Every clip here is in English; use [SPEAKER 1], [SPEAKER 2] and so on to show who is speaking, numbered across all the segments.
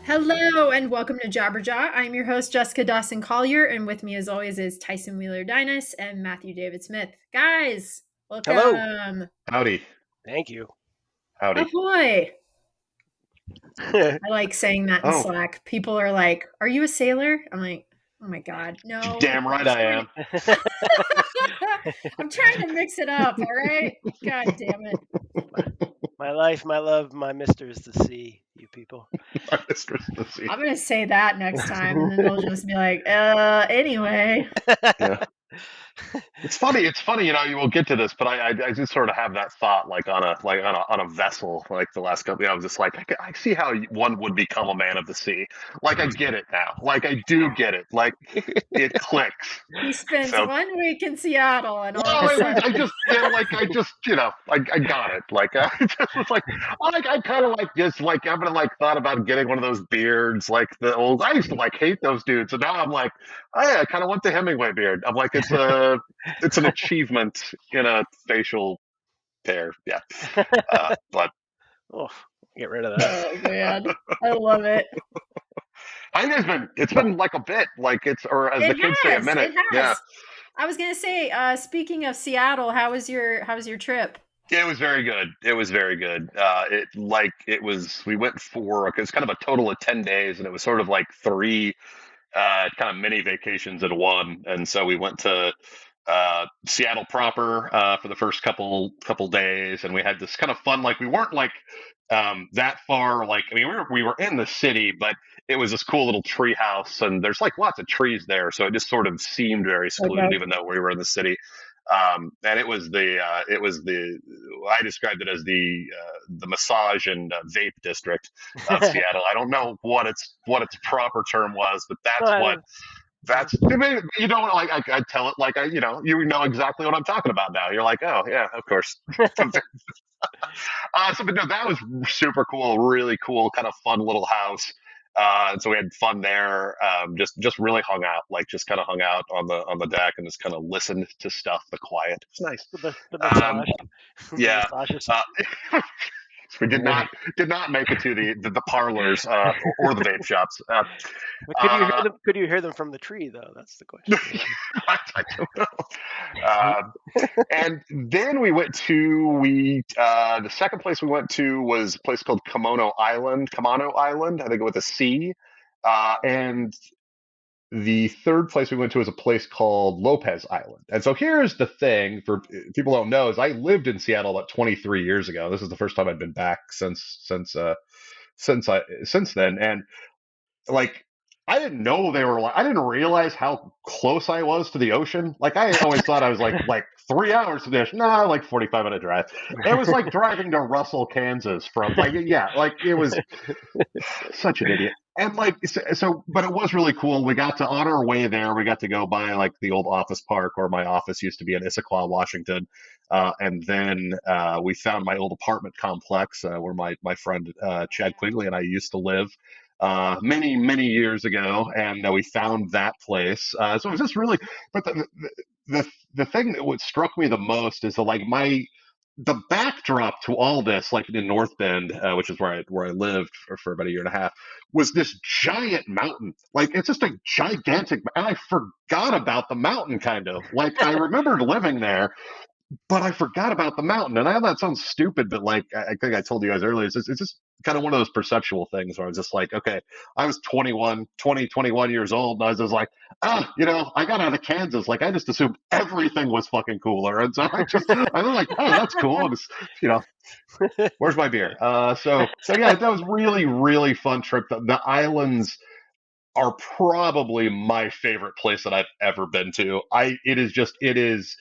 [SPEAKER 1] Hello and welcome to Jabberjaw. I'm your host, Jessica Dawson Collier, and with me, as always, is Tyson Wheeler Dynas and Matthew David Smith. Guys,
[SPEAKER 2] Hello.
[SPEAKER 1] welcome.
[SPEAKER 3] Howdy.
[SPEAKER 2] Thank you.
[SPEAKER 3] Howdy.
[SPEAKER 1] Ahoy.
[SPEAKER 2] I
[SPEAKER 1] I like saying that in
[SPEAKER 3] Oh,
[SPEAKER 1] Slack. People are like, "Are you a sailor?" I'm like, "Oh my God, no."
[SPEAKER 3] damn right I am.
[SPEAKER 1] I'm trying to mix it up, all right? God damn it.
[SPEAKER 2] my life, my love, my mister is the sea, you people.
[SPEAKER 3] My mistress of the sea.
[SPEAKER 1] I'm going to say that next time, and then they'll just be like, anyway.
[SPEAKER 3] Yeah. It's funny. It's funny. You will get to this, but I just sort of have that thought, like on a vessel, like the last couple. I was just like, I see how one would become a man of the sea. Like I get it now. Like I do get it. Like it clicks.
[SPEAKER 1] He spends
[SPEAKER 3] So,
[SPEAKER 1] 1 week in Seattle, and all of
[SPEAKER 3] well,
[SPEAKER 1] a sudden,
[SPEAKER 3] I just, I got it. Like, I just was like, I kind of like just like, I'm gonna like thought about getting one of those beards, like the old. I used to like hate those dudes, and now I'm like, oh yeah, I kind of want the Hemingway beard. I'm like, it's an achievement in a facial hair. Yeah, but
[SPEAKER 2] Oh, get rid of that.
[SPEAKER 1] oh man, I love it.
[SPEAKER 3] I think it's been like a bit, like or as the
[SPEAKER 1] It
[SPEAKER 3] kids say, a
[SPEAKER 1] has,
[SPEAKER 3] minute.
[SPEAKER 1] it
[SPEAKER 3] Yeah.
[SPEAKER 1] has. I was gonna say, speaking of Seattle, how was your trip?
[SPEAKER 3] It was very good. It was very good. It was. We went for it was kind of a total of 10 days, and it was sort of like three kind of mini vacations in one. And so we went to Seattle proper for the first couple days, and we had this kind of fun. Like we weren't like that far. Like I mean, we were in the city, but it was this cool little tree house, and there's like lots of trees there, so it just sort of seemed very secluded,
[SPEAKER 1] Okay.
[SPEAKER 3] even though we were in the city. And it was the I described it as the massage and vape district of Seattle. I don't know what its proper term was, but that's what
[SPEAKER 2] Well,
[SPEAKER 3] that's I mean, like I tell it like you know exactly what I'm talking about now. You're like, oh yeah, of course. But no, that was super cool, really cool, kind of fun little house. And so we had fun there. Just really hung out, like just kind of hung out on the deck and just kind of listened to stuff. The quiet. It's nice.
[SPEAKER 2] the
[SPEAKER 3] Um,
[SPEAKER 2] massage, the
[SPEAKER 3] yeah.
[SPEAKER 2] massages.
[SPEAKER 3] Uh, we did not make it to the parlors or the vape shops.
[SPEAKER 2] But could you hear
[SPEAKER 3] Uh,
[SPEAKER 2] them? Could you hear them from the tree, though? That's the question.
[SPEAKER 3] I don't know. And then we went to we the second place we went to was a place called Kamano Island, I think with a C. And the third place we went to is a place called Lopez Island. And so here's the thing for people who don't know is I lived in Seattle about 23 years ago. This is the first time I've been back since then. And like I didn't know they were like I didn't realize how close I was to the ocean. Like I always thought I was like 3 hours to the ocean. No, like 45-minute drive. It was like driving to Russell, Kansas from like yeah, like it was such an idiot. And like but it was really cool. We got to on our way there, we got to go by like the old office park where my office used to be in Issaquah, Washington. And then we found my old apartment complex where my friend Chad Quigley and I used to live many years ago, and we found that place. So it was just really, but the thing that what struck me the most is the backdrop to all this, like in North Bend, which is where I lived for about a year and a half, was this giant mountain. Like it's just a gigantic, and I forgot about the mountain kind of. Like I remembered living there, but I forgot about the mountain. And I know that sounds stupid, but like I think I told you guys earlier, it's just kind of one of those perceptual things where I was just like, okay, I was 21 years old, and I was just like, I got out of Kansas. Like I just assumed everything was fucking cooler. And so I was like, oh, that's cool. And you know, where's my beer? So yeah, that was really fun trip. The islands are probably my favorite place that I've ever been to. It is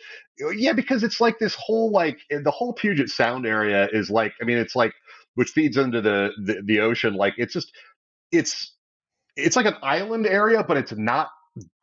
[SPEAKER 3] yeah, because it's like this whole like the whole Puget Sound area is like I mean it's like which feeds into the ocean. Like it's it's like an island area, but it's not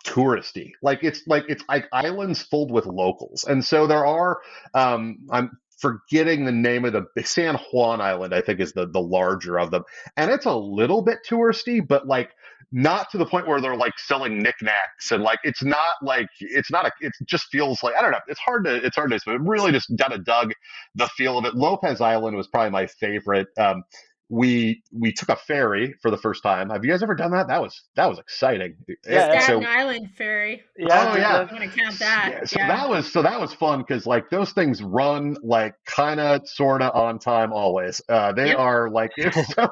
[SPEAKER 3] touristy. Like it's like islands filled with locals, and so there are. I'm forgetting the name of the San Juan Island. I think is the larger of them, and it's a little bit touristy, but like not to the point where they're like selling knickknacks and like it's not it just feels like I don't know. It's hard to explain. Really just kind of dug the feel of it. Lopez Island was probably my favorite. we took a ferry for the first time. Have you guys ever done that? That was exciting.
[SPEAKER 2] Yeah, yeah.
[SPEAKER 1] Staten
[SPEAKER 3] So
[SPEAKER 1] Island Ferry.
[SPEAKER 2] Yeah, I've
[SPEAKER 3] oh
[SPEAKER 2] done
[SPEAKER 3] yeah.
[SPEAKER 1] I'm gonna count that.
[SPEAKER 3] Yeah,
[SPEAKER 1] Yeah.
[SPEAKER 3] so that was fun because like those things run like kind of sort of on time always. They
[SPEAKER 1] Yep.
[SPEAKER 3] are like so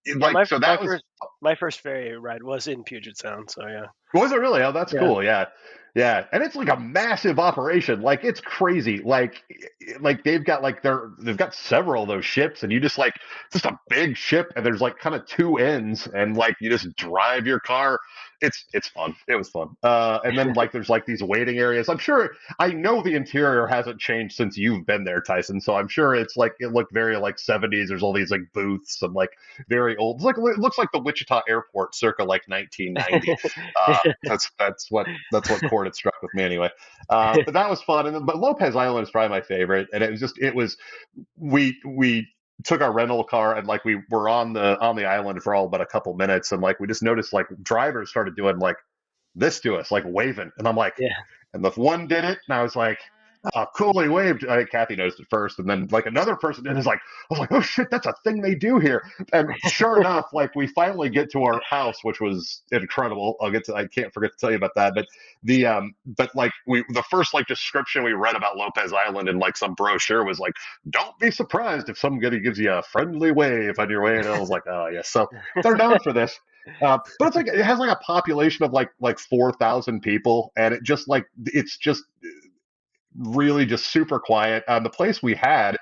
[SPEAKER 2] Yeah,
[SPEAKER 3] like so that was.
[SPEAKER 2] my first ferry ride was in Puget Sound, so yeah.
[SPEAKER 3] Was it really? Oh, that's
[SPEAKER 2] Yeah.
[SPEAKER 3] cool. Yeah. Yeah. And it's like a massive operation. Like it's crazy. Like they've got they've got several of those ships and you just a big ship and there's like kind of two ends and like you just drive your car. It's fun. It was fun. And then like there's like these waiting areas. I know the interior hasn't changed since you've been there, Tyson. So I'm sure it's like it looked very like 70s. There's all these like booths and like very old. It looks like the Wichita airport circa like 1990. That's what chord it struck with me anyway. But that was fun. But Lopez Island is probably my favorite. And it was we took our rental car and like we were on the island for all but a couple minutes and like we just noticed like drivers started doing like this to us, like waving. And I'm like,
[SPEAKER 2] Yeah.
[SPEAKER 3] and the one did it, and I was like, oh, cool, he waved. Kathy noticed it first, and then like another person did. Is like, I was like, oh shit, that's a thing they do here. And sure enough, like we finally get to our house, which was incredible. I can't forget to tell you about that. But like the first like description we read about Lopez Island in like some brochure was like, don't be surprised if somebody gives you a friendly wave on your way. And I was like, oh yeah, so they're known for this. But it's like it has like a population of like 4,000 people, and it's just really just super quiet. The place we had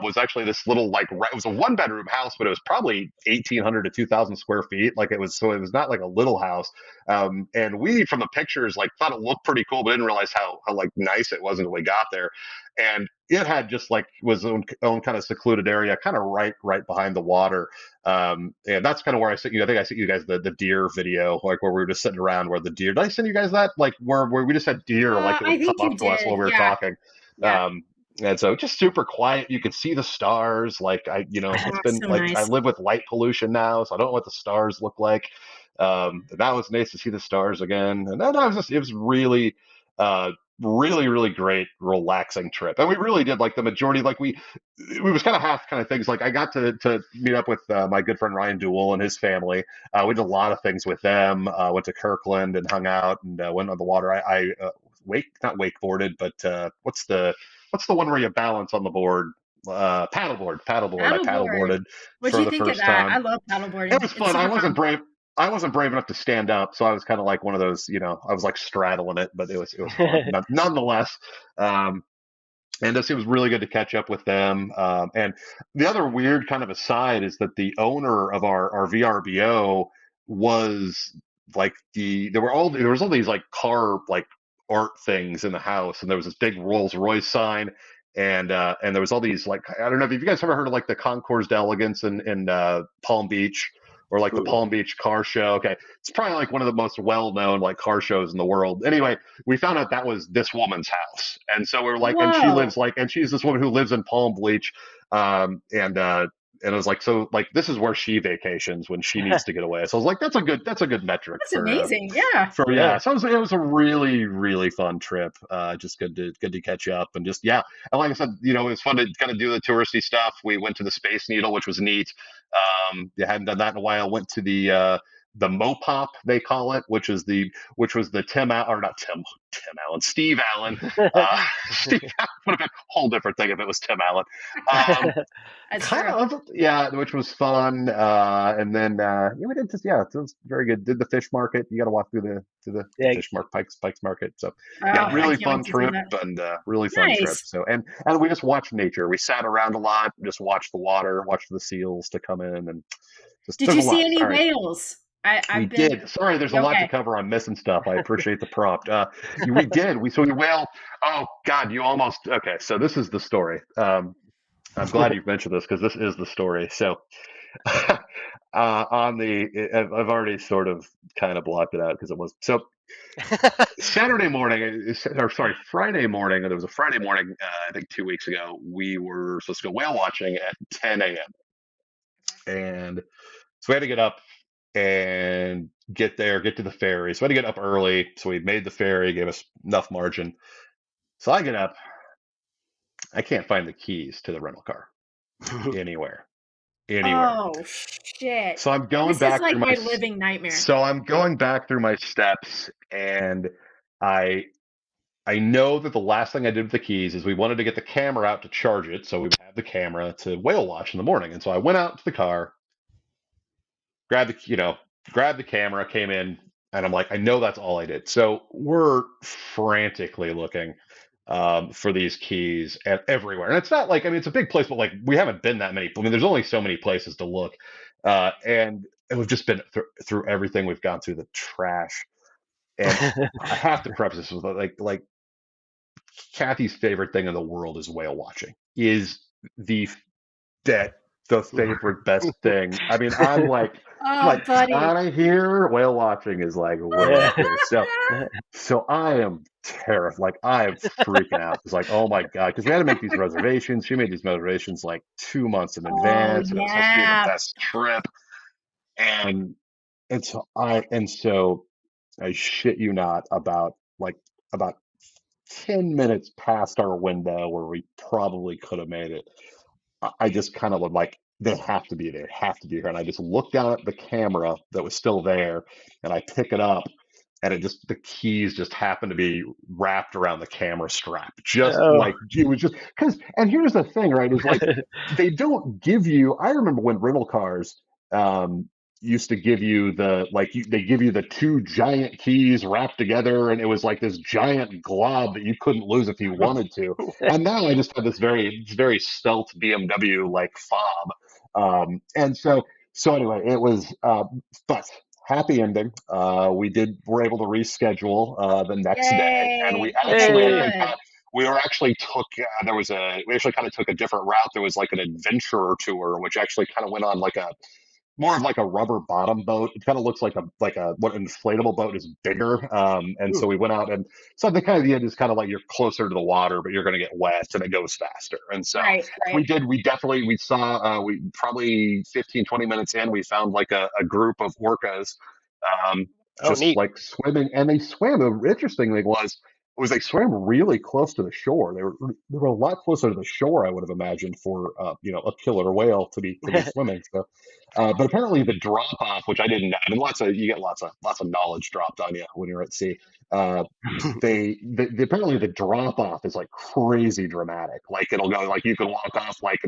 [SPEAKER 3] was actually this little it was a 1 bedroom house, but it was probably 1,800 to 2,000 square feet. It was not like a little house. And we from the pictures like thought it looked pretty cool, but didn't realize how like nice it was until we got there. And it had just like was own kind of secluded area, kind of right behind the water. And that's kind of where I sent you. I think I sent you guys the deer video, like where we were just sitting around where the deer. Did I send you guys that? Like where we just had deer, like it
[SPEAKER 1] I
[SPEAKER 3] would
[SPEAKER 1] think
[SPEAKER 3] come
[SPEAKER 1] you
[SPEAKER 3] up to us while
[SPEAKER 1] did.
[SPEAKER 3] we were
[SPEAKER 1] Yeah.
[SPEAKER 3] talking.
[SPEAKER 1] Yeah.
[SPEAKER 3] And so just super quiet. You could see the stars. It's been
[SPEAKER 1] So
[SPEAKER 3] like I
[SPEAKER 1] nice.
[SPEAKER 3] live with light pollution now, so I don't know what the stars look like. That was nice to see the stars again. And then it was really, really great, relaxing trip. And we really did like the majority, like we was kind of half kind of things. Like I got to meet up with my good friend Ryan Duell and his family. We did a lot of things with them. Went to Kirkland and hung out and went on the water. I not wakeboarded, but what's the one where you balance on the board? Paddleboard. I
[SPEAKER 1] Paddleboard.
[SPEAKER 3] paddleboarded
[SPEAKER 1] What'd
[SPEAKER 3] for
[SPEAKER 1] you
[SPEAKER 3] the
[SPEAKER 1] think of
[SPEAKER 3] first
[SPEAKER 1] that? I
[SPEAKER 3] time.
[SPEAKER 1] love
[SPEAKER 3] It
[SPEAKER 1] paddleboarding.
[SPEAKER 3] was
[SPEAKER 1] It's
[SPEAKER 3] fun.
[SPEAKER 1] super fun.
[SPEAKER 3] I wasn't brave enough to stand up, so I was kind of like one of those, I was like straddling it, but it was fun nonetheless. Um, and it was really good to catch up with them. And the other weird kind of aside is that the owner of our VRBO was like there was all these like car like art things in the house, and there was this big Rolls Royce sign, and there was all these like I don't know if you guys ever heard of like the Concours d'Elegance in Palm Beach. Or like the Palm Beach car show. Okay, it's probably like one of the most well-known like car shows in the world. Anyway, we found out that was this woman's house, and so we were like,
[SPEAKER 1] Whoa.
[SPEAKER 3] and she's this woman who lives in Palm Beach, and it was like, so like this is where she vacations when she needs to get away. So I was like, that's a good metric
[SPEAKER 1] That's amazing. Yeah.
[SPEAKER 3] yeah. So it was a really fun trip. Just good to catch up and just yeah. And like I said, it was fun to kind of do the touristy stuff. We went to the Space Needle, which was neat. You hadn't done that in a while. Went to the Mopop, they call it, which was the Steve Allen. Steve Allen would have been a whole different thing if it was Tim Allen.
[SPEAKER 1] That's
[SPEAKER 3] Kind
[SPEAKER 1] true.
[SPEAKER 3] of, yeah, which was fun. And then we did just it was very good. Did the fish market? You got to walk through the
[SPEAKER 2] Yeah.
[SPEAKER 3] fish Pikes Market. So
[SPEAKER 1] Oh,
[SPEAKER 3] yeah,
[SPEAKER 1] I
[SPEAKER 3] really
[SPEAKER 1] can't
[SPEAKER 3] fun
[SPEAKER 1] wait to do
[SPEAKER 3] trip
[SPEAKER 1] that.
[SPEAKER 3] and really fun trip.
[SPEAKER 1] Nice.
[SPEAKER 3] So and we just watched nature. We sat around a lot, just watched the water, watched the seals to come in, and just
[SPEAKER 1] Did
[SPEAKER 3] there's
[SPEAKER 1] you
[SPEAKER 3] a
[SPEAKER 1] see
[SPEAKER 3] lot.
[SPEAKER 1] any
[SPEAKER 3] Sorry.
[SPEAKER 1] whales?
[SPEAKER 3] We
[SPEAKER 1] I've been
[SPEAKER 3] did. Sorry, there's a lot to
[SPEAKER 1] okay.
[SPEAKER 3] cover. I'm missing stuff. I appreciate the prompt. We did. We whale. Oh God, you almost. Okay, so this is the story. I'm glad you've mentioned this because this is the story. So, I've already sort of kind of blocked it out because it was so. Saturday morning, or sorry, Friday morning. There was a Friday morning. I think 2 weeks ago, we were supposed to go whale watching at 10 a.m. and so we had to get up and get to the ferry. So we had to get up early. So we made the ferry, gave us enough margin. So I get up. I can't find the keys to the rental car anywhere. anywhere.
[SPEAKER 1] Oh shit.
[SPEAKER 3] So I'm going
[SPEAKER 1] This is
[SPEAKER 3] back
[SPEAKER 1] like
[SPEAKER 3] through
[SPEAKER 1] my living nightmare.
[SPEAKER 3] my steps, and I I know that the last thing I did with the keys is we wanted to get the camera out to charge it, so we would have the camera to whale watch in the morning. And so I went out to the car, grabbed the grabbed the camera, came in, and I'm like, I know that's all I did. So we're frantically looking for these keys everywhere, and it's not like, I mean, it's a big place, but like we haven't been that many. I mean, there's only so many places to look, and we've just been through everything. We've gone through the trash, and I have to preface this with like Kathy's favorite thing in the world is whale watching. Is the that the favorite best thing? I mean, I'm
[SPEAKER 1] Oh,
[SPEAKER 3] like
[SPEAKER 1] buddy.
[SPEAKER 3] out of here. Whale watching is like way
[SPEAKER 2] Yeah.
[SPEAKER 3] up here. So I am terrified. Like I am freaking out. It's like, oh my God, because we had to make these reservations. She made these reservations like 2 months in
[SPEAKER 1] Oh
[SPEAKER 3] advance, and it was supposed to be the
[SPEAKER 1] yeah.
[SPEAKER 3] best trip. And and so I shit you not, about 10 minutes past our window where we probably could have made it, I just kind of would like, they have to be there, have to be here. And I just looked down at the camera that was still there, and I pick it up, and the keys just happened to be wrapped around the camera strap. Just
[SPEAKER 2] Oh.
[SPEAKER 3] like, it was just because, and here's the thing, right? Is like, they don't give you, I remember when rental cars, um, used to give you they give you the two giant keys wrapped together, and it was like this giant glob that you couldn't lose if you wanted to. And now I just have this very stealth BMW like fob. And so anyway, it was, but happy ending. We're able to reschedule the next day, and
[SPEAKER 1] Yay. Okay,
[SPEAKER 2] Hey.
[SPEAKER 1] good.
[SPEAKER 3] we were actually took we actually kind of took a different route. There was like an adventurer tour, which actually kind of went on like a more of like a rubber bottom boat. It kind of looks like a what an inflatable boat is bigger. And so
[SPEAKER 2] Ooh.
[SPEAKER 3] we went out, and so the kind of the idea is kind of like you're closer to the water, but you're going to get wet and it goes faster. And so
[SPEAKER 1] Right,
[SPEAKER 3] we
[SPEAKER 1] right.
[SPEAKER 3] did. We saw, we probably 15-20 minutes in, we found like a group of orcas, um,
[SPEAKER 2] Oh,
[SPEAKER 3] just
[SPEAKER 2] neat.
[SPEAKER 3] like swimming, and they swam. The interesting thing was they swam really close to the shore. They were a lot closer to the shore, I would have imagined, for a killer whale to be swimming. So but apparently the drop off, which I didn't know, I mean, you get lots of knowledge dropped on you when you're at sea. Uh, apparently the drop off is like crazy dramatic. Like it'll go, like you can walk off like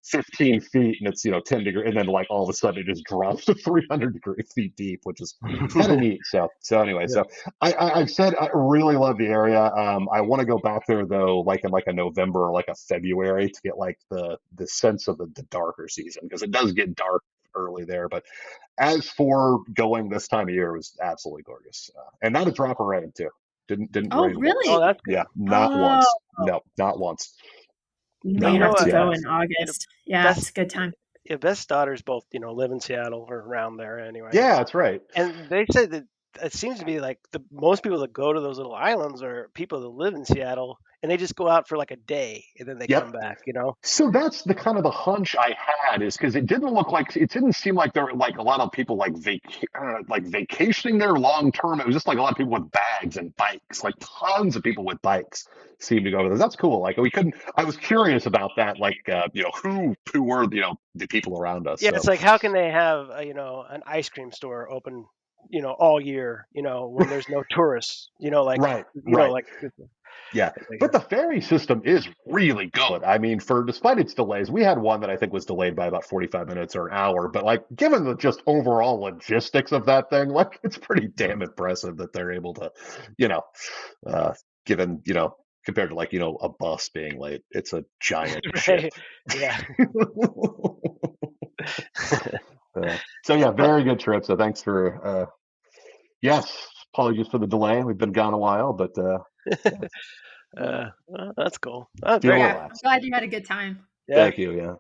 [SPEAKER 3] 15 feet, and it's 10 degrees, and then like all of a sudden it just drops to 300 feet deep, which is kind of neat. So anyway,
[SPEAKER 2] Yeah.
[SPEAKER 3] so I've said I really love the area. I want to go back there though, like in like a November or like a February, to get like the sense of the darker season, because it does get dark early there. But as for going this time of year, it was absolutely gorgeous, and not a drop of rain too. Didn't
[SPEAKER 1] Oh,
[SPEAKER 3] rain once.
[SPEAKER 2] Oh,
[SPEAKER 1] really?
[SPEAKER 2] that's good.
[SPEAKER 3] Yeah, not
[SPEAKER 1] Oh,
[SPEAKER 3] once. No, not once.
[SPEAKER 1] you
[SPEAKER 2] You
[SPEAKER 3] No.
[SPEAKER 2] know
[SPEAKER 1] have to
[SPEAKER 2] what?
[SPEAKER 3] Yeah.
[SPEAKER 1] go in
[SPEAKER 2] You know,
[SPEAKER 1] August. Yeah, it's
[SPEAKER 2] best
[SPEAKER 1] a good time.
[SPEAKER 2] yeah, Best daughters both live in Seattle or around there anyway,
[SPEAKER 3] Yeah, that's right.
[SPEAKER 2] and they say that it seems to be like the most people that go to those little islands are people that live in Seattle, and they just go out for like a day and then they come
[SPEAKER 3] Yep.
[SPEAKER 2] back.
[SPEAKER 3] So that's the kind of the hunch I had, is because it didn't seem like there were like a lot of people like vacationing there long term. It was just like a lot of people with bags and bikes, like tons of people with bikes seemed to go there. That's cool. Like we couldn't. I was curious about that. Like who were the people around us.
[SPEAKER 2] Yeah,
[SPEAKER 3] So
[SPEAKER 2] it's like how can they have an ice cream store open all year when there's no tourists like
[SPEAKER 3] right, right.
[SPEAKER 2] like
[SPEAKER 3] Yeah,
[SPEAKER 2] like,
[SPEAKER 3] but the ferry system is really good. I mean, for despite its delays, we had one that I think was delayed by about 45 minutes or an hour. But like, given the just overall logistics of that thing, like it's pretty damn impressive that they're able to, you know, uh, given compared to like a bus being late, it's a giant ship.
[SPEAKER 2] right, yeah.
[SPEAKER 3] So yeah,
[SPEAKER 2] Well,
[SPEAKER 3] very good trip. So thanks for yes, apologies for the delay. We've been gone a while, but yeah,
[SPEAKER 2] well, that's cool. That's
[SPEAKER 3] feel
[SPEAKER 2] very
[SPEAKER 1] Yeah,
[SPEAKER 2] good.
[SPEAKER 1] I'm
[SPEAKER 3] relaxed.
[SPEAKER 1] glad you had a good time.
[SPEAKER 2] Yeah.
[SPEAKER 3] Thank you. Yeah.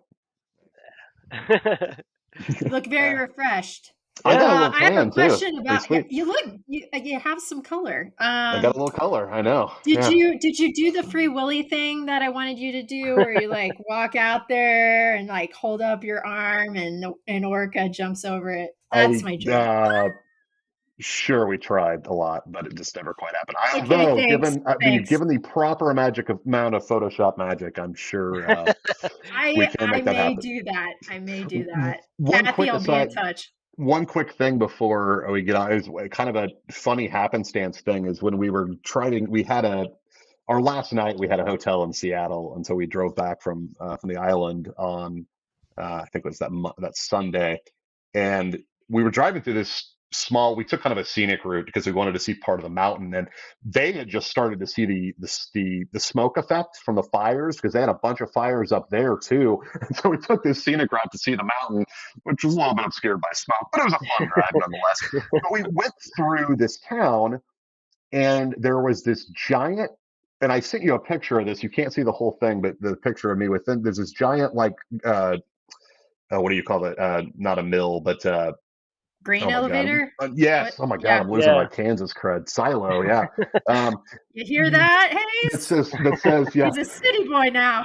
[SPEAKER 1] You look very refreshed.
[SPEAKER 3] I got a
[SPEAKER 2] Yeah.
[SPEAKER 3] little
[SPEAKER 1] I have a
[SPEAKER 3] tan too.
[SPEAKER 1] question
[SPEAKER 3] Pretty
[SPEAKER 1] about
[SPEAKER 3] sweet.
[SPEAKER 1] you have some color.
[SPEAKER 3] I got a little color. I know.
[SPEAKER 1] Did
[SPEAKER 3] Yeah.
[SPEAKER 1] you do the Free Willy thing that I wanted you to do, where you like walk out there and like hold up your arm and an orca jumps over it? That's
[SPEAKER 3] I
[SPEAKER 1] my dream.
[SPEAKER 3] Sure, we tried a lot, but it just never quite happened.
[SPEAKER 1] Okay,
[SPEAKER 3] Although,
[SPEAKER 1] thanks. Thanks.
[SPEAKER 3] given the proper amount of Photoshop magic, I'm sure we can
[SPEAKER 1] I
[SPEAKER 3] make that
[SPEAKER 1] may
[SPEAKER 3] happen.
[SPEAKER 1] do that. I may do that.
[SPEAKER 3] One
[SPEAKER 1] Kathy,
[SPEAKER 3] quick
[SPEAKER 1] I'll be in
[SPEAKER 3] aside,
[SPEAKER 1] touch.
[SPEAKER 3] one quick thing before we get on is kind of a funny happenstance thing is when we were trying, we had our last night we had a hotel in Seattle, and so we drove back from the island on I think it was that Sunday, and we were driving through this small. We took kind of a scenic route because we wanted to see part of the mountain, and they had just started to see the smoke effect from the fires because they had a bunch of fires up there too. And so we took this scenic route to see the mountain, which was a little bit obscured by smoke, but it was a fun drive nonetheless. But we went through this town, and there was this giant. And I sent you a picture of this. You can't see the whole thing, but the picture of me within there's this giant what do you call it? Not a mill, but
[SPEAKER 1] Grain
[SPEAKER 3] oh my god,
[SPEAKER 1] elevator? What?
[SPEAKER 3] yes, oh my god,
[SPEAKER 1] Yeah.
[SPEAKER 3] I'm losing my
[SPEAKER 2] Yeah.
[SPEAKER 3] Kansas cred. Silo, yeah. Um,
[SPEAKER 1] You hear that,
[SPEAKER 3] that
[SPEAKER 1] Hayes?
[SPEAKER 3] says yeah,
[SPEAKER 1] He's a city boy now.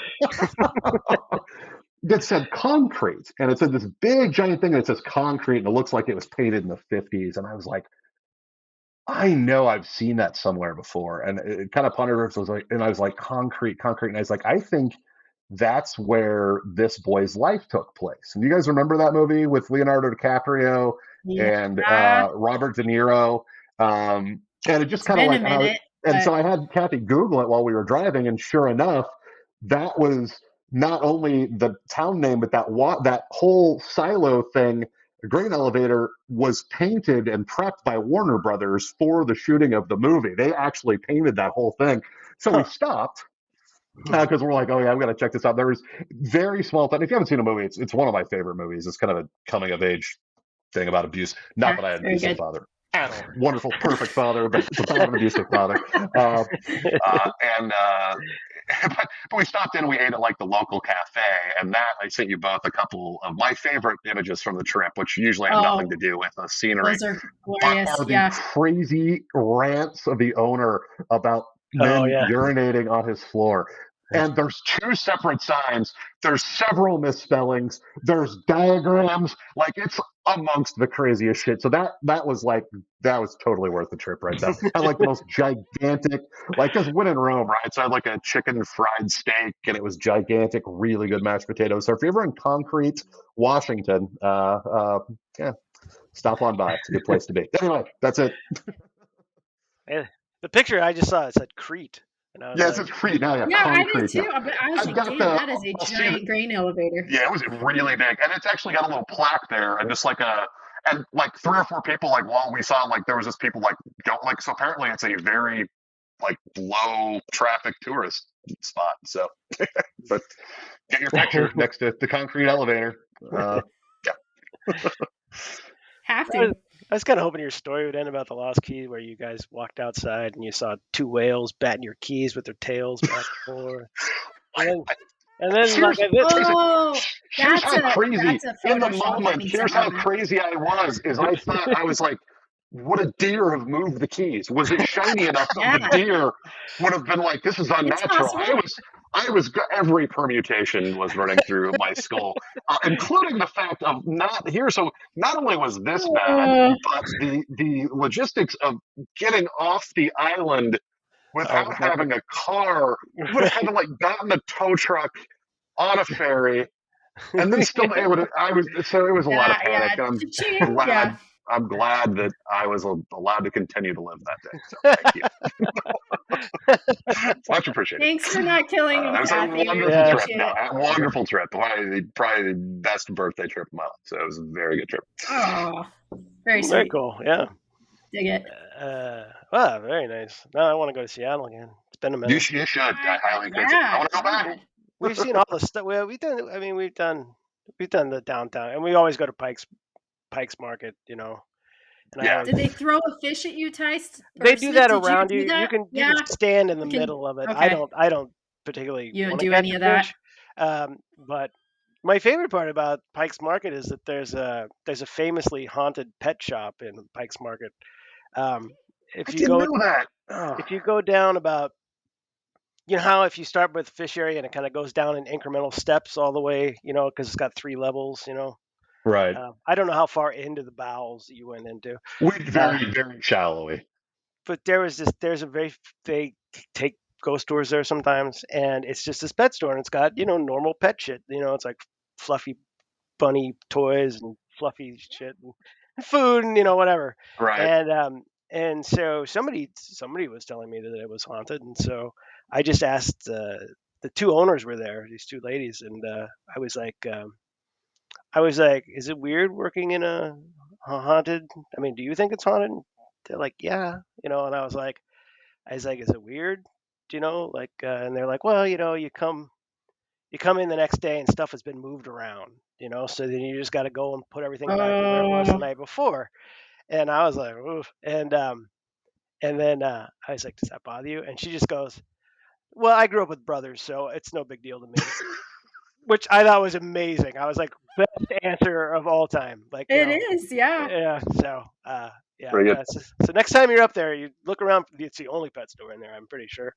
[SPEAKER 3] that said concrete, and it said this big giant thing that says concrete, and it looks like it was painted in the 50s, and I was like, I know I've seen that somewhere before, and it kind of pondered. So I was like, and I was like, concrete, and I was like, I think that's where this boy's life took place. And you guys remember that movie with Leonardo DiCaprio and
[SPEAKER 1] Yeah.
[SPEAKER 3] Robert De Niro? And it just
[SPEAKER 1] It's
[SPEAKER 3] kind of
[SPEAKER 1] been a
[SPEAKER 3] like how.
[SPEAKER 1] minute,
[SPEAKER 3] And
[SPEAKER 1] but
[SPEAKER 3] so I had Kathy Google it while we were driving, and sure enough, that was not only the town name, but that whole silo thing, the grain elevator, was painted and prepped by Warner Brothers for the shooting of the movie. They actually painted that whole thing. So we
[SPEAKER 2] Huh.
[SPEAKER 3] stopped because we're like, oh yeah, we got to check this out. There was very small time. If you haven't seen a movie, it's one of my favorite movies. It's kind of a coming of age thing about abuse. Not
[SPEAKER 1] yeah,
[SPEAKER 3] that I had an
[SPEAKER 1] very
[SPEAKER 3] abusive
[SPEAKER 1] good.
[SPEAKER 3] father at all. Wonderful, perfect father, but it's about an abusive father. Uh, and but we stopped in. We ate at like the local cafe, and that I sent you both a couple of my favorite images from the trip, which usually have nothing
[SPEAKER 1] Oh,
[SPEAKER 3] to do with the scenery,
[SPEAKER 1] those are
[SPEAKER 3] but
[SPEAKER 1] glorious.
[SPEAKER 3] are the
[SPEAKER 1] Yeah.
[SPEAKER 3] crazy rants of the owner about
[SPEAKER 2] Oh
[SPEAKER 3] men
[SPEAKER 2] yeah.
[SPEAKER 3] urinating on his floor. And there's two separate signs. There's several misspellings. There's diagrams. Like it's amongst the craziest shit. So that was totally worth the trip right there. I had like the most gigantic, like because when in Rome, right? So I had like a chicken fried steak, and it was gigantic, really good mashed potatoes. So if you're ever in Concrete, Washington, yeah, stop on by. It's a good place to be. Anyway, that's it.
[SPEAKER 2] Yeah. The picture I just saw, it said Crete, and I was
[SPEAKER 3] Yeah, it's
[SPEAKER 2] like,
[SPEAKER 3] just Crete now. Yeah,
[SPEAKER 1] Yeah, I did
[SPEAKER 3] concrete. Yeah,
[SPEAKER 1] too. But I was
[SPEAKER 3] I've
[SPEAKER 1] like,
[SPEAKER 3] got
[SPEAKER 1] damn,
[SPEAKER 3] the.
[SPEAKER 1] that is a
[SPEAKER 3] I'll see the.
[SPEAKER 1] giant grain elevator.
[SPEAKER 3] Yeah, it was really big, and it's actually got a little plaque there, and just like and like three or four people, like while we saw, like there was just people like don't like. So apparently, it's a very like low traffic tourist spot. So, but get your picture next to the concrete elevator. Yeah.
[SPEAKER 1] Have
[SPEAKER 2] I
[SPEAKER 1] to.
[SPEAKER 2] was, I was kind of hoping your story would end about the Lost Key, where you guys walked outside and you saw two whales batting your keys with their tails back and forth, and then and then like
[SPEAKER 3] Here's
[SPEAKER 2] I did.
[SPEAKER 3] Tyson,
[SPEAKER 1] Oh,
[SPEAKER 3] here's how crazy
[SPEAKER 1] that's a
[SPEAKER 3] in the
[SPEAKER 1] Photoshop that
[SPEAKER 3] moment.
[SPEAKER 1] needs to
[SPEAKER 3] Here's how
[SPEAKER 1] happen.
[SPEAKER 3] crazy I was. Is I thought I was like, would a deer have moved the keys? Was it shiny enough that
[SPEAKER 1] Yeah,
[SPEAKER 3] the deer would have been like, this is
[SPEAKER 1] it's
[SPEAKER 3] unnatural?
[SPEAKER 1] possible.
[SPEAKER 3] Every permutation was running through my skull, including the fact of not here. So not only was this bad,
[SPEAKER 1] Uh,
[SPEAKER 3] but the logistics of getting off the island
[SPEAKER 2] Oh,
[SPEAKER 3] without
[SPEAKER 2] without
[SPEAKER 3] having a car. We would have had to like gotten a tow truck on a ferry, and then still it would. I was so it was a lot of panic.
[SPEAKER 1] yeah.
[SPEAKER 3] And
[SPEAKER 1] Cha-ching. Yeah.
[SPEAKER 3] I'm glad that I was allowed to continue to live that day. So thank you, much appreciated.
[SPEAKER 1] Thanks for not killing him,
[SPEAKER 3] It was a
[SPEAKER 1] Kathy. We
[SPEAKER 3] wonderful
[SPEAKER 2] yeah.
[SPEAKER 3] trip.
[SPEAKER 1] appreciate
[SPEAKER 3] No,
[SPEAKER 1] it.
[SPEAKER 3] a wonderful trip. Probably the best birthday trip of my life. So it was a very good trip.
[SPEAKER 1] Oh, very
[SPEAKER 2] Very
[SPEAKER 1] sweet.
[SPEAKER 2] cool. Yeah.
[SPEAKER 1] Dig it.
[SPEAKER 2] Wow, very nice. Now I want to go to Seattle again. It's been a minute.
[SPEAKER 3] You should. I highly encourage it. I
[SPEAKER 1] Yeah,
[SPEAKER 3] want to go back.
[SPEAKER 1] God.
[SPEAKER 2] We've seen all the stuff. Well, we've done. I mean, we've done the downtown, and we always go to Pike's Market. And
[SPEAKER 3] Yeah.
[SPEAKER 1] Did they throw a fish at you, Tice?
[SPEAKER 2] they
[SPEAKER 1] Or
[SPEAKER 2] do
[SPEAKER 1] Smith,
[SPEAKER 2] that
[SPEAKER 1] did you
[SPEAKER 2] around you.
[SPEAKER 1] do that?
[SPEAKER 2] You
[SPEAKER 1] Yeah,
[SPEAKER 2] can stand in the
[SPEAKER 1] you can.
[SPEAKER 2] middle of it.
[SPEAKER 1] Okay.
[SPEAKER 2] I don't particularly
[SPEAKER 1] You don't
[SPEAKER 2] want to
[SPEAKER 1] do
[SPEAKER 2] catch
[SPEAKER 1] any
[SPEAKER 2] a
[SPEAKER 1] of that?
[SPEAKER 2] fish. But my favorite part about Pike's Market is that there's a famously haunted pet shop in Pike's Market. Um,
[SPEAKER 3] I
[SPEAKER 2] if you
[SPEAKER 3] didn't
[SPEAKER 2] go
[SPEAKER 3] know that. Oh.
[SPEAKER 2] if you go down about, you know how if you start with fish area and it kind of goes down in incremental steps all the way, because it's got three levels.
[SPEAKER 3] Right.
[SPEAKER 2] I don't know how far into the bowels you went into,
[SPEAKER 3] Very, very shallowly.
[SPEAKER 2] but there's they take ghost tours there sometimes, and it's just this pet store, and it's got normal pet shit. It's like fluffy bunny toys and fluffy shit and food and whatever.
[SPEAKER 3] Right.
[SPEAKER 2] And so somebody was telling me that it was haunted, and so I just asked the two owners were there, these two ladies, and I was like, is it weird working in a haunted? I mean, do you think it's haunted? They're like, yeah, and I was like, is it weird? Like, and they're like, well, you come in the next day and stuff has been moved around, so then you just got to go and put everything back where it was the
[SPEAKER 1] Oh,
[SPEAKER 2] night before. And I was like, oof. And then I was like, does that bother you? And she just goes, well, I grew up with brothers, so it's no big deal to me. Which I thought was amazing. I was like, best answer of all time. Like,
[SPEAKER 1] it is, yeah.
[SPEAKER 2] yeah. So, yeah.
[SPEAKER 3] Pretty good.
[SPEAKER 2] So next time you're up there, you look around. It's the only pet store in there, I'm pretty sure.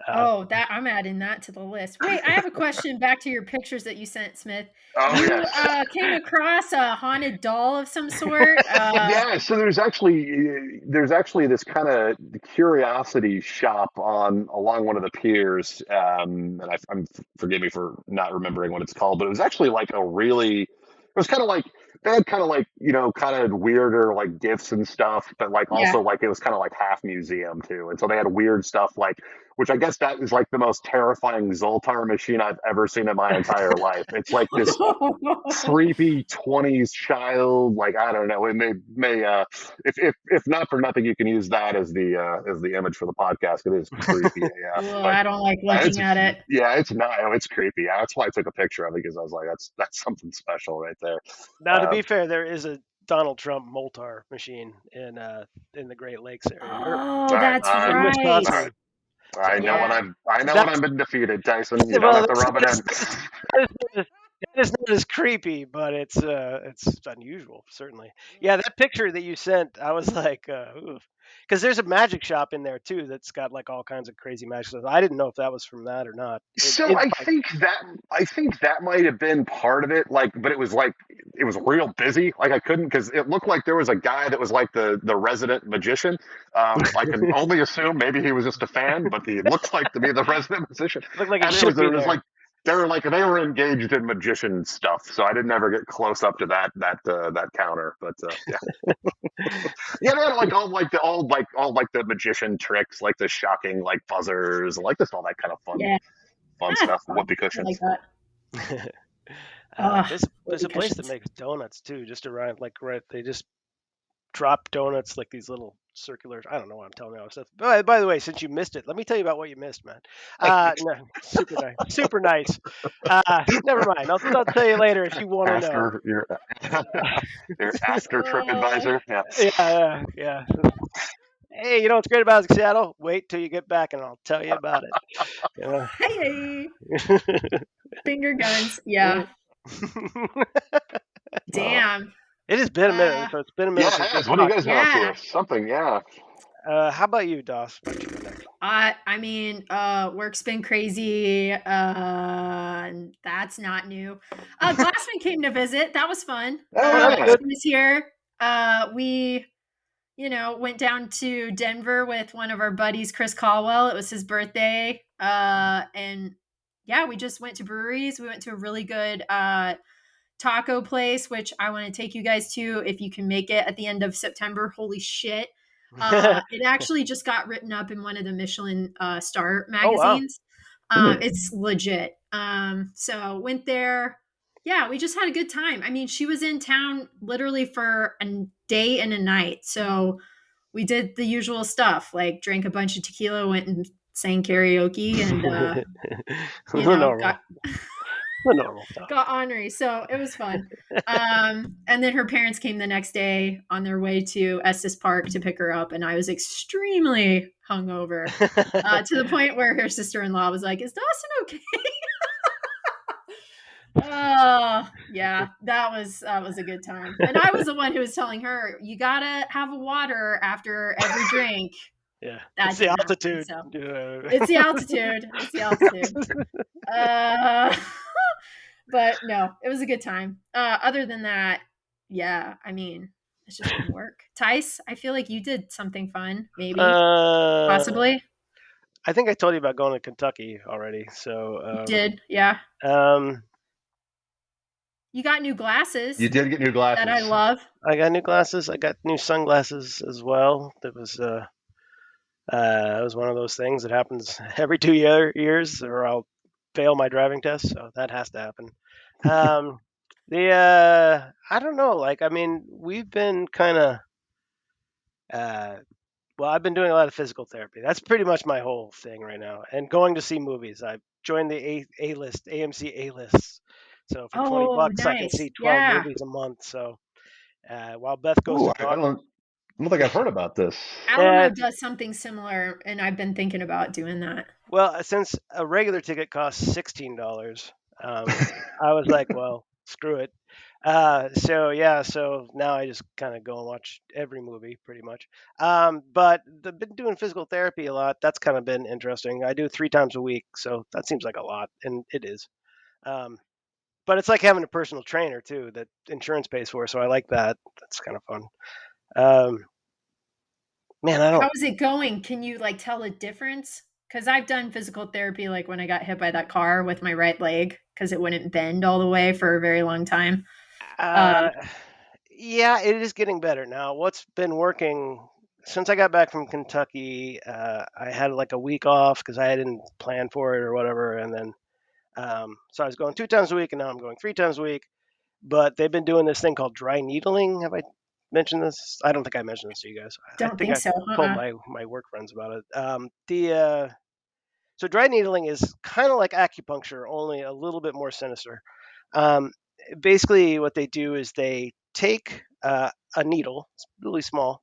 [SPEAKER 1] Oh, that I'm adding that to the list. Wait, I have a question back to your pictures that you sent, Smith.
[SPEAKER 3] Oh,
[SPEAKER 1] You
[SPEAKER 3] yes.
[SPEAKER 1] came across a haunted doll of some sort.
[SPEAKER 3] Yeah, so there's actually this kind of curiosity shop on along one of the piers, and forgive me for not remembering what it's called, but it was actually like it was kind of like they had kind of like kind of weirder like gifts and stuff, but like
[SPEAKER 1] Yeah.
[SPEAKER 3] also like it was kind of like half museum too, and so they had weird stuff like which I guess that is like the most terrifying Zoltar machine I've ever seen in my entire life. It's like this creepy 20s child, like I don't know, it may if not for nothing, you can use that as the image for the podcast. It is creepy AF,
[SPEAKER 1] Ugh,
[SPEAKER 3] but
[SPEAKER 1] I don't like
[SPEAKER 3] it's
[SPEAKER 1] looking at it.
[SPEAKER 3] yeah, it's not, it's creepy. That's why I took a picture of it, because I was like, that's something special right there.
[SPEAKER 2] Now, to
[SPEAKER 3] um,
[SPEAKER 2] be fair, there is a Donald Trump Moltar machine in the Great Lakes area, or
[SPEAKER 1] Oh,
[SPEAKER 3] all right,
[SPEAKER 1] that's
[SPEAKER 3] all right,
[SPEAKER 2] in
[SPEAKER 1] right.
[SPEAKER 3] all right.
[SPEAKER 2] Wisconsin.
[SPEAKER 3] I
[SPEAKER 2] So
[SPEAKER 3] know when
[SPEAKER 1] Yeah.
[SPEAKER 3] I've
[SPEAKER 2] that's
[SPEAKER 3] been defeated, Tyson. You don't
[SPEAKER 2] well,
[SPEAKER 3] have to rub it in.
[SPEAKER 2] that is not as creepy, but it's unusual, certainly. Yeah, that picture that you sent, I was like, because there's a magic shop in there too that's got like all kinds of crazy magic stuff. I didn't know if that was from that or not.
[SPEAKER 3] So I think that might have been part of it. But it was real busy. Like I couldn't, because it looked like there was a guy that was like the resident magician. I can only assume maybe he was just a fan, but he looked like to be the resident magician.
[SPEAKER 2] Looked like it
[SPEAKER 3] And
[SPEAKER 2] should be
[SPEAKER 3] there was
[SPEAKER 2] there.
[SPEAKER 3] like they were engaged in magician stuff. So I didn't ever get close up to that counter. But yeah, yeah, they had like all like the magician tricks, like the shocking like buzzers, like just all that kind of
[SPEAKER 1] Yeah.
[SPEAKER 3] fun
[SPEAKER 1] Ah,
[SPEAKER 3] stuff.
[SPEAKER 1] fun.
[SPEAKER 3] Whoopee
[SPEAKER 1] I like
[SPEAKER 3] cushions.
[SPEAKER 1] that. Ah,
[SPEAKER 2] There's
[SPEAKER 1] whoopee
[SPEAKER 2] a place that
[SPEAKER 1] cushions.
[SPEAKER 2] makes donuts too, just around like right. They just drop donuts like these little circular. I don't know why I'm telling you all this stuff. By the way, since you missed it, let me tell you about what you missed, man. No, super nice, super nice. Never mind. I'll tell you later if you want to know.
[SPEAKER 3] After your your after trip
[SPEAKER 1] Oh,
[SPEAKER 3] advisor. Yeah.
[SPEAKER 2] Yeah. Hey, you know what's great about Seattle? Wait till you get back and I'll tell you about it.
[SPEAKER 1] hey, finger guns. Yeah. Damn.
[SPEAKER 2] It has been a minute.
[SPEAKER 1] Uh,
[SPEAKER 2] So it's been a minute
[SPEAKER 3] Yeah,
[SPEAKER 2] since
[SPEAKER 3] it
[SPEAKER 2] we've
[SPEAKER 3] is. What have you
[SPEAKER 2] talked.
[SPEAKER 3] guys been up
[SPEAKER 1] yeah.
[SPEAKER 3] to? Something, yeah.
[SPEAKER 2] How about you, Doss? What you been next?
[SPEAKER 1] I mean, work's been crazy. And that's not new. Glassman came to visit. That was fun.
[SPEAKER 3] Oh,
[SPEAKER 2] Oh, that's
[SPEAKER 3] yeah.
[SPEAKER 2] good.
[SPEAKER 1] He was here. We, went down to Denver with one of our buddies, Chris Caldwell. It was his birthday. And yeah, we just went to breweries. We went to a really good taco place, which I want to take you guys to if you can make it at the end of September. Holy shit. It actually just got written up in one of the Michelin star
[SPEAKER 2] Oh wow.
[SPEAKER 1] magazines. It's legit. So went there. Yeah, we just had a good time. I mean, she was in town literally for a day and a night. So we did the usual stuff, like drank a bunch of tequila, went and sang karaoke, and
[SPEAKER 2] The
[SPEAKER 1] got
[SPEAKER 2] normal stuff.
[SPEAKER 1] got ornery. So it was fun. And then her parents came the next day on their way to Estes Park to pick her up, and I was extremely hungover to the point where her sister-in-law was like, "Is Dawson okay?" Oh, yeah, that was a good time. And I was the one who was telling her, "You gotta have a water after every drink."
[SPEAKER 2] Yeah,
[SPEAKER 1] That
[SPEAKER 2] it's the
[SPEAKER 1] didn't happen,
[SPEAKER 2] altitude.
[SPEAKER 1] so. It's the altitude. It's the altitude. Uh, But no, it was a good time. Other than that, yeah, I mean, it's just been work. Tice, I feel like you did something fun, maybe,
[SPEAKER 2] Uh,
[SPEAKER 1] possibly.
[SPEAKER 2] I think I told you about going to Kentucky already.
[SPEAKER 1] You did, yeah.
[SPEAKER 2] Um,
[SPEAKER 1] You got new
[SPEAKER 3] You
[SPEAKER 1] glasses
[SPEAKER 3] did get new
[SPEAKER 1] that I
[SPEAKER 3] glasses.
[SPEAKER 1] love.
[SPEAKER 2] I got new glasses. I got new sunglasses as well. It was one of those things that happens every 2 years, or I'll fail my driving test. So that has to happen. Um, I don't know. Like, I mean, we've been kind of uh, well, I've been doing a lot of physical therapy. That's pretty much my whole thing right now. And going to see movies. I've joined the A list, AMC A lists. So for 20
[SPEAKER 1] Oh,
[SPEAKER 2] bucks, I can
[SPEAKER 1] nice.
[SPEAKER 2] see 12
[SPEAKER 1] Yeah.
[SPEAKER 2] movies a month. So while Beth goes
[SPEAKER 3] Ooh,
[SPEAKER 2] to
[SPEAKER 3] I don't think I've heard about this.
[SPEAKER 1] Alamo
[SPEAKER 2] uh,
[SPEAKER 1] does something similar, and I've been thinking about doing that.
[SPEAKER 2] well, since a regular ticket costs $16, I was like, well, screw it. So yeah, so now I just kind of go and watch every movie pretty much. But I've been doing physical therapy a lot. That's kind of been interesting. I do 3 times a week, so that seems like a lot, and it is. Um, but it's like having a personal trainer too that insurance pays for. So I like that. That's kind of fun. Um, man, I
[SPEAKER 1] How
[SPEAKER 2] don't.
[SPEAKER 1] is it going? Can you like tell a difference? Because I've done physical therapy like when I got hit by that car with my right leg because it wouldn't bend all the way for a very long time. Uh,
[SPEAKER 2] Uh, yeah, it is getting better now. What's been working since I got back from Kentucky? I had like a week off because I didn't plan for it or whatever, and then so I was going 2 times a week, and now I'm going 3 times a week. But they've been doing this thing called dry needling. Have I mentioned this? I don't think I mentioned this to you guys. I
[SPEAKER 1] don't
[SPEAKER 2] think
[SPEAKER 1] think
[SPEAKER 2] I
[SPEAKER 1] so.
[SPEAKER 2] told
[SPEAKER 1] Uh-uh.
[SPEAKER 2] my work friends about it. The So dry needling is kind of like acupuncture, only a little bit more sinister. Um, Basically, what they do is they take a needle, it's really small,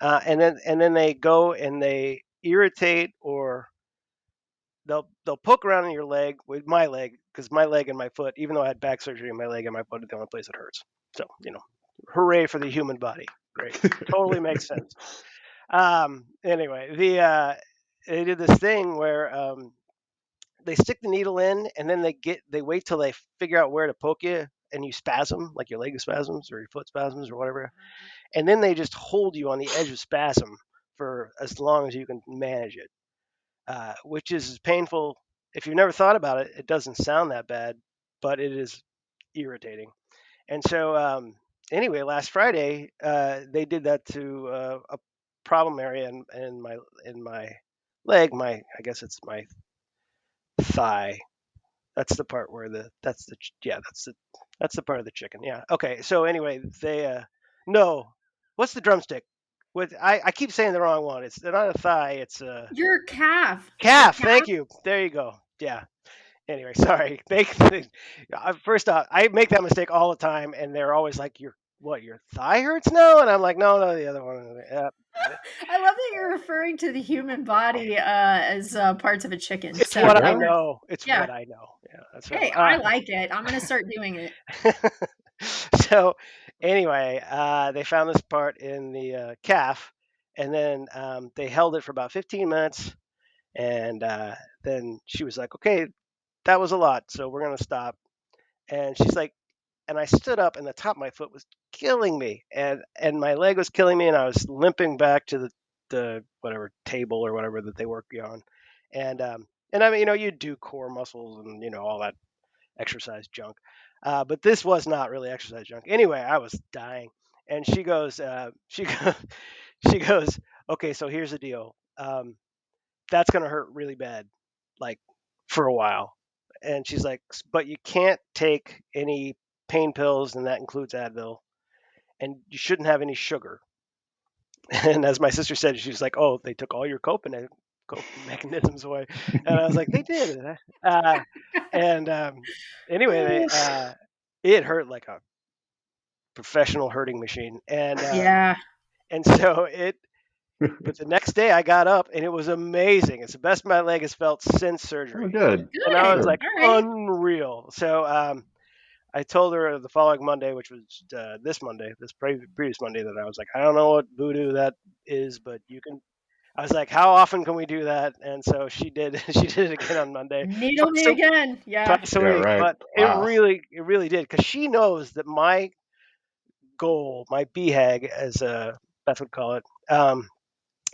[SPEAKER 2] and then they go and they irritate, or they'll poke around in your leg with my leg, because my leg and my foot, even though I had back surgery, my leg and my foot are the only place that hurts. So hooray for the human body! Great, totally makes sense. Anyway, they did this thing where they stick the needle in, and then they wait till they figure out where to poke you, and you spasm, like your leg spasms or your foot spasms or whatever, and then they just hold you on the edge of spasm for as long as you can manage it, which is painful. If you've never thought about it, it doesn't sound that bad, but it is irritating. And so anyway, last Friday they did that to a problem area in my leg, my, I guess it's my thigh. That's the part where yeah, that's the part of the chicken. Yeah. Okay. So anyway, they no, what's the drumstick? I keep saying the wrong one. It's not a thigh. It's a
[SPEAKER 1] Your calf. Your
[SPEAKER 2] calf.
[SPEAKER 1] calf.
[SPEAKER 2] Thank you. There you go. Yeah. Anyway, sorry. First off, I make that mistake all the time, and they're always like, Your thigh hurts now?" And I'm like, "No, no, the other one."
[SPEAKER 1] I love that you're referring to the human body as parts of a chicken.
[SPEAKER 2] It's
[SPEAKER 1] So
[SPEAKER 2] what
[SPEAKER 1] that
[SPEAKER 2] I
[SPEAKER 3] Yeah.
[SPEAKER 1] works.
[SPEAKER 2] know. It's
[SPEAKER 1] Yeah.
[SPEAKER 2] what I know. Yeah. So
[SPEAKER 1] Hey, I like it. I'm gonna start doing it.
[SPEAKER 2] so anyway, they found this part in the calf, and then they held it for about 15 minutes, and then she was like, "Okay, that was a lot, so we're gonna stop." And she's like, and I stood up, and the top of my foot was killing me, and my leg was killing me, and I was limping back to the whatever table or whatever that they work you on, and I mean, you do core muscles and all that exercise junk. But this was not really exercise junk. Anyway, I was dying, and she goes, okay, so here's the deal. That's gonna hurt really bad, like for a while. And she's like, but you can't take any pain pills, and that includes Advil, and you shouldn't have any sugar. And as my sister said, she's like, oh, they took all your coping mechanisms away, and I was like, they did. And anyway, it hurt like a professional hurting machine,
[SPEAKER 1] Yeah.
[SPEAKER 2] and so it. But the next day, I got up, and it was amazing. It's the best my leg has felt since
[SPEAKER 3] Oh,
[SPEAKER 2] surgery,
[SPEAKER 3] good.
[SPEAKER 2] and I was
[SPEAKER 1] Good.
[SPEAKER 3] Good.
[SPEAKER 2] like
[SPEAKER 1] All right.
[SPEAKER 2] unreal. So I told her the following Monday, which was this Monday, this previous Monday, that I was like, I don't know what voodoo that is, but you can. I was like, how often can we do that? And so she did. She did it again on Monday,
[SPEAKER 1] Needle
[SPEAKER 2] twice
[SPEAKER 1] me
[SPEAKER 2] a,
[SPEAKER 1] again. Yeah.
[SPEAKER 2] twice a
[SPEAKER 3] Yeah,
[SPEAKER 2] week.
[SPEAKER 3] right.
[SPEAKER 2] But
[SPEAKER 3] Wow.
[SPEAKER 2] it really did because she knows that my goal, my BHAG, as Beth would call it. And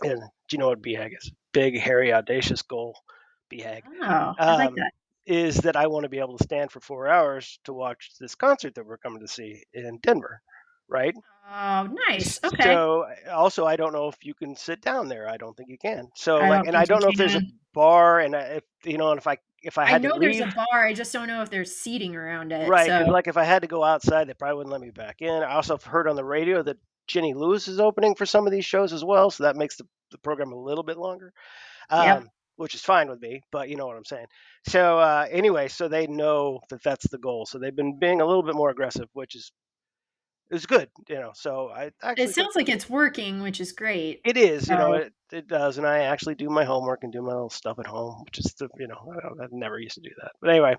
[SPEAKER 2] do you know what BHAG is? Big, hairy, audacious goal. BHAG.
[SPEAKER 1] Oh, I like
[SPEAKER 2] Um,
[SPEAKER 1] that.
[SPEAKER 2] is that I want to be able to stand for 4 hours to watch this concert that we're coming to see in Denver, right?
[SPEAKER 1] Oh, nice. Okay.
[SPEAKER 2] So also, I don't know if you can sit down there. I don't think you can. So
[SPEAKER 1] I
[SPEAKER 2] like,
[SPEAKER 1] don't
[SPEAKER 2] and I
[SPEAKER 1] think you
[SPEAKER 2] don't know if there's a
[SPEAKER 1] can.
[SPEAKER 2] bar, and if and if I
[SPEAKER 1] I
[SPEAKER 2] had to
[SPEAKER 1] know there's a
[SPEAKER 2] leave,
[SPEAKER 1] bar. I just don't know if there's seating around it.
[SPEAKER 2] right? Because
[SPEAKER 1] So,
[SPEAKER 2] like if I had to go outside, they probably wouldn't let me back in. I also have heard on the radio that Jenny Lewis is opening for some of these shows as well, so that makes the program a little bit longer,
[SPEAKER 1] yep.
[SPEAKER 2] which is fine with me. But you know what I'm saying. So anyway, so they know that that's the goal. So they've been being a little bit more aggressive, which is good. So I
[SPEAKER 1] It
[SPEAKER 2] actually think
[SPEAKER 1] sounds like it's working, which is great.
[SPEAKER 2] it is.
[SPEAKER 1] So,
[SPEAKER 2] It does, and I actually do my homework and do my little stuff at home, which is I never used to do that. But anyway,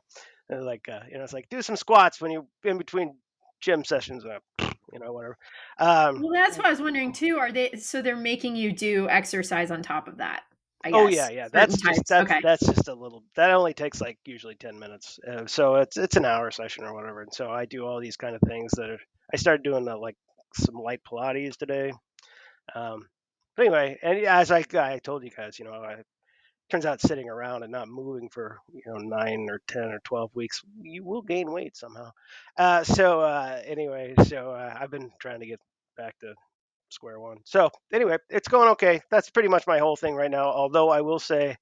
[SPEAKER 2] like it's like do some squats when you in between gym sessions, whatever. Um,
[SPEAKER 1] well, that's what I was wondering too. Are they, so they're making you do exercise on top of that, I
[SPEAKER 2] oh yeah,
[SPEAKER 1] guess.
[SPEAKER 2] yeah.
[SPEAKER 1] Certain types. Okay.
[SPEAKER 2] That's just a little. That only takes like usually 10 minutes. So it's an hour session or whatever. And so I do all these kind of things I started doing like some light Pilates today. Um, but anyway, and yeah, as I told you guys, turns out sitting around and not moving for 9 or 10 or 12 weeks, you will gain weight somehow. Anyway, I've been trying to get back to square one. So anyway, it's going okay. That's pretty much my whole thing right now. Although I will say,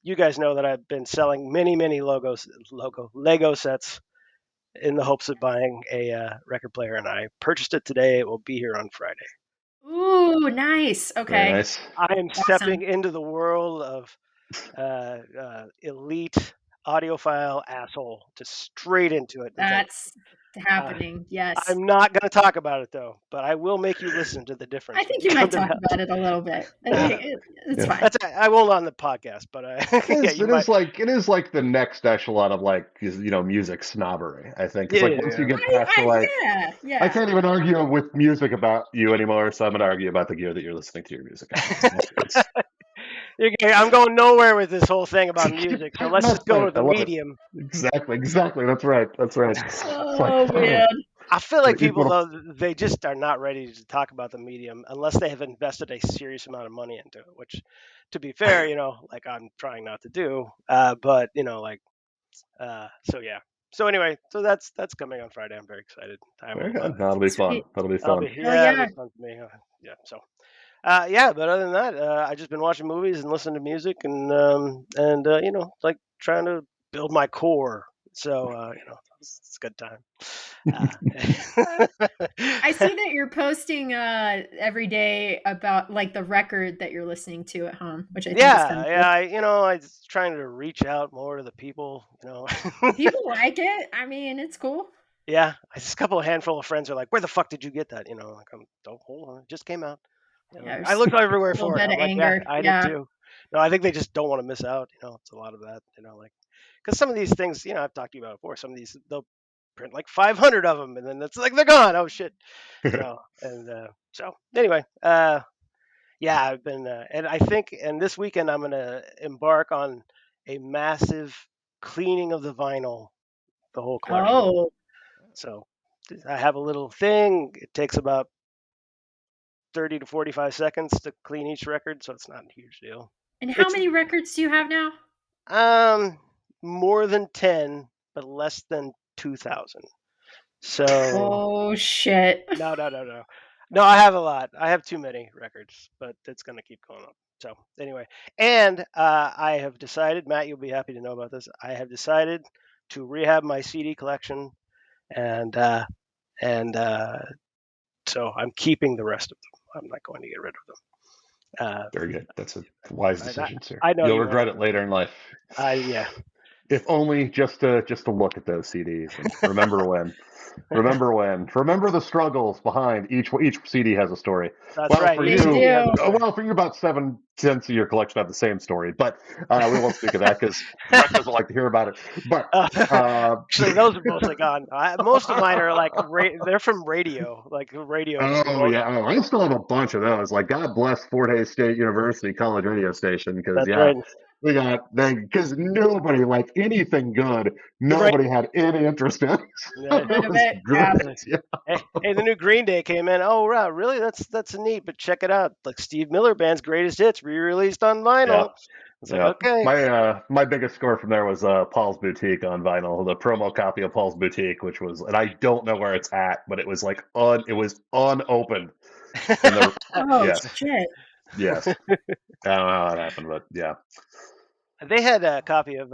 [SPEAKER 2] you guys know that I've been selling many Lego sets in the hopes of buying a record player, and I purchased it today. It will be here on Friday.
[SPEAKER 1] Ooh, nice.
[SPEAKER 3] Very
[SPEAKER 1] Okay.
[SPEAKER 3] nice.
[SPEAKER 2] I am stepping
[SPEAKER 1] Awesome.
[SPEAKER 2] into the world of elite audiophile asshole, just straight into it. It's like
[SPEAKER 1] That's
[SPEAKER 2] uh,
[SPEAKER 1] happening. Yes.
[SPEAKER 2] I'm not going to talk about it though, but I will make you listen to the
[SPEAKER 1] I
[SPEAKER 2] difference when
[SPEAKER 1] think
[SPEAKER 2] you
[SPEAKER 1] you
[SPEAKER 2] come
[SPEAKER 1] might
[SPEAKER 2] to
[SPEAKER 1] talk
[SPEAKER 2] that.
[SPEAKER 1] about it a little bit.
[SPEAKER 2] Uh,
[SPEAKER 1] It's
[SPEAKER 3] Yeah.
[SPEAKER 1] fine.
[SPEAKER 2] I won't on the podcast, but
[SPEAKER 3] It
[SPEAKER 2] yeah,
[SPEAKER 3] is.
[SPEAKER 2] you
[SPEAKER 3] It
[SPEAKER 2] might.
[SPEAKER 3] is like the next echelon of music snobbery. I think it's
[SPEAKER 2] It
[SPEAKER 3] like
[SPEAKER 2] is,
[SPEAKER 3] once you
[SPEAKER 2] yeah.
[SPEAKER 3] get past the
[SPEAKER 1] Yeah,
[SPEAKER 3] I
[SPEAKER 1] yeah.
[SPEAKER 3] can't even argue with music about you anymore, so I'm gonna argue about the gear that you're listening to your music on.
[SPEAKER 2] I'm going nowhere with this whole thing about music, so let's just
[SPEAKER 3] That's
[SPEAKER 2] go
[SPEAKER 3] right.
[SPEAKER 2] with
[SPEAKER 3] I
[SPEAKER 2] the
[SPEAKER 3] love it.
[SPEAKER 2] medium.
[SPEAKER 3] Exactly. That's right. That's right. It's like,
[SPEAKER 1] Oh man.
[SPEAKER 2] I feel like
[SPEAKER 3] you
[SPEAKER 2] people
[SPEAKER 3] want
[SPEAKER 2] though they just are not ready to talk about the medium unless they have invested a serious amount of money into it. Which, to be fair, like I'm trying not to do. But so yeah. So anyway, so that's coming on Friday. I'm very excited. I
[SPEAKER 3] very
[SPEAKER 2] will.
[SPEAKER 3] good. That'll be fun.
[SPEAKER 1] Sweet.
[SPEAKER 3] That'll be
[SPEAKER 2] I'll
[SPEAKER 3] fun.
[SPEAKER 2] be
[SPEAKER 1] Oh
[SPEAKER 2] yeah, it'll
[SPEAKER 1] yeah.
[SPEAKER 2] be fun for me. Yeah. So yeah, but other than that, I just been watching movies and listening to music and like trying to build my core. So it's a good time.
[SPEAKER 1] I see that you're posting every day about like the record that you're listening to at home, which I think is kind
[SPEAKER 2] Yeah,
[SPEAKER 1] of
[SPEAKER 2] yeah.
[SPEAKER 1] cool.
[SPEAKER 2] I was trying to reach out more to the people.
[SPEAKER 1] People like it. I mean, it's cool.
[SPEAKER 2] Yeah, just a couple of handful of friends are like, "Where the fuck did you get that?" Like, "Don't hold on, it just came out."
[SPEAKER 1] Yeah,
[SPEAKER 2] I
[SPEAKER 1] there's
[SPEAKER 2] looked everywhere
[SPEAKER 1] a little
[SPEAKER 2] for it.
[SPEAKER 1] bit
[SPEAKER 2] I'm
[SPEAKER 1] of
[SPEAKER 2] like, "Yeah,
[SPEAKER 1] anger.
[SPEAKER 2] I did
[SPEAKER 1] Yeah.
[SPEAKER 2] too." No, I think they just don't want to miss out. It's a lot of that. Like, because some of these things, I've talked to you about before. Some of these they'll print like 500 of them, and then it's like they're gone. Oh shit. And so anyway, yeah, I've been, and I think, and this weekend I'm gonna embark on a massive cleaning of the vinyl, the whole collection.
[SPEAKER 1] Oh.
[SPEAKER 2] So I have a little thing. It takes about 30 to 45 seconds to clean each record, so it's not a huge deal.
[SPEAKER 1] And how
[SPEAKER 2] It's
[SPEAKER 1] many records do you have now?
[SPEAKER 2] um more than 10, but less than 2,000. So
[SPEAKER 1] Oh shit.
[SPEAKER 2] no. No, I have a lot. I have too many records, but it's going to keep going up. So anyway, and I have decided, Matt, you'll be happy to know about this. I have decided to rehab my CD collection, and so I'm keeping the rest of them. I'm not going to get rid of them.
[SPEAKER 3] Very good. That's a wise
[SPEAKER 2] I,
[SPEAKER 3] decision, sir.
[SPEAKER 2] I know
[SPEAKER 3] You'll
[SPEAKER 2] you want
[SPEAKER 3] regret
[SPEAKER 2] to
[SPEAKER 3] it
[SPEAKER 2] know.
[SPEAKER 3] later in life.
[SPEAKER 2] Yeah.
[SPEAKER 3] If only just to look at those CDs and remember when. Remember the struggles behind each CD has a story.
[SPEAKER 2] That's
[SPEAKER 3] Well,
[SPEAKER 2] right.
[SPEAKER 3] for
[SPEAKER 1] They
[SPEAKER 2] Each CD
[SPEAKER 3] you,
[SPEAKER 2] has a
[SPEAKER 1] do.
[SPEAKER 2] story.
[SPEAKER 3] well, for you, about 7/10 of your collection have the same story, but we won't speak of that because Brett doesn't like to hear about it. But
[SPEAKER 2] Uh,
[SPEAKER 3] uh,
[SPEAKER 2] Actually, those are mostly gone. Most of mine are like they're from radio, like radio
[SPEAKER 3] oh
[SPEAKER 2] remote.
[SPEAKER 3] yeah, I still have a bunch of those. Like, God bless Fort Hays State University college radio station because
[SPEAKER 2] That's
[SPEAKER 3] yeah,
[SPEAKER 2] right.
[SPEAKER 3] we got because nobody liked anything good.
[SPEAKER 2] You're right.
[SPEAKER 3] Nobody had any interest in it. So
[SPEAKER 2] Yeah.
[SPEAKER 3] it
[SPEAKER 1] None of
[SPEAKER 3] was
[SPEAKER 1] it.
[SPEAKER 3] good.
[SPEAKER 1] Yeah.
[SPEAKER 3] Yeah.
[SPEAKER 2] Hey, the new Green Day came in. Oh, wow, really? That's neat. But check it out. Like Steve Miller Band's greatest hits re-released on
[SPEAKER 3] Yeah.
[SPEAKER 2] vinyl. It's like,
[SPEAKER 3] Yeah,
[SPEAKER 2] okay,
[SPEAKER 3] my biggest score from there was Paul's Boutique on vinyl, the promo copy of Paul's Boutique, which was, and I don't know where it's at, but it was like it was unopened in the
[SPEAKER 1] Oh
[SPEAKER 3] yes,
[SPEAKER 1] shit.
[SPEAKER 3] yes. I don't know how that happened, but yeah.
[SPEAKER 2] they had a copy of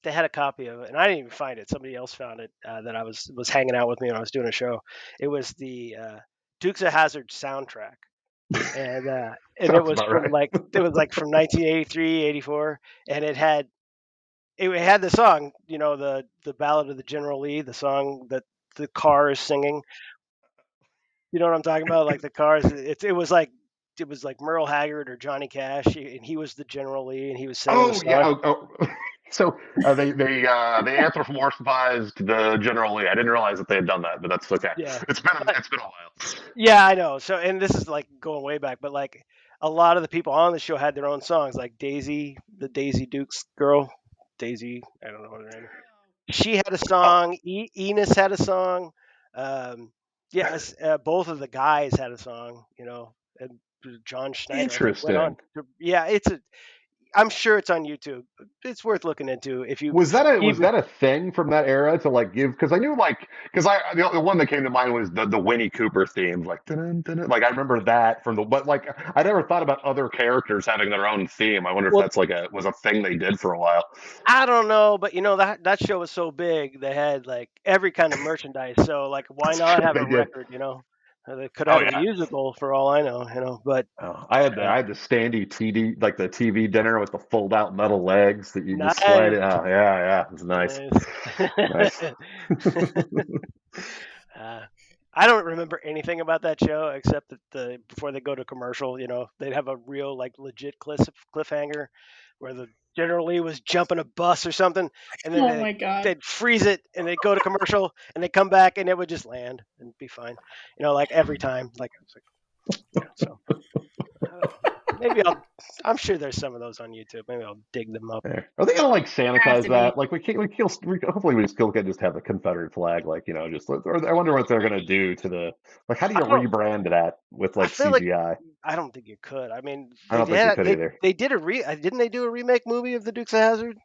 [SPEAKER 2] they had a copy of it, and I didn't even find it. Somebody else found it that I was hanging out with me when I was doing a show. It was the Dukes of Hazzard soundtrack, and
[SPEAKER 3] Sounds about right.
[SPEAKER 2] it was like from 1983, 84, and it had the song, the Ballad of the General Lee, the song that the car is singing. You know what I'm talking about? Like the cars, it was like Merle Haggard or Johnny Cash, and he was the General Lee, and he was singing the
[SPEAKER 3] Oh yeah.
[SPEAKER 2] song.
[SPEAKER 3] So they anthropomorphized the General Lee. I didn't realize that they had done that, but that's okay.
[SPEAKER 2] Yeah,
[SPEAKER 3] It's been a while.
[SPEAKER 2] yeah, I know. So, and this is like going way back, but like a lot of the people on the show had their own songs, like Daisy, the Daisy Dukes girl, Daisy, I don't know her name. She had a
[SPEAKER 3] Oh,
[SPEAKER 2] song. Enos had a song. Um, yes, both of the guys had a song. And John Schneider, I think, went on.
[SPEAKER 3] interesting.
[SPEAKER 2] Yeah, I'm sure it's on YouTube. It's worth looking into if you
[SPEAKER 3] Was
[SPEAKER 2] even.
[SPEAKER 3] that a thing from that era to like give? Because I knew like because the one that came to mind was the Winnie Cooper theme, like dun, dun, dun, like I remember that from the but like I never thought about other characters having their own theme. I wonder if
[SPEAKER 2] Well,
[SPEAKER 3] that's like a was a thing they did for a while.
[SPEAKER 2] I don't know, but that show was so big. They had like every kind of merchandise. So like, why
[SPEAKER 3] That's
[SPEAKER 2] not
[SPEAKER 3] true,
[SPEAKER 2] have a
[SPEAKER 3] they did.
[SPEAKER 2] record? They could
[SPEAKER 3] Oh
[SPEAKER 2] have a
[SPEAKER 3] yeah.
[SPEAKER 2] musical for all I know. But
[SPEAKER 3] I had the standy TD like the TV dinner with the fold out metal legs that you just slide
[SPEAKER 2] nice,
[SPEAKER 3] it. Oh yeah, yeah, it was nice,
[SPEAKER 2] nice.
[SPEAKER 3] nice.
[SPEAKER 2] Uh, I don't remember anything about that show except that before they go to commercial, they'd have a real like legit cliffhanger where the General Lee was jumping a bus or something, and then
[SPEAKER 1] Oh my god.
[SPEAKER 2] they'd freeze it and they'd go to commercial and they'd come back and it would just land and be fine, like every time. Like, it's like so. Uh, maybe I'm sure there's some of those on YouTube. Maybe I'll dig them up.
[SPEAKER 3] Yeah. Are they gonna like
[SPEAKER 1] Have
[SPEAKER 3] sanitize
[SPEAKER 1] to be.
[SPEAKER 3] that? Like hopefully we still can just have the Confederate flag, like just. Or I wonder what they're gonna do to the like. How do
[SPEAKER 2] I
[SPEAKER 3] you
[SPEAKER 2] don't.
[SPEAKER 3] rebrand that with
[SPEAKER 2] I
[SPEAKER 3] like
[SPEAKER 2] feel like
[SPEAKER 3] CGI?
[SPEAKER 2] I don't think you could. I mean,
[SPEAKER 3] I don't think you could either.
[SPEAKER 2] they did didn't they do a remake movie of the Dukes of Hazzard?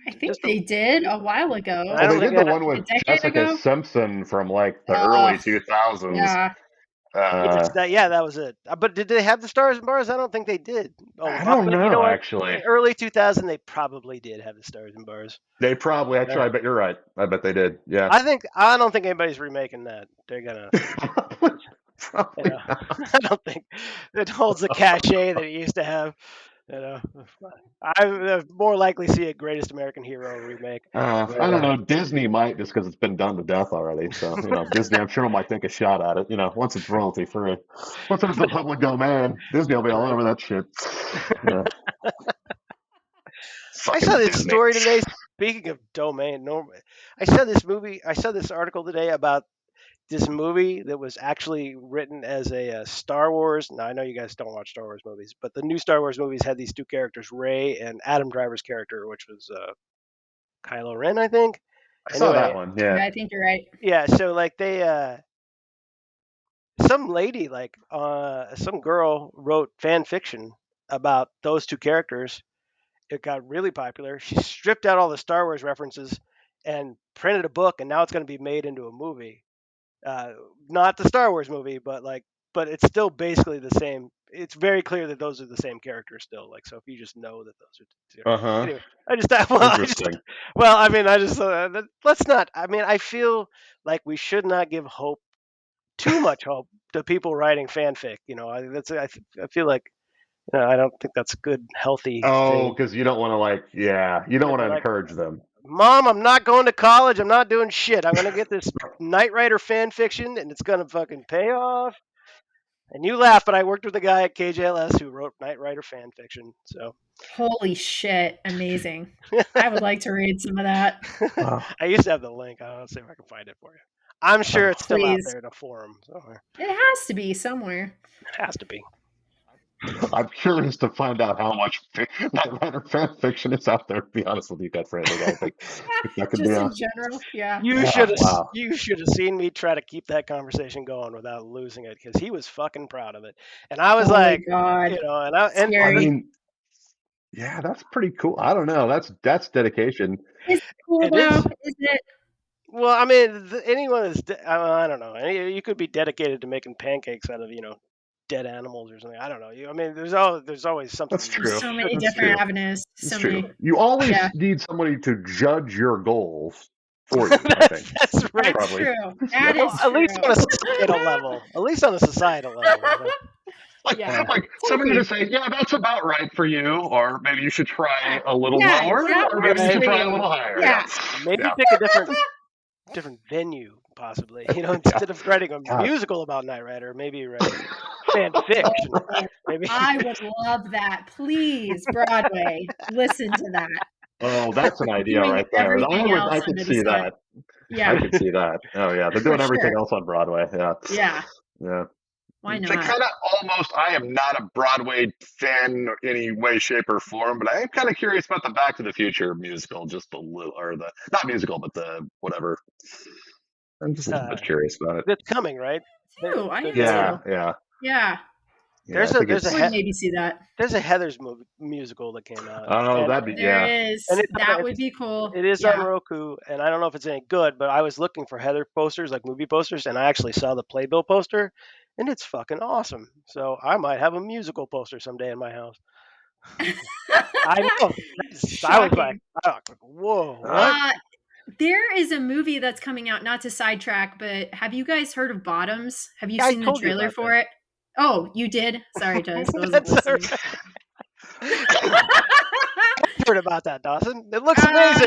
[SPEAKER 1] I think
[SPEAKER 2] Just a,
[SPEAKER 1] they did a while
[SPEAKER 2] and I
[SPEAKER 1] ago.
[SPEAKER 3] Well,
[SPEAKER 2] don't
[SPEAKER 3] they
[SPEAKER 2] think
[SPEAKER 3] did the
[SPEAKER 2] that.
[SPEAKER 3] one with
[SPEAKER 1] A decade
[SPEAKER 3] Jessica
[SPEAKER 1] ago?
[SPEAKER 3] Simpson from like the
[SPEAKER 1] Oh,
[SPEAKER 3] early 2000s.
[SPEAKER 1] yeah.
[SPEAKER 2] Yes,
[SPEAKER 3] Uh,
[SPEAKER 2] that was it. But did they have the stars and bars? I don't think they did. Oh,
[SPEAKER 3] I don't
[SPEAKER 2] but you know
[SPEAKER 3] know
[SPEAKER 2] what?
[SPEAKER 3] actually.
[SPEAKER 2] Early 2000, they probably did have the stars and bars.
[SPEAKER 3] They probably
[SPEAKER 2] Yeah.
[SPEAKER 3] actually. I bet you're right. I bet they did. Yeah.
[SPEAKER 2] I don't think anybody's remaking that. They're gonna.
[SPEAKER 3] probably, probably not.
[SPEAKER 2] I don't think it holds the cachet that it used to have. You know, I would more likely see a Greatest American Hero remake.
[SPEAKER 3] I
[SPEAKER 2] But
[SPEAKER 3] don't know. Disney might just because it's been done to death already. So Disney, I'm sure might take a shot at it. Once it's royalty free, once it's the public domain, Disney will be
[SPEAKER 2] that's
[SPEAKER 3] all
[SPEAKER 2] right.
[SPEAKER 3] over that shit. Yeah,
[SPEAKER 2] I saw
[SPEAKER 3] fucking
[SPEAKER 2] this
[SPEAKER 3] Disney.
[SPEAKER 2] story today. Speaking of domain, I saw this movie. I saw this article today about this movie that was actually written as a Star Wars. Now I know you guys don't watch Star Wars movies, but the new Star Wars movies had these two characters, Ray and Adam Driver's character, which was Kylo Ren, I think.
[SPEAKER 3] I saw that
[SPEAKER 2] Anyway,
[SPEAKER 3] one. Yeah.
[SPEAKER 1] Yeah, I think you're right.
[SPEAKER 2] yeah. So like some lady, like some girl, wrote fan fiction about those two characters. It got really popular. She stripped out all the Star Wars references and printed a book, and now it's going to be made into a movie. Uh, Not the Star Wars movie, but it's still basically the same. It's very clear that those are the same characters still. Like, so if you just know that those are
[SPEAKER 3] Uh huh.
[SPEAKER 2] anyway, I just well,
[SPEAKER 3] Interesting.
[SPEAKER 2] I mean, let's not. I mean, I feel like we should not give hope too much hope to people writing fanfic. I feel like I don't think that's a good, healthy
[SPEAKER 3] Oh,
[SPEAKER 2] thing.
[SPEAKER 3] because you don't want to like, yeah, you don't want to
[SPEAKER 2] Like
[SPEAKER 3] encourage them.
[SPEAKER 2] Mom, I'm not going to college. I'm not doing shit. I'm gonna get this Knight Rider fan fiction, and it's gonna fucking pay off. And you laugh, but I worked with a guy at KJLS who wrote Knight Rider fan fiction. So
[SPEAKER 1] Holy shit, amazing. I would like to read some of that.
[SPEAKER 3] Wow.
[SPEAKER 2] I used to have the link. I'll see if I can find it for you. I'm sure
[SPEAKER 3] Oh,
[SPEAKER 2] it's still out
[SPEAKER 1] Please.
[SPEAKER 2] there in a forum somewhere.
[SPEAKER 1] It has to be somewhere.
[SPEAKER 2] It has to be.
[SPEAKER 3] I'm curious to find out how much Knight Rider fan fiction is out there. To be honest with you, Gut Friendly, I think that could be
[SPEAKER 1] Just
[SPEAKER 3] a
[SPEAKER 1] in general. Yeah.
[SPEAKER 3] yeah. Wow.
[SPEAKER 2] You should have seen me try to keep that conversation going without losing it because he was fucking proud of it, and I was
[SPEAKER 1] Holy
[SPEAKER 2] like,
[SPEAKER 1] God.
[SPEAKER 3] I
[SPEAKER 2] and
[SPEAKER 1] Scary.
[SPEAKER 3] mean, yeah, that's pretty cool. I don't know. That's dedication.
[SPEAKER 1] Is it cool
[SPEAKER 2] it
[SPEAKER 1] though?
[SPEAKER 2] is.
[SPEAKER 1] Is it?
[SPEAKER 2] Well, I mean, anyone is. I don't know. You could be dedicated to making pancakes out of dead animals or something. I don't know. I mean, there's always something
[SPEAKER 3] That's
[SPEAKER 2] you
[SPEAKER 1] There's
[SPEAKER 3] true.
[SPEAKER 1] so many
[SPEAKER 2] shouldn't
[SPEAKER 3] That's
[SPEAKER 2] do.
[SPEAKER 1] different
[SPEAKER 3] true.
[SPEAKER 1] avenues.
[SPEAKER 3] It's
[SPEAKER 1] So
[SPEAKER 3] true.
[SPEAKER 1] many.
[SPEAKER 3] You
[SPEAKER 1] Yeah.
[SPEAKER 3] always need somebody to judge your goals for you, I think.
[SPEAKER 2] That's right.
[SPEAKER 1] That's
[SPEAKER 3] Probably.
[SPEAKER 1] true.
[SPEAKER 3] Yeah.
[SPEAKER 1] That
[SPEAKER 2] Well,
[SPEAKER 1] is
[SPEAKER 2] at least
[SPEAKER 1] true.
[SPEAKER 2] on a societal level. At least on a societal level.
[SPEAKER 3] Like,
[SPEAKER 1] Yeah.
[SPEAKER 3] like somebody to
[SPEAKER 1] Totally.
[SPEAKER 3] say, yeah, that's about right for you, or maybe you should
[SPEAKER 1] Yeah.
[SPEAKER 3] try a little
[SPEAKER 1] Yeah.
[SPEAKER 3] lower,
[SPEAKER 1] That
[SPEAKER 3] or maybe
[SPEAKER 1] works
[SPEAKER 3] you
[SPEAKER 2] Right.
[SPEAKER 3] should
[SPEAKER 1] for
[SPEAKER 3] try a
[SPEAKER 1] you.
[SPEAKER 3] little higher. Yeah.
[SPEAKER 1] Yeah.
[SPEAKER 2] Maybe
[SPEAKER 3] Yeah.
[SPEAKER 2] pick a different venue, possibly.
[SPEAKER 3] Yeah.
[SPEAKER 2] Instead of writing a
[SPEAKER 3] God.
[SPEAKER 2] musical about Knight Rider, maybe write fan fiction.
[SPEAKER 1] Oh,
[SPEAKER 2] Maybe
[SPEAKER 1] I would love that. Please, Broadway, listen to that.
[SPEAKER 3] Oh, that's an idea
[SPEAKER 1] Doing
[SPEAKER 3] right there.
[SPEAKER 1] everything else
[SPEAKER 3] I could
[SPEAKER 1] under the
[SPEAKER 3] see
[SPEAKER 1] sun.
[SPEAKER 3] that. I
[SPEAKER 1] Yeah,
[SPEAKER 3] could see that. Oh yeah, they're
[SPEAKER 1] for
[SPEAKER 3] doing everything
[SPEAKER 1] sure.
[SPEAKER 3] else on Broadway. Yeah.
[SPEAKER 1] Yeah.
[SPEAKER 3] Yeah.
[SPEAKER 1] Why
[SPEAKER 3] They
[SPEAKER 1] not?
[SPEAKER 3] kind of almost. I am not a Broadway fan in any way, shape, or form, but I am kind of curious about the Back to the Future musical, just a little, or the not musical, but the whatever. I'm just a little
[SPEAKER 2] uh,
[SPEAKER 3] bit curious about it.
[SPEAKER 2] that's coming, right?
[SPEAKER 1] Too. I
[SPEAKER 2] They're
[SPEAKER 1] am
[SPEAKER 2] doing
[SPEAKER 3] Yeah,
[SPEAKER 2] it.
[SPEAKER 1] too.
[SPEAKER 3] yeah,
[SPEAKER 1] Yeah.
[SPEAKER 3] yeah. I think
[SPEAKER 2] There's
[SPEAKER 1] I
[SPEAKER 3] it's.
[SPEAKER 1] would maybe see that.
[SPEAKER 2] a Heather's musical that came out,
[SPEAKER 3] Oh,
[SPEAKER 2] and
[SPEAKER 3] that'd be
[SPEAKER 1] There
[SPEAKER 3] yeah.
[SPEAKER 1] is.
[SPEAKER 2] and
[SPEAKER 1] That would be cool.
[SPEAKER 2] it is on
[SPEAKER 1] Yeah.
[SPEAKER 2] Roku, and I don't know if it's any good, but I was looking for Heather posters, like movie posters, and I actually saw the Playbill poster, and it's fucking awesome. So I might have a musical poster someday in my house. I know. I was like,
[SPEAKER 1] Shocking.
[SPEAKER 2] whoa, what?
[SPEAKER 3] Uh,
[SPEAKER 1] Uh, there is a movie that's coming out, not to sidetrack, but have you guys heard of Bottoms? Have you
[SPEAKER 2] Yeah, I
[SPEAKER 1] seen the
[SPEAKER 2] told you
[SPEAKER 1] trailer
[SPEAKER 2] about
[SPEAKER 1] for it? Oh, you did? Sorry, Tice. I wasn't
[SPEAKER 2] that.
[SPEAKER 1] listening.
[SPEAKER 2] Heard about that, Dawson. It looks amazing.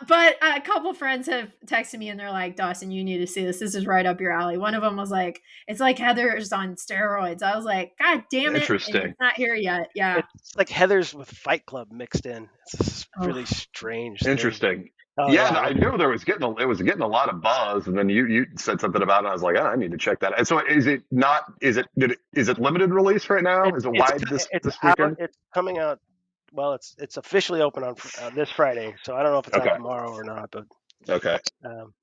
[SPEAKER 1] But a couple friends have texted me and they're like, Dawson, you need to see this. This is right up your alley. One of them was like, it's like Heather's on steroids. I was like, God damn it. And
[SPEAKER 3] interesting.
[SPEAKER 1] it's not here yet. Yeah.
[SPEAKER 2] It's like Heather's with Fight Club mixed in. It's this
[SPEAKER 1] Oh,
[SPEAKER 2] really strange thing.
[SPEAKER 3] Interesting.
[SPEAKER 2] Oh
[SPEAKER 3] Yeah,
[SPEAKER 2] yeah,
[SPEAKER 3] I knew there was it was getting a lot of buzz, and then you said something about it. And I was like, oh, I need to check that. And so, is it not? Is it limited release right now? Is it wide
[SPEAKER 2] it's
[SPEAKER 3] this
[SPEAKER 2] out.
[SPEAKER 3] weekend?
[SPEAKER 2] It's coming out. Well, it's officially open on this Friday, so I don't know if it's out
[SPEAKER 3] Okay,
[SPEAKER 2] tomorrow or not. But
[SPEAKER 3] okay.
[SPEAKER 2] um,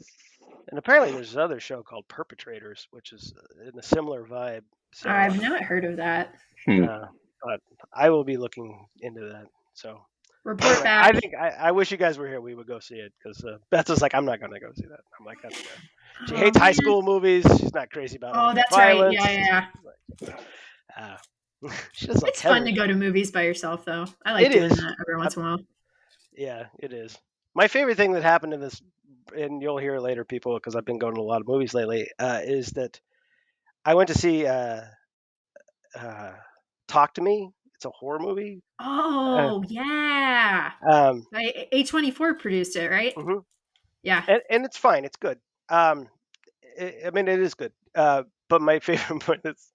[SPEAKER 2] and apparently there's this other show called Perpetrators, which is in a similar vibe. So,
[SPEAKER 1] I've not heard of that.
[SPEAKER 3] Hmm.
[SPEAKER 2] but I will be looking into that. So
[SPEAKER 1] Report
[SPEAKER 2] anyway,
[SPEAKER 1] back.
[SPEAKER 2] I wish you guys were here. We would go see it because Beth was like, I'm not gonna go see that. I'm like, that's fair. She
[SPEAKER 1] Oh,
[SPEAKER 2] hates high
[SPEAKER 1] man.
[SPEAKER 2] school movies. She's not crazy about all
[SPEAKER 1] Oh,
[SPEAKER 2] the
[SPEAKER 1] that's right.
[SPEAKER 2] violence.
[SPEAKER 1] Yeah.
[SPEAKER 2] Uh, she doesn't like
[SPEAKER 1] It's fun to
[SPEAKER 2] Heather.
[SPEAKER 1] go to movies by yourself, though. I like
[SPEAKER 2] It
[SPEAKER 1] doing
[SPEAKER 2] is.
[SPEAKER 1] that every once in a while.
[SPEAKER 2] Yeah, it is. My favorite thing that happened in this, and you'll hear later, people, because I've been going to a lot of movies lately, is that I went to see uh, Talk to Me. It's a horror movie.
[SPEAKER 1] Oh, yeah.
[SPEAKER 2] Um,
[SPEAKER 1] A24 produced it, right?
[SPEAKER 2] mhm.
[SPEAKER 1] Yeah.
[SPEAKER 2] And it's fine. It's good. I mean, it is good. But my favorite part is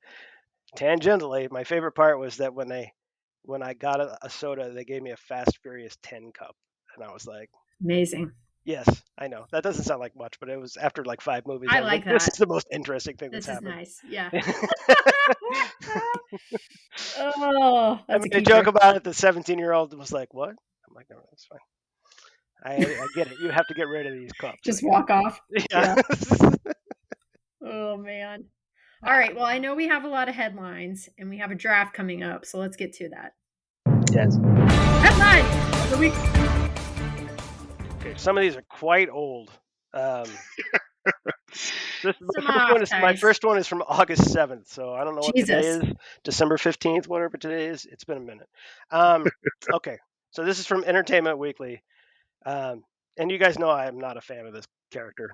[SPEAKER 2] tangentially, my favorite part was that when I got a soda, they gave me a Fast Furious 10 cup, and I was like,
[SPEAKER 1] Amazing.
[SPEAKER 2] yes, I know that doesn't sound like much, but it was after like 5 movies.
[SPEAKER 1] I
[SPEAKER 2] I was like,
[SPEAKER 1] like
[SPEAKER 2] this
[SPEAKER 1] that.
[SPEAKER 2] is the most interesting thing that's
[SPEAKER 1] This is
[SPEAKER 2] happened.
[SPEAKER 1] nice. Yeah. Oh,
[SPEAKER 2] I
[SPEAKER 1] that's
[SPEAKER 2] mean,
[SPEAKER 1] a
[SPEAKER 2] they joke
[SPEAKER 1] keeper.
[SPEAKER 2] about it. The 17-year-old was like, "What?" I'm like, "No, that's fine. I get it. You have to get rid of these cups."
[SPEAKER 1] Just walk off.
[SPEAKER 2] Yeah.
[SPEAKER 1] Oh, man. All right. Well, I know we have a lot of headlines and we have a draft coming up. So let's get to that.
[SPEAKER 2] Yes.
[SPEAKER 1] Headline of the week.
[SPEAKER 2] Okay. Some of these are quite old.
[SPEAKER 1] Some
[SPEAKER 2] My first one is from August 7th, so I don't know what today
[SPEAKER 1] Jesus.
[SPEAKER 2] is. December 15th, whatever today is. It's been a minute. Okay, so this is from Entertainment Weekly, and you guys know I am not a fan of this character.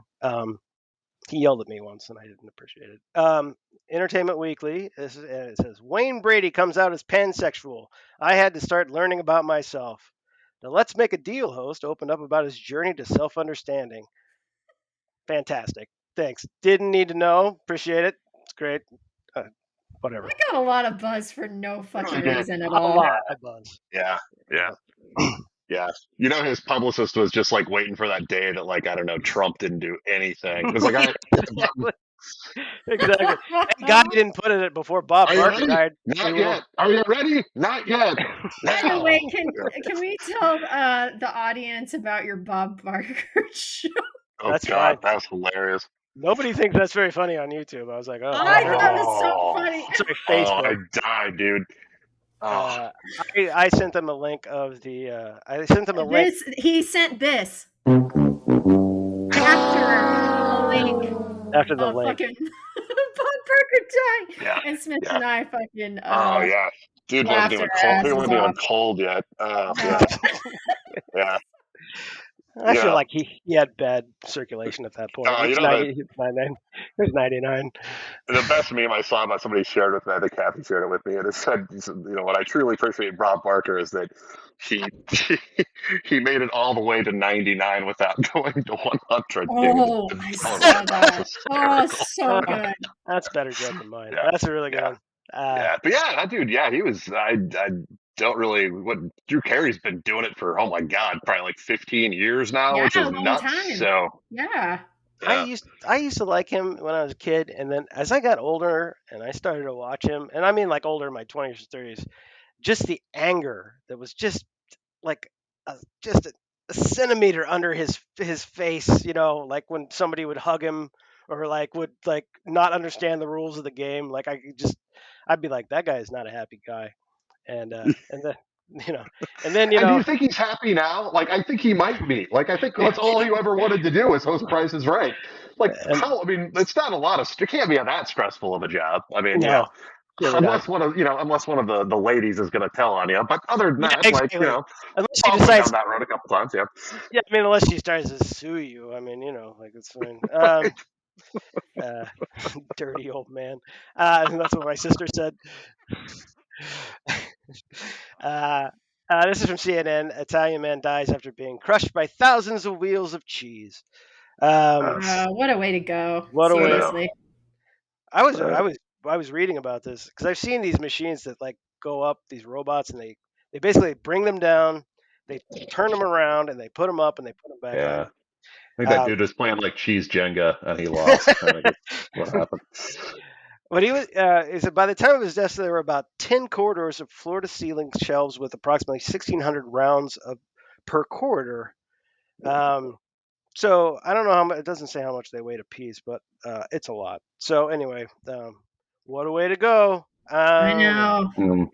[SPEAKER 2] He yelled at me once, and I didn't appreciate it. Entertainment Weekly, and it says Wayne Brady comes out as pansexual. I had to start learning about myself. The Let's Make a Deal host opened up about his journey to self-understanding. Fantastic. Thanks. Didn't need to know. Appreciate it. It's great. Uh, whatever.
[SPEAKER 1] I got a lot of buzz for no fucking
[SPEAKER 3] really did.
[SPEAKER 1] reason at
[SPEAKER 2] A
[SPEAKER 1] all.
[SPEAKER 2] lot of buzz.
[SPEAKER 3] Yeah. Yeah.
[SPEAKER 2] Yeah.
[SPEAKER 3] Yeah. You know, his publicist was just like waiting for that day that, like, I don't know, Trump didn't do anything. It was like, all right, hit the button.
[SPEAKER 2] Exactly. Thank God he didn't put it before Bob
[SPEAKER 3] Are you
[SPEAKER 2] Barker
[SPEAKER 3] ready?
[SPEAKER 2] died.
[SPEAKER 3] Not yet. Are you ready? Not yet.
[SPEAKER 1] By the
[SPEAKER 3] Now.
[SPEAKER 1] way, can we tell the audience about your Bob Barker show?
[SPEAKER 3] Oh
[SPEAKER 2] That's
[SPEAKER 3] God,
[SPEAKER 2] fine.
[SPEAKER 3] that's hilarious.
[SPEAKER 2] Nobody thinks that's very funny on YouTube. I was like, oh,
[SPEAKER 1] I
[SPEAKER 2] or,
[SPEAKER 1] thought it was so
[SPEAKER 3] Oh,
[SPEAKER 1] funny.
[SPEAKER 2] sorry,
[SPEAKER 3] oh,
[SPEAKER 2] Facebook.
[SPEAKER 3] I died, dude. Oh,
[SPEAKER 2] I sent them a link of the. I sent them a link.
[SPEAKER 1] He sent this after the link
[SPEAKER 2] After the
[SPEAKER 1] of
[SPEAKER 2] link.
[SPEAKER 1] fucking Bob Barker dying,
[SPEAKER 3] yeah,
[SPEAKER 1] and Smith
[SPEAKER 3] yeah.
[SPEAKER 1] and I fucking
[SPEAKER 3] Oh yeah, dude wasn't
[SPEAKER 1] laughed
[SPEAKER 3] even
[SPEAKER 1] our
[SPEAKER 3] cold. He
[SPEAKER 1] asses
[SPEAKER 3] wasn't even
[SPEAKER 1] off.
[SPEAKER 3] cold yet.
[SPEAKER 1] No.
[SPEAKER 3] Yeah, yeah.
[SPEAKER 2] I feel
[SPEAKER 3] Yeah.
[SPEAKER 2] like he had bad circulation at that point. He
[SPEAKER 3] You
[SPEAKER 2] was
[SPEAKER 3] know
[SPEAKER 2] 90, he was 99. He was 99.
[SPEAKER 3] the best meme I saw about somebody shared with me. I think Kathy shared it with me, and it said, you know, what I truly appreciate Bob Barker is that he he made it all the way to 99 without going to 100.
[SPEAKER 1] Oh,
[SPEAKER 3] Dude.
[SPEAKER 1] I
[SPEAKER 3] Oh,
[SPEAKER 1] saw
[SPEAKER 3] that's
[SPEAKER 1] that. Oh,
[SPEAKER 3] hysterical.
[SPEAKER 1] so good.
[SPEAKER 2] That's a better joke than mine.
[SPEAKER 3] Yeah,
[SPEAKER 2] That's a really good
[SPEAKER 3] yeah,
[SPEAKER 2] one.
[SPEAKER 3] yeah. But yeah, that dude, yeah, he was. I don't really. What Drew Carey's been doing it for? Oh my God, probably like 15 years now,
[SPEAKER 1] Yeah,
[SPEAKER 3] which
[SPEAKER 1] a
[SPEAKER 3] is
[SPEAKER 1] long
[SPEAKER 3] nuts.
[SPEAKER 1] time.
[SPEAKER 3] So
[SPEAKER 1] Yeah.
[SPEAKER 3] yeah,
[SPEAKER 2] I used to like him when I was a kid, and then as I got older and I started to watch him, and I mean like older, in my 20s or 30s, just the anger that was just like just a centimeter under his face, you know, like when somebody would hug him or like would like not understand the rules of the game, like I'd be like, that guy is not a happy guy, and then you know, and then you
[SPEAKER 3] and do
[SPEAKER 2] know,
[SPEAKER 3] you think he's happy now? Like, I think he might be. Like, I think that's all he ever wanted to do was host Price is Right. Like,
[SPEAKER 2] and
[SPEAKER 3] how? I mean, it's not a lot of. It can't be that stressful of a job. I mean,
[SPEAKER 2] no, really not.
[SPEAKER 3] unless one of the ladies is going to tell on you. But other than
[SPEAKER 2] Yeah,
[SPEAKER 3] that, like,
[SPEAKER 2] exactly. Unless she
[SPEAKER 3] Paul went down
[SPEAKER 2] decides,
[SPEAKER 3] that road a couple times. Yeah.
[SPEAKER 2] yeah, I mean, unless she starts to sue you, I mean, you know, like it's fine. Uh, dirty old man. That's what my sister said. Uh, this is from CNN. Italian man dies after being crushed by thousands of wheels of cheese.
[SPEAKER 1] What a way to go.
[SPEAKER 2] What a
[SPEAKER 3] I
[SPEAKER 2] way!
[SPEAKER 3] know.
[SPEAKER 1] Seriously.
[SPEAKER 2] I was reading about this because I've seen these machines that like go up, these robots, and they basically bring them down, they turn them around, and they put them up, and they put them back
[SPEAKER 3] Yeah.
[SPEAKER 2] down.
[SPEAKER 3] I think that
[SPEAKER 2] Um,
[SPEAKER 3] dude was playing like cheese Jenga and he lost. I think that's what happened.
[SPEAKER 2] But he was. He said by the time of his death, there were about 10 corridors of floor-to-ceiling shelves with approximately 1,600 rounds per corridor. So I don't know how much. It doesn't say how much they weighed a piece, but it's a lot. So anyway, what a way to go!
[SPEAKER 1] I know.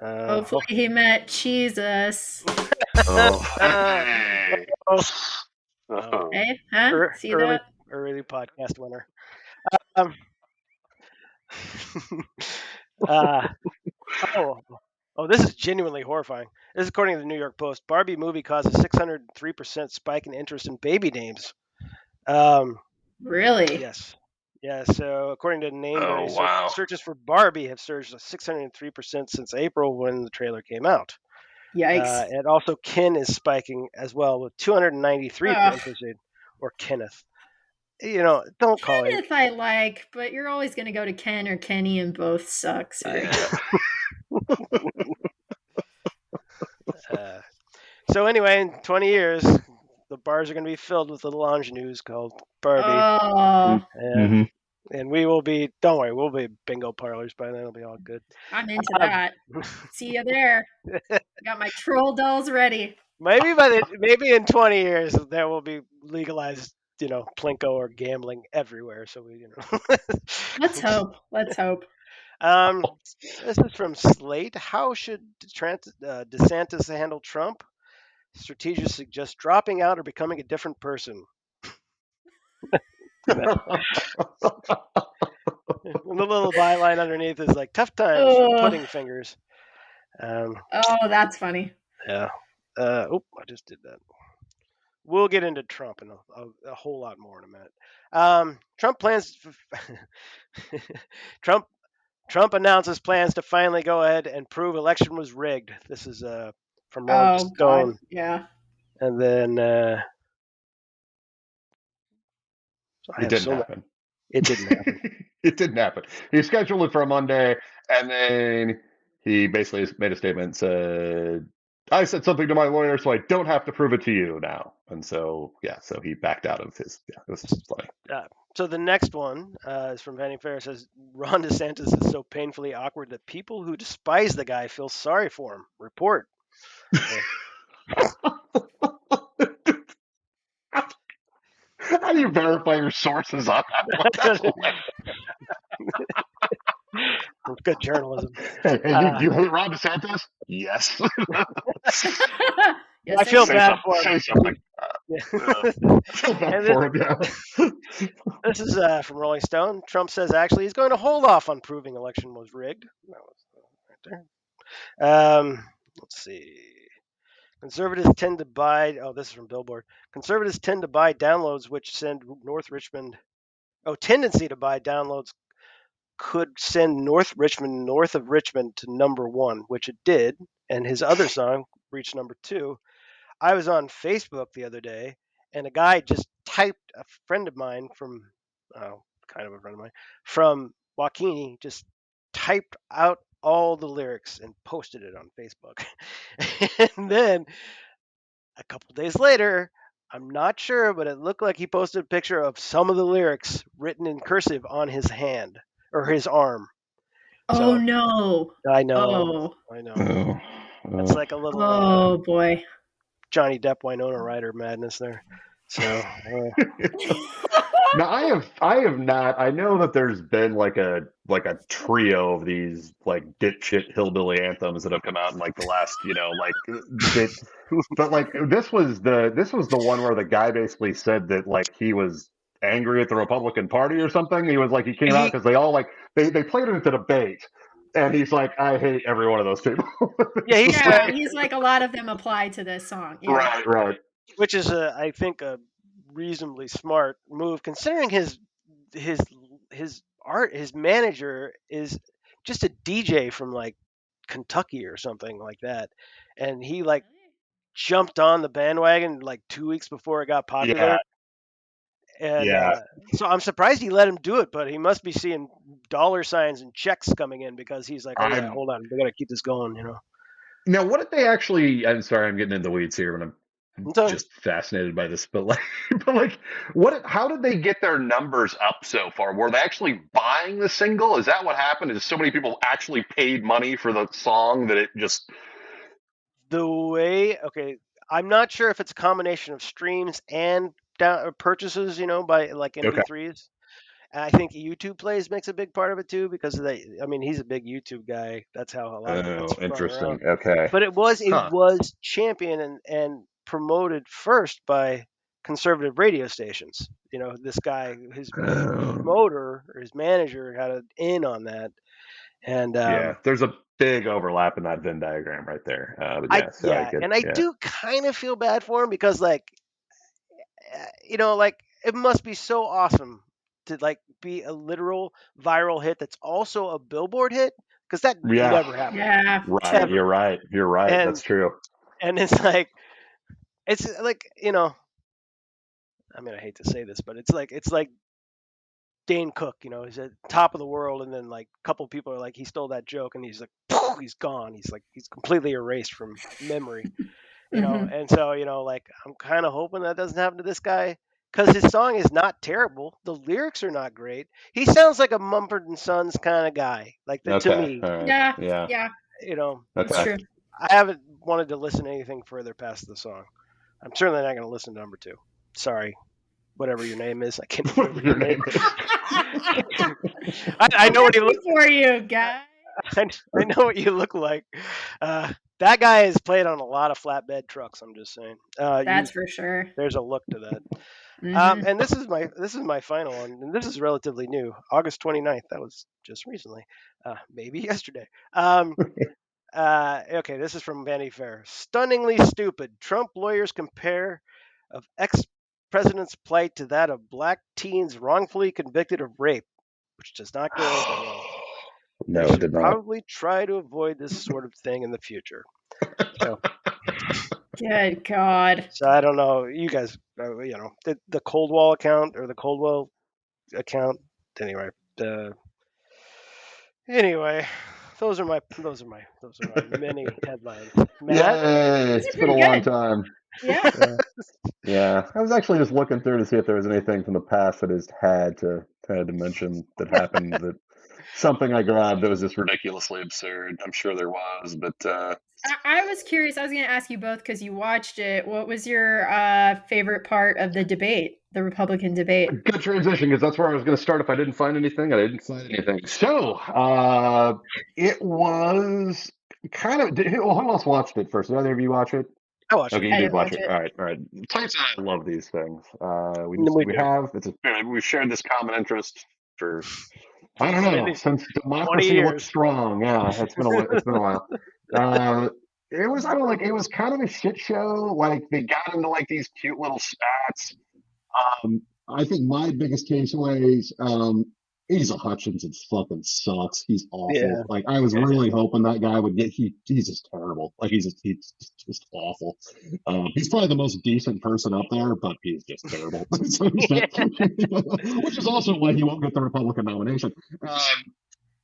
[SPEAKER 1] Hopefully
[SPEAKER 2] Ho-
[SPEAKER 1] he met Jesus.
[SPEAKER 3] Oh,
[SPEAKER 2] oh,
[SPEAKER 3] hey.
[SPEAKER 2] oh,
[SPEAKER 1] Hey, huh? See that?
[SPEAKER 2] early podcast winner. Um, uh, oh, oh, this is genuinely horrifying. This is according to the New York Post. Barbie movie causes 603% spike in interest in baby names.
[SPEAKER 1] Really?
[SPEAKER 2] Yes. Yeah, so according to
[SPEAKER 3] Oh,
[SPEAKER 2] Nameberry,
[SPEAKER 3] wow.
[SPEAKER 2] searches for Barbie have surged 603% since April when the trailer came out.
[SPEAKER 1] Yikes.
[SPEAKER 2] And also Ken is spiking as well with 293
[SPEAKER 1] Ugh.
[SPEAKER 2] interested, or Kenneth. You know, don't call him.
[SPEAKER 1] Kenneth I like, but you're always going to go to Ken or Kenny and both suck. Sorry.
[SPEAKER 3] Yeah.
[SPEAKER 2] So anyway, in 20 years, the bars are going to be filled with little ingenues called Barbie,
[SPEAKER 1] Oh,
[SPEAKER 3] Mm-hmm.
[SPEAKER 2] and we will be. Don't worry, we'll be bingo parlors by then. It'll be all good.
[SPEAKER 1] I'm into that. See you there. Got my troll dolls ready.
[SPEAKER 2] Maybe in 20 years there will be legalized, you know, plinko or gambling everywhere. So we, you know.
[SPEAKER 1] Let's hope. Let's hope.
[SPEAKER 2] This is from Slate. How should DeSantis handle Trump? Strategists suggest dropping out or becoming a different person. And the little byline underneath is like tough times for
[SPEAKER 1] Oh,
[SPEAKER 2] pudding fingers. Um,
[SPEAKER 1] that's funny.
[SPEAKER 2] yeah. I just did that. We'll get into Trump and a whole lot more in a minute. Trump plans. Trump announces plans to finally go ahead and prove election was rigged. This is from Rolling
[SPEAKER 1] Oh God,
[SPEAKER 2] Stone,
[SPEAKER 1] yeah.
[SPEAKER 2] and then I
[SPEAKER 3] It
[SPEAKER 2] have
[SPEAKER 3] didn't
[SPEAKER 2] so many.
[SPEAKER 3] happen.
[SPEAKER 2] It didn't happen.
[SPEAKER 3] It didn't happen. He scheduled it for a Monday, and then he basically made a statement and said, I said something to my lawyer, so I don't have to prove it to you now. And so, yeah, so he backed out of his. Yeah, it was funny.
[SPEAKER 2] So the next one is from Vanity Fair. It says Ron DeSantis is so painfully awkward that people who despise the guy feel sorry for him. Report.
[SPEAKER 3] How do you verify your sources on that one? That's hilarious.
[SPEAKER 2] Good journalism.
[SPEAKER 3] Hey, do you hate Ron DeSantis? Yes.
[SPEAKER 1] Yes,
[SPEAKER 2] I
[SPEAKER 1] I
[SPEAKER 2] feel
[SPEAKER 3] Say
[SPEAKER 1] do.
[SPEAKER 2] bad
[SPEAKER 3] something.
[SPEAKER 2] for him.
[SPEAKER 3] Say something.
[SPEAKER 2] Yeah.
[SPEAKER 3] I feel bad
[SPEAKER 2] And
[SPEAKER 3] for him. Yeah.
[SPEAKER 2] this is from Rolling Stone. Trump says actually he's going to hold off on proving election was rigged. That was right there. Let's see. Conservatives tend to buy. Oh, this is from Billboard. Conservatives tend to buy downloads which send North Richmond. Oh, tendency to buy downloads could send north of Richmond to number one, which it did, and his other song reached number two. I was on Facebook the other day, and a guy just typed a friend of mine from, kind of a friend of mine, from Waukene, just typed out all the lyrics and posted it on Facebook. And then a couple days later, I'm not sure, but it looked like he posted a picture of some of the lyrics written in cursive on his hand or his arm.
[SPEAKER 1] Oh
[SPEAKER 2] So
[SPEAKER 1] no.
[SPEAKER 2] I know,
[SPEAKER 1] Oh.
[SPEAKER 2] I know.
[SPEAKER 3] Oh,
[SPEAKER 2] It's like a little
[SPEAKER 1] Oh boy.
[SPEAKER 2] Johnny Depp Winona Ryder madness there. So
[SPEAKER 3] Now I have not. I know that there's been like a trio of these like dipshit hillbilly anthems that have come out in like the last like that. But like this was the one where the guy basically said that like he was angry at the Republican Party or something. He was like he came out
[SPEAKER 2] he,
[SPEAKER 3] because they all like they played it at the debate, and he's like I hate every one of those people.
[SPEAKER 2] yeah, he
[SPEAKER 3] It's
[SPEAKER 2] said,
[SPEAKER 1] Yeah,
[SPEAKER 3] like,
[SPEAKER 1] he's like a lot of them apply to this song. Yeah.
[SPEAKER 3] right.
[SPEAKER 2] which is I think a reasonably smart move considering his his his manager is just a DJ from like Kentucky or something like that, and he like jumped on the bandwagon like 2 weeks before it got
[SPEAKER 3] Yeah,
[SPEAKER 2] popular. And
[SPEAKER 3] yeah.
[SPEAKER 2] so I'm surprised he let him do it, but he must be seeing dollar signs and checks coming in because he's like, oh yeah,
[SPEAKER 3] I'm
[SPEAKER 2] hold on, we got to keep this going.
[SPEAKER 3] Now, what did they actually? I'm sorry, I'm getting in the weeds here, but I'm
[SPEAKER 2] I'm telling you,
[SPEAKER 3] just fascinated by this. But like, but like, what? How did they get their numbers up so far? Were they actually buying the single? Is that what happened? Is so many people actually paid money for the song that it just?
[SPEAKER 2] the way, okay, I'm not sure if it's a combination of streams and purchases, by like
[SPEAKER 3] Okay.
[SPEAKER 2] MP3s. And I think YouTube plays makes a big part of it too because I mean, he's a big YouTube guy. That's how a lot of it gets
[SPEAKER 3] Oh,
[SPEAKER 2] sprung
[SPEAKER 3] interesting.
[SPEAKER 2] around.
[SPEAKER 3] Okay.
[SPEAKER 2] But it
[SPEAKER 3] Huh.
[SPEAKER 2] was championed and promoted first by conservative radio stations. This guy, his
[SPEAKER 3] Oh.
[SPEAKER 2] promoter or his manager had an in on that, and
[SPEAKER 3] Yeah. There's a big overlap in that Venn diagram right there. But
[SPEAKER 2] I
[SPEAKER 3] yeah, so I
[SPEAKER 2] yeah,
[SPEAKER 3] get.
[SPEAKER 2] and I
[SPEAKER 3] Yeah.
[SPEAKER 2] do kind of feel bad for him because like it must be so awesome to like be a literal viral hit that's also a Billboard hit because that
[SPEAKER 3] Yeah.
[SPEAKER 2] never happens
[SPEAKER 1] Yeah.
[SPEAKER 3] Right.
[SPEAKER 1] True.
[SPEAKER 3] You're
[SPEAKER 2] ever.
[SPEAKER 3] right. You're right.
[SPEAKER 2] And
[SPEAKER 3] That's true.
[SPEAKER 2] and it's like I mean I hate to say this, but it's like Dane Cook, he's at top of the world, and then like a couple people are like he stole that joke, and he's like he's gone. He's completely erased from memory.
[SPEAKER 1] Hmm.
[SPEAKER 2] And so like I'm kind of hoping that doesn't happen to this guy because his song is not terrible. The lyrics are not great. He sounds like a Mumford and Sons kind of guy, like that to
[SPEAKER 3] Okay.
[SPEAKER 2] me.
[SPEAKER 3] All right.
[SPEAKER 1] Yeah.
[SPEAKER 3] Yeah.
[SPEAKER 1] Yeah.
[SPEAKER 2] You know,
[SPEAKER 1] It's
[SPEAKER 3] Okay.
[SPEAKER 1] true.
[SPEAKER 2] I haven't wanted to listen to anything further past the song. I'm certainly not going to listen to number two. Sorry, whatever your name is. I can't remember
[SPEAKER 3] Whatever
[SPEAKER 2] your
[SPEAKER 3] your
[SPEAKER 2] name.
[SPEAKER 3] name is.
[SPEAKER 2] I
[SPEAKER 1] I'm
[SPEAKER 2] know what he
[SPEAKER 1] happy for you, guy.
[SPEAKER 2] I know what you look like. That guy has played on a lot of flatbed trucks. I'm just saying.
[SPEAKER 1] That's for sure.
[SPEAKER 2] There's a look to that.
[SPEAKER 1] Hmm.
[SPEAKER 2] And this is my final one, and this is relatively new, August 29th. That was just recently, maybe yesterday. Okay, this is from Vanity Fair. Stunningly stupid. Trump lawyers compare of ex-president's plight to that of black teens wrongfully convicted of rape, which does not go over well. They
[SPEAKER 3] No, it
[SPEAKER 2] should
[SPEAKER 3] did not.
[SPEAKER 2] probably try to avoid this sort of thing in the future. So
[SPEAKER 1] Good God.
[SPEAKER 2] So I don't know. You guys, the Coldwell account or the Coldwell account. Anyway, anyway, those are my mini headlines. Matt,
[SPEAKER 3] Yay!
[SPEAKER 1] These are
[SPEAKER 3] It's been a
[SPEAKER 1] pretty
[SPEAKER 3] long
[SPEAKER 1] good.
[SPEAKER 3] time.
[SPEAKER 1] Yeah.
[SPEAKER 3] Yeah. Yeah, I was actually just looking through to see if there was anything from the past that is had to mention that happened that something I grabbed that was just ridiculously absurd. I'm sure there was, but
[SPEAKER 1] I was curious. I was going to ask you both because you watched it. What was your favorite part of the debate, the Republican debate?
[SPEAKER 3] good transition because that's where I was going to start if I didn't find anything. I didn't find anything. So it was kind of. Well, who else watched it first? Did either of you watch it?
[SPEAKER 2] I watched it.
[SPEAKER 3] Okay, you
[SPEAKER 1] I
[SPEAKER 3] did
[SPEAKER 1] didn't
[SPEAKER 3] watch
[SPEAKER 1] watch
[SPEAKER 3] it.
[SPEAKER 1] it.
[SPEAKER 3] All right, all right. Tyson and I love these things.
[SPEAKER 2] We
[SPEAKER 3] We
[SPEAKER 2] do.
[SPEAKER 3] have we've shared this common interest for I don't know
[SPEAKER 2] Many
[SPEAKER 3] since
[SPEAKER 2] 20
[SPEAKER 3] democracy looked
[SPEAKER 2] years.
[SPEAKER 3] strong. Yeah, it's been a while. Uh, it was I don't know, like it was kind of a shit show. Like they got into like these cute little spats. I think my biggest takeaways, Asa Hutchinson fucking sucks. He's awful.
[SPEAKER 2] Yeah,
[SPEAKER 3] Like I was
[SPEAKER 2] yeah.
[SPEAKER 3] really hoping that guy would get. He's just terrible. Like he's just awful. He's probably the most decent person up there, but he's just terrible. Which is also why he won't get the Republican nomination.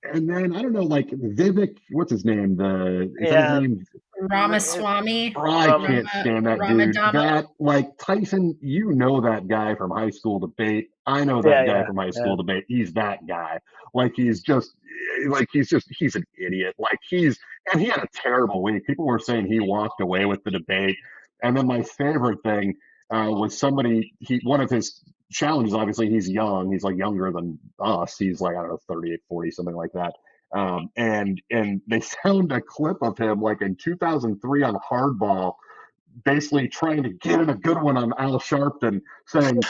[SPEAKER 3] And then I don't know, like Vivek, what's his name? The is that his
[SPEAKER 2] Yeah.
[SPEAKER 3] name?
[SPEAKER 2] It,
[SPEAKER 1] Ramaswamy,
[SPEAKER 3] I
[SPEAKER 2] Rama.
[SPEAKER 3] can't stand that dude.
[SPEAKER 1] Ramadama.
[SPEAKER 3] That like Tyson, you know that guy from high school debate. I know
[SPEAKER 2] Yeah,
[SPEAKER 3] that guy
[SPEAKER 2] yeah,
[SPEAKER 3] from high
[SPEAKER 2] yeah.
[SPEAKER 3] school debate. He's that guy. Like he's an idiot. Like and he had a terrible week. People were saying he walked away with the debate. And then my favorite thing was one of his challenges. Obviously, he's young. He's like younger than us. He's like I don't know 38, 40, something like that. And they found a clip of him like in 2003 on Hardball, basically trying to get in a good one on Al Sharpton, saying,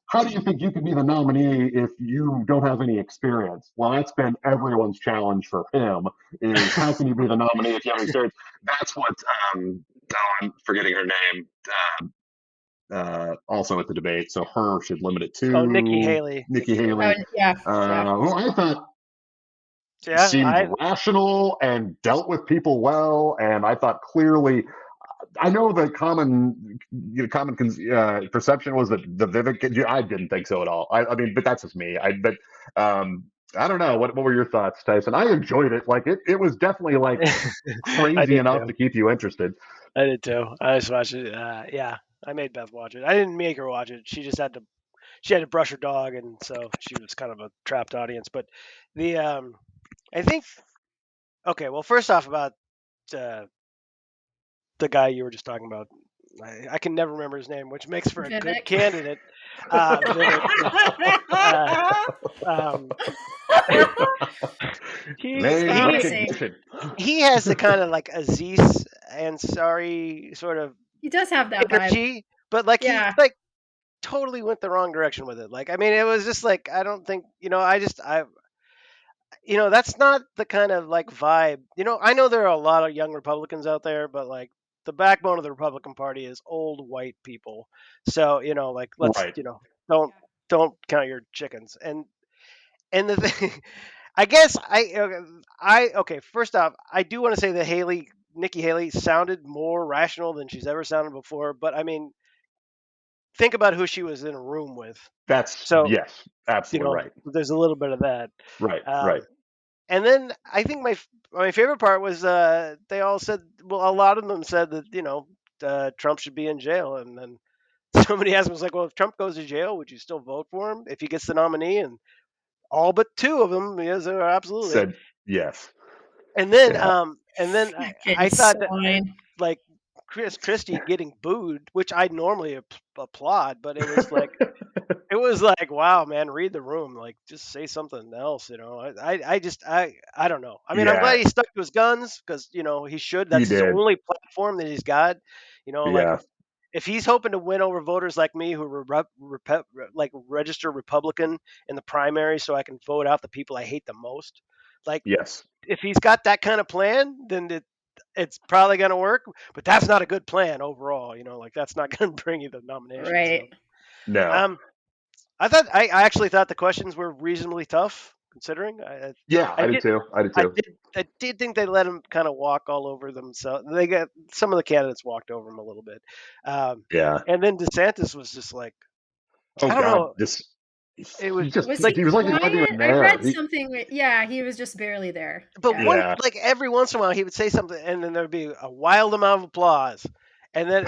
[SPEAKER 3] how do you think you can be the nominee if you don't have any experience? Well, that's been everyone's challenge for him: is how can you be the nominee if you have any experience? That's what I'm forgetting her name. Also at the debate, so her should limit it
[SPEAKER 2] Oh, Nikki
[SPEAKER 3] to
[SPEAKER 2] Haley.
[SPEAKER 3] Nikki
[SPEAKER 2] Nikki Haley.
[SPEAKER 1] Oh,
[SPEAKER 3] Haley,
[SPEAKER 1] yeah, yeah.
[SPEAKER 3] who I thought
[SPEAKER 2] Yeah,
[SPEAKER 3] seemed rational and dealt with people well. And I thought clearly, I know the common perception was that the Vivek. I didn't think so at all. I mean, but that's just me. Um, I don't know. What were your thoughts, Tyson? I enjoyed it. Like it was definitely like
[SPEAKER 2] I
[SPEAKER 3] crazy
[SPEAKER 2] did
[SPEAKER 3] enough
[SPEAKER 2] too.
[SPEAKER 3] to keep you interested.
[SPEAKER 2] I did too. I just watched it. Yeah, I made Beth watch it. I didn't make her watch it. She had to brush her dog, and so she was kind of a trapped audience. But the I think okay. Well, first off, about uh, the guy you were just talking about. I can never remember his name, which makes for a good
[SPEAKER 1] Vivek.
[SPEAKER 2] candidate. Vivek. Uh, um,
[SPEAKER 3] Name
[SPEAKER 2] he
[SPEAKER 1] Promising.
[SPEAKER 3] recognition.
[SPEAKER 2] he has the kind of like Aziz Ansari sort of
[SPEAKER 1] He does have that vibe.
[SPEAKER 2] energy, but like he
[SPEAKER 1] Yeah.
[SPEAKER 2] like totally went the wrong direction with it. Like I mean, it was just like I don't think that's not the kind of like vibe. I know there are a lot of young Republicans out there, but like the backbone of the Republican Party is old white people. So like let's
[SPEAKER 3] Right.
[SPEAKER 2] don't don't count your chickens. And the thing, I guess I okay. First off, I do want to say that Nikki Haley sounded more rational than she's ever sounded before. But I mean, think about who she was in a room with.
[SPEAKER 3] That's
[SPEAKER 2] So
[SPEAKER 3] yes, absolutely right.
[SPEAKER 2] there's a little bit of that.
[SPEAKER 3] Right. Right.
[SPEAKER 2] Um, and then I think my favorite part was they all said, well, a lot of them said that Trump should be in jail, and then somebody asked me, was like, well, if Trump goes to jail, would you still vote for him if he gets the nominee? And all but two of them, yes, absolutely.
[SPEAKER 3] Said yes. Yeah.
[SPEAKER 2] And then
[SPEAKER 1] Fucking
[SPEAKER 2] I thought that
[SPEAKER 1] swine.
[SPEAKER 2] like Chris Christie getting booed, which I normally applaud, but it was like, wow, man, read the room. Like, just say something else. I don't know. I mean, I'm
[SPEAKER 3] Yeah.
[SPEAKER 2] glad he stuck to his guns because he should.
[SPEAKER 3] He
[SPEAKER 2] That's his
[SPEAKER 3] did.
[SPEAKER 2] only platform that he's got. Like
[SPEAKER 3] Yeah.
[SPEAKER 2] if he's hoping to win over voters like me who like register Republican in the primary, so I can vote out the people I hate the most. Like,
[SPEAKER 3] Yes.
[SPEAKER 2] if he's got that kind of plan, then it's probably going to work. But that's not a good plan overall. Like that's not going to bring you the nomination. So,
[SPEAKER 1] Right.
[SPEAKER 2] um, I actually thought the questions were reasonably tough. considering.
[SPEAKER 3] Yeah,
[SPEAKER 2] I
[SPEAKER 3] I did
[SPEAKER 2] did
[SPEAKER 3] too. I did
[SPEAKER 2] I
[SPEAKER 3] too.
[SPEAKER 2] did I did think they let him kind of walk all over themselves. They got some of the candidates walked over him a little bit, um,
[SPEAKER 3] Yeah.
[SPEAKER 2] and then DeSantis was just like,
[SPEAKER 3] Oh
[SPEAKER 2] I don't
[SPEAKER 3] God,
[SPEAKER 2] know.
[SPEAKER 3] this
[SPEAKER 2] It was
[SPEAKER 3] he just
[SPEAKER 1] Was he
[SPEAKER 2] like
[SPEAKER 3] he was like he wasn't
[SPEAKER 1] quiet?
[SPEAKER 3] even
[SPEAKER 1] I
[SPEAKER 3] there.
[SPEAKER 1] read something yeah, he was just barely there.
[SPEAKER 2] But
[SPEAKER 1] Yeah.
[SPEAKER 2] one
[SPEAKER 3] Yeah,
[SPEAKER 2] like every once in a while he would say something and then there'd be a wild amount of applause. And then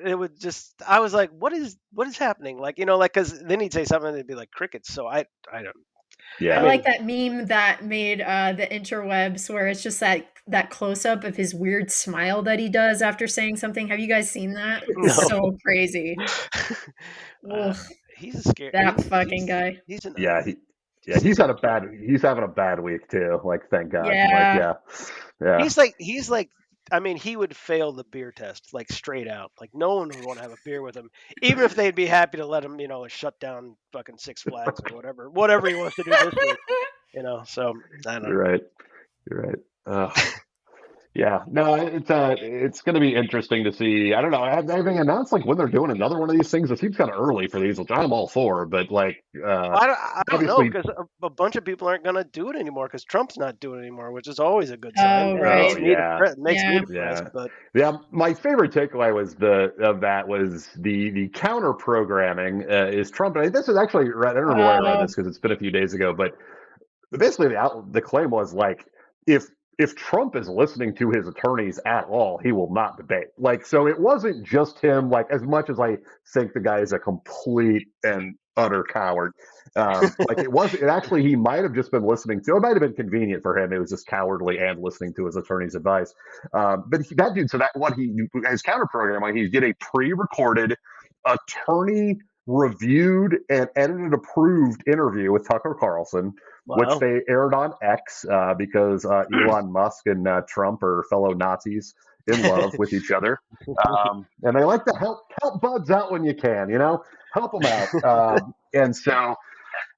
[SPEAKER 2] it would just I was like, what is happening? Like, like cuz then he'd say something and it'd be like crickets. So I don't I
[SPEAKER 1] I
[SPEAKER 3] yeah,
[SPEAKER 1] like
[SPEAKER 2] mean,
[SPEAKER 1] that meme that made the interwebs where it's just that close up of his weird smile that he does after saying something. Have you guys seen that? It's
[SPEAKER 2] no.
[SPEAKER 1] so crazy.
[SPEAKER 2] uh,
[SPEAKER 1] Ugh,
[SPEAKER 2] he's a scare
[SPEAKER 1] that fucking guy.
[SPEAKER 2] he's a
[SPEAKER 3] yeah.
[SPEAKER 2] nightmare.
[SPEAKER 3] Yeah,
[SPEAKER 2] Just a total
[SPEAKER 3] he's having a bad week too. Like, thank God. Like,
[SPEAKER 1] Yeah,
[SPEAKER 3] yeah, yeah,
[SPEAKER 2] he's like I mean, he would fail the beer test like straight out. Like no one would want to have a beer with him, even if they'd be happy to let him, shut down fucking Six Flags or whatever he wants to do this week. So I don't
[SPEAKER 3] you're
[SPEAKER 2] know.
[SPEAKER 3] right. You're right. Yeah, no, it's going to be interesting to see. I don't know. Have they announced like when they're doing another one of these things? It seems kind of early for these, which I'm all for. But like,
[SPEAKER 2] I don't know
[SPEAKER 3] obviously,
[SPEAKER 2] because a bunch of people aren't going to do it anymore because Trump's not doing it anymore, which is always a good sign,
[SPEAKER 1] oh,
[SPEAKER 2] and it
[SPEAKER 3] oh
[SPEAKER 2] makes
[SPEAKER 1] right.
[SPEAKER 2] me
[SPEAKER 3] yeah,
[SPEAKER 2] depressed. Makes me
[SPEAKER 1] Yeah.
[SPEAKER 2] depressed,
[SPEAKER 3] yeah,
[SPEAKER 2] but
[SPEAKER 3] yeah. My favorite takeaway was the counter programming is Trump. And this is actually I don't remember where I read
[SPEAKER 1] Oh,
[SPEAKER 3] this because it's been a few days ago, but basically the claim was like if if Trump is listening to his attorneys at all, he will not debate. Like, so it wasn't just him. Like, as much as I think the guy is a complete and utter coward, like it actually he might have just been listening to. It might have been convenient for him. It was just cowardly and listening to his attorney's advice. But that dude, so that what he his counter program, like he did a pre-recorded attorney reviewed and edited approved interview with Tucker Carlson, which
[SPEAKER 2] wow.
[SPEAKER 3] they aired on X because Elon Musk and Trump are fellow Nazis in love with each other, and they like to help buds out when you can, help them out.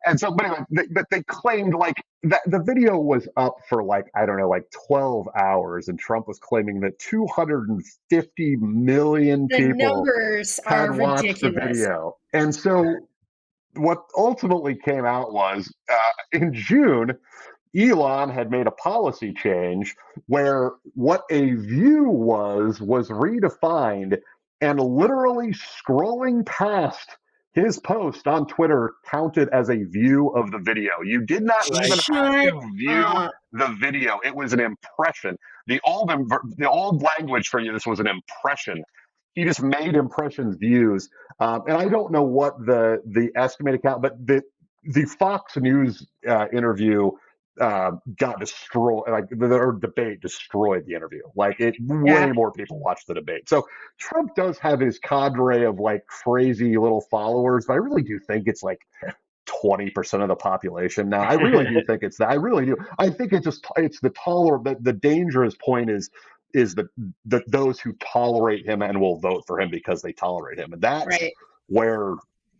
[SPEAKER 3] But anyway, but they claimed like that the video was up for like I don't know, like 12 hours, and Trump was claiming that 250 million
[SPEAKER 1] the
[SPEAKER 3] people
[SPEAKER 1] numbers
[SPEAKER 3] had
[SPEAKER 1] are
[SPEAKER 3] watched the
[SPEAKER 1] ridiculous.
[SPEAKER 3] video, and so what ultimately came out was in June, Elon had made a policy change where what a view was redefined, and literally scrolling past his post on Twitter counted as a view of the video. You did not even
[SPEAKER 2] Right.
[SPEAKER 3] have
[SPEAKER 1] Shut
[SPEAKER 3] to view
[SPEAKER 1] up.
[SPEAKER 3] the video. It was an impression. The old language for you, this was an impression. He just made impressions views. And I don't know what the estimated count, but the Fox News interview got destroyed. Like their debate destroyed the interview. Like it, way
[SPEAKER 1] Yeah,
[SPEAKER 3] more people watched the debate. So Trump does have his cadre of like crazy little followers, but I really do think it's like 20% of the population now. I really do think it's that. I really do. I think it's the the dangerous point is that those who tolerate him and will vote for him because they tolerate him, and that's
[SPEAKER 1] right.
[SPEAKER 3] where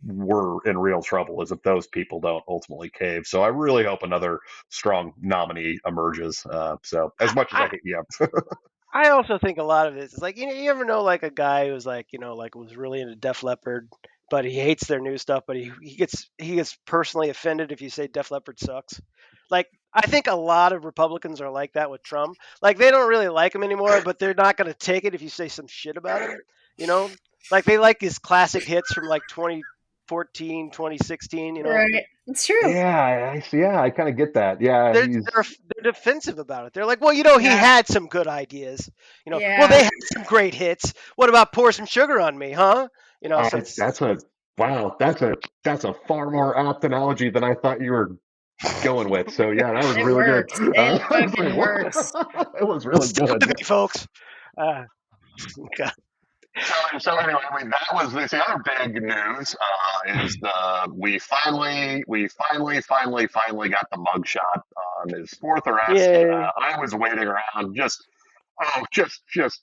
[SPEAKER 3] we're in real trouble is if those people don't ultimately cave. So I really hope another strong nominee emerges. So as much as
[SPEAKER 2] I,
[SPEAKER 3] I hate, yeah,
[SPEAKER 2] I also think a lot of this is like you ever know like a guy who's like like was really into Def Leppard, but he hates their new stuff, but he gets personally offended if you say Def Leppard sucks. Like I think a lot of Republicans are like that with Trump. Like they don't really like him anymore, but they're not going to take it if you say some shit about him. You know, like they like his classic hits from like 2014, 2016.
[SPEAKER 1] Right. It's true.
[SPEAKER 3] yeah, I see. Yeah, I kind of get that. Yeah,
[SPEAKER 2] they're
[SPEAKER 3] he's.
[SPEAKER 2] they're they're defensive about it. They're like, well, he
[SPEAKER 1] Yeah.
[SPEAKER 2] had some good ideas. Well,
[SPEAKER 1] Yeah.
[SPEAKER 2] they had some great hits. What about pour some sugar on me, huh? So it's
[SPEAKER 3] That's a wow. That's a far more apt analogy than I thought you were going with. So yeah, that was
[SPEAKER 1] It
[SPEAKER 3] really good.
[SPEAKER 1] works. It
[SPEAKER 3] I was like,
[SPEAKER 1] fucking
[SPEAKER 3] what?
[SPEAKER 1] works.
[SPEAKER 3] It was really
[SPEAKER 2] stick with
[SPEAKER 3] good.
[SPEAKER 2] me, folks. Uh, God.
[SPEAKER 3] So anyway, that was the other big news is we finally got the mugshot on his fourth arrest.
[SPEAKER 2] Yay!
[SPEAKER 3] I was waiting around just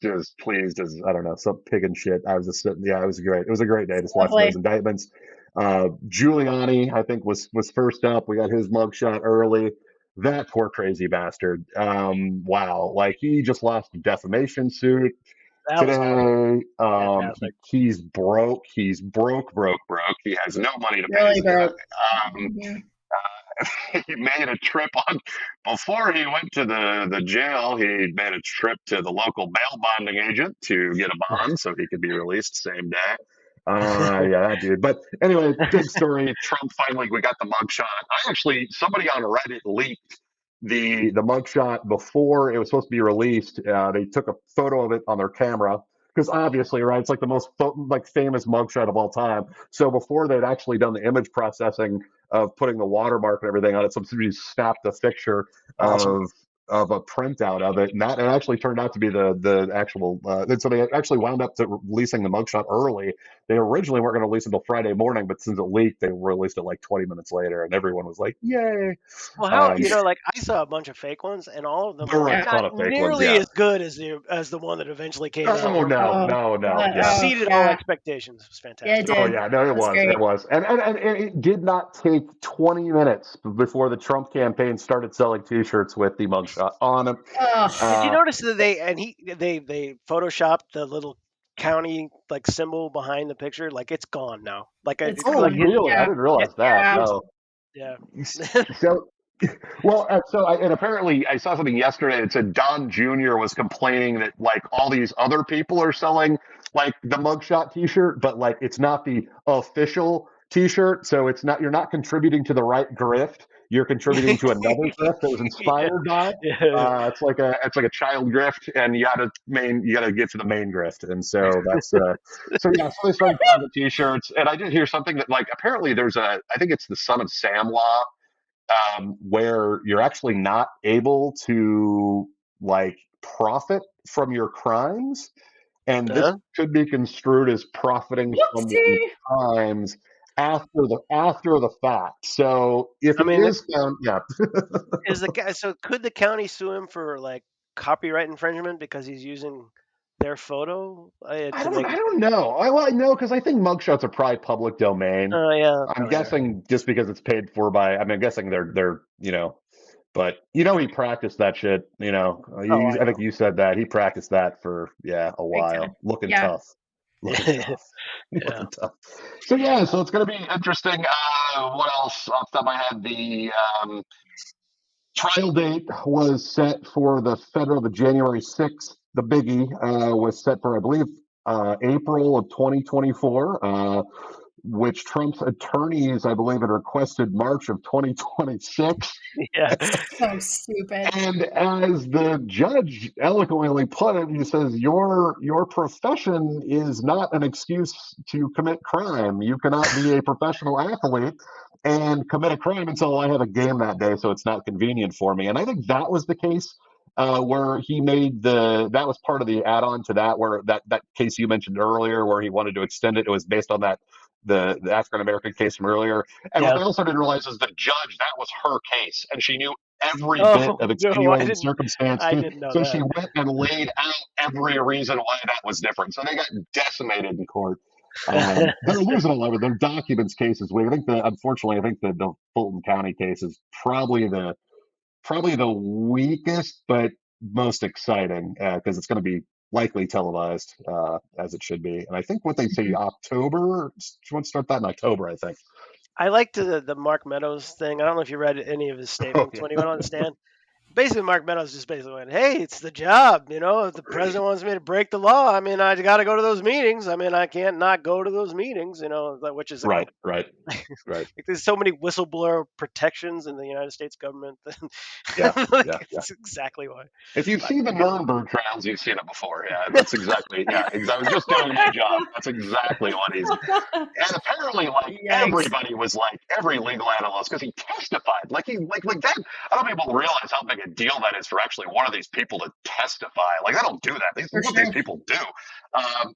[SPEAKER 3] as pleased as I don't know some pig and shit. I was just sitting. Yeah, it was great. It was a great day just watching those
[SPEAKER 1] Lovely.
[SPEAKER 3] indictments. Giuliani, I think was first up. We got his mugshot early. That poor crazy bastard. Wow, like he just lost a defamation suit
[SPEAKER 2] That was awesome.
[SPEAKER 3] today.
[SPEAKER 2] Fantastic.
[SPEAKER 3] He's broke. He's broke. He has no money to pay his.
[SPEAKER 1] Really broke.
[SPEAKER 3] Um,
[SPEAKER 1] Mhm.
[SPEAKER 3] he made a trip on before he went to the jail. He made a trip to the local bail bonding agent to get a bond so he could be released same day. Yeah, that dude. But anyway, big story. Trump finally, we got the mugshot. I actually, somebody on Reddit leaked the mugshot before it was supposed to be released. They took a photo of it on their camera because obviously, right, it's like the most like famous mugshot of all time. So before they'd actually done the image processing of putting the watermark and everything on it, somebody snapped a picture
[SPEAKER 2] Awesome.
[SPEAKER 3] of a printout of it, and that it actually turned out to be the actual. So they actually wound up releasing the mugshot early. They originally weren't going to release it until Friday morning, but since it leaked, they released it like 20 minutes later, and everyone was like, "Yay!"
[SPEAKER 2] Well, how
[SPEAKER 3] Um,
[SPEAKER 2] like I saw a bunch of fake ones, and all of them
[SPEAKER 3] there
[SPEAKER 2] were
[SPEAKER 3] were a
[SPEAKER 2] like
[SPEAKER 1] Yeah.
[SPEAKER 2] not
[SPEAKER 3] ton of fake ones,
[SPEAKER 2] nearly
[SPEAKER 3] yeah.
[SPEAKER 2] as good as the one that eventually came out.
[SPEAKER 3] Oh
[SPEAKER 2] Where
[SPEAKER 3] no,
[SPEAKER 1] Oh,
[SPEAKER 3] no, no,
[SPEAKER 1] God.
[SPEAKER 3] yeah.
[SPEAKER 1] Oh,
[SPEAKER 2] exceeded all
[SPEAKER 1] yeah.
[SPEAKER 2] expectations. It was
[SPEAKER 1] Yeah, it
[SPEAKER 2] fantastic.
[SPEAKER 3] Oh
[SPEAKER 1] did.
[SPEAKER 3] yeah, no, it
[SPEAKER 1] That's
[SPEAKER 3] was,
[SPEAKER 1] great.
[SPEAKER 3] it was, and it did not take 20 minutes before the Trump campaign started selling T-shirts with the mugshot on them.
[SPEAKER 2] Did you
[SPEAKER 3] Uh,
[SPEAKER 2] notice that they photoshopped the little county like symbol behind the picture? Like it's gone now.
[SPEAKER 1] It's
[SPEAKER 3] oh,
[SPEAKER 2] Like
[SPEAKER 1] gone.
[SPEAKER 2] his
[SPEAKER 3] really? I
[SPEAKER 1] Yeah.
[SPEAKER 3] didn't
[SPEAKER 2] yeah,
[SPEAKER 3] realize that.
[SPEAKER 1] Yeah.
[SPEAKER 2] his
[SPEAKER 3] No.
[SPEAKER 2] yeah.
[SPEAKER 3] So, well, and apparently I saw something yesterday that said Don Jr. was complaining that like all these other people are selling like the mugshot T-shirt, but like it's not the official T-shirt, so it's not you're not contributing to the right grift. You're contributing to another grift that was
[SPEAKER 2] Yeah,
[SPEAKER 3] inspired by.
[SPEAKER 2] yeah.
[SPEAKER 3] It's like a child grift, and you gotta get to the main grift, and so that's so yeah. So they started selling the T-shirts, and I did hear something that like apparently there's a I think it's the Son of Sam law where you're actually not able to like profit from your crimes, and this
[SPEAKER 2] Huh?
[SPEAKER 3] could be construed as profiting from one's
[SPEAKER 1] Whoopsie.
[SPEAKER 3] crimes after the fact. So if
[SPEAKER 2] I
[SPEAKER 3] it
[SPEAKER 2] mean,
[SPEAKER 3] is found, yeah,
[SPEAKER 2] is the guy so could the county sue him for like copyright infringement because he's using their photo
[SPEAKER 3] I
[SPEAKER 2] to
[SPEAKER 3] don't,
[SPEAKER 2] make
[SPEAKER 3] I
[SPEAKER 2] it?
[SPEAKER 3] don't know. I know because I think mugshots are probably public domain.
[SPEAKER 2] Oh yeah,
[SPEAKER 3] I'm
[SPEAKER 2] probably are.
[SPEAKER 3] guessing just because it's paid for by. I mean, I'm guessing they're but he practiced that shit.
[SPEAKER 2] Oh, I
[SPEAKER 3] I think
[SPEAKER 2] know.
[SPEAKER 3] you said that he practiced that for a
[SPEAKER 1] Big time.
[SPEAKER 3] while, looking
[SPEAKER 1] Yeah.
[SPEAKER 3] tough, looking tough,
[SPEAKER 2] Yeah.
[SPEAKER 3] looking tough. So yeah, so it's gonna be interesting. What else off the top of my head? The trial date was set for the January 6th. The biggie was set for I believe April of 2024. Which Trump's attorneys, I believe, had requested March of 2026.
[SPEAKER 2] Yeah.
[SPEAKER 1] So stupid.
[SPEAKER 3] And as the judge eloquently put it, he says, "Your profession is not an excuse to commit crime. You cannot be a professional athlete and commit a crime until I have a game that day, so it's not convenient for me." And I think that was the case where he made that was part of the add-on to that, where that case you mentioned earlier, where he wanted to extend it. It was based on that the African American case from earlier. And what
[SPEAKER 2] Yeah.
[SPEAKER 3] they also didn't realize is the judge, that was her case, and she knew every bit
[SPEAKER 2] Oh
[SPEAKER 3] of
[SPEAKER 2] no,
[SPEAKER 3] extenuating circumstance.
[SPEAKER 2] I didn't know
[SPEAKER 3] So she
[SPEAKER 2] that.
[SPEAKER 3] went and laid out every reason why that was different. So they got decimated in court. They're losing a lot of their documents cases. Unfortunately, I think the Fulton County case is probably the weakest, but most exciting because it's going to be likely televised as it should be. And I think what they say
[SPEAKER 1] Mhm.
[SPEAKER 3] October, she wants to start that in October, I think.
[SPEAKER 2] I liked the Mark Meadows thing. I don't know if you read any of his
[SPEAKER 3] Oh
[SPEAKER 2] statements
[SPEAKER 3] yeah,
[SPEAKER 2] when he went on the stand. Basically, Mark Meadows just basically went, "Hey, it's the job. If the president wants me to break the law, I mean, I got to go to those meetings. I mean, I can't not go to those meetings. Which is
[SPEAKER 3] right, right, right.
[SPEAKER 2] like there's so many whistleblower protections in the United States government.
[SPEAKER 3] Yeah,
[SPEAKER 2] Like
[SPEAKER 3] yeah, yeah.
[SPEAKER 2] it's exactly why.
[SPEAKER 3] If you've
[SPEAKER 2] But
[SPEAKER 3] seen the Nuremberg trials, you've seen it before. Yeah, that's exactly. Yeah, I was just doing my job. That's exactly what he's. And apparently, like
[SPEAKER 1] Yikes.
[SPEAKER 3] everybody was like every legal analyst because he testified. Like that. I don't think people realize how big a deal that is for actually one of these people to testify. Like they don't do that. This is
[SPEAKER 1] For
[SPEAKER 3] what these
[SPEAKER 1] sure.
[SPEAKER 3] people do.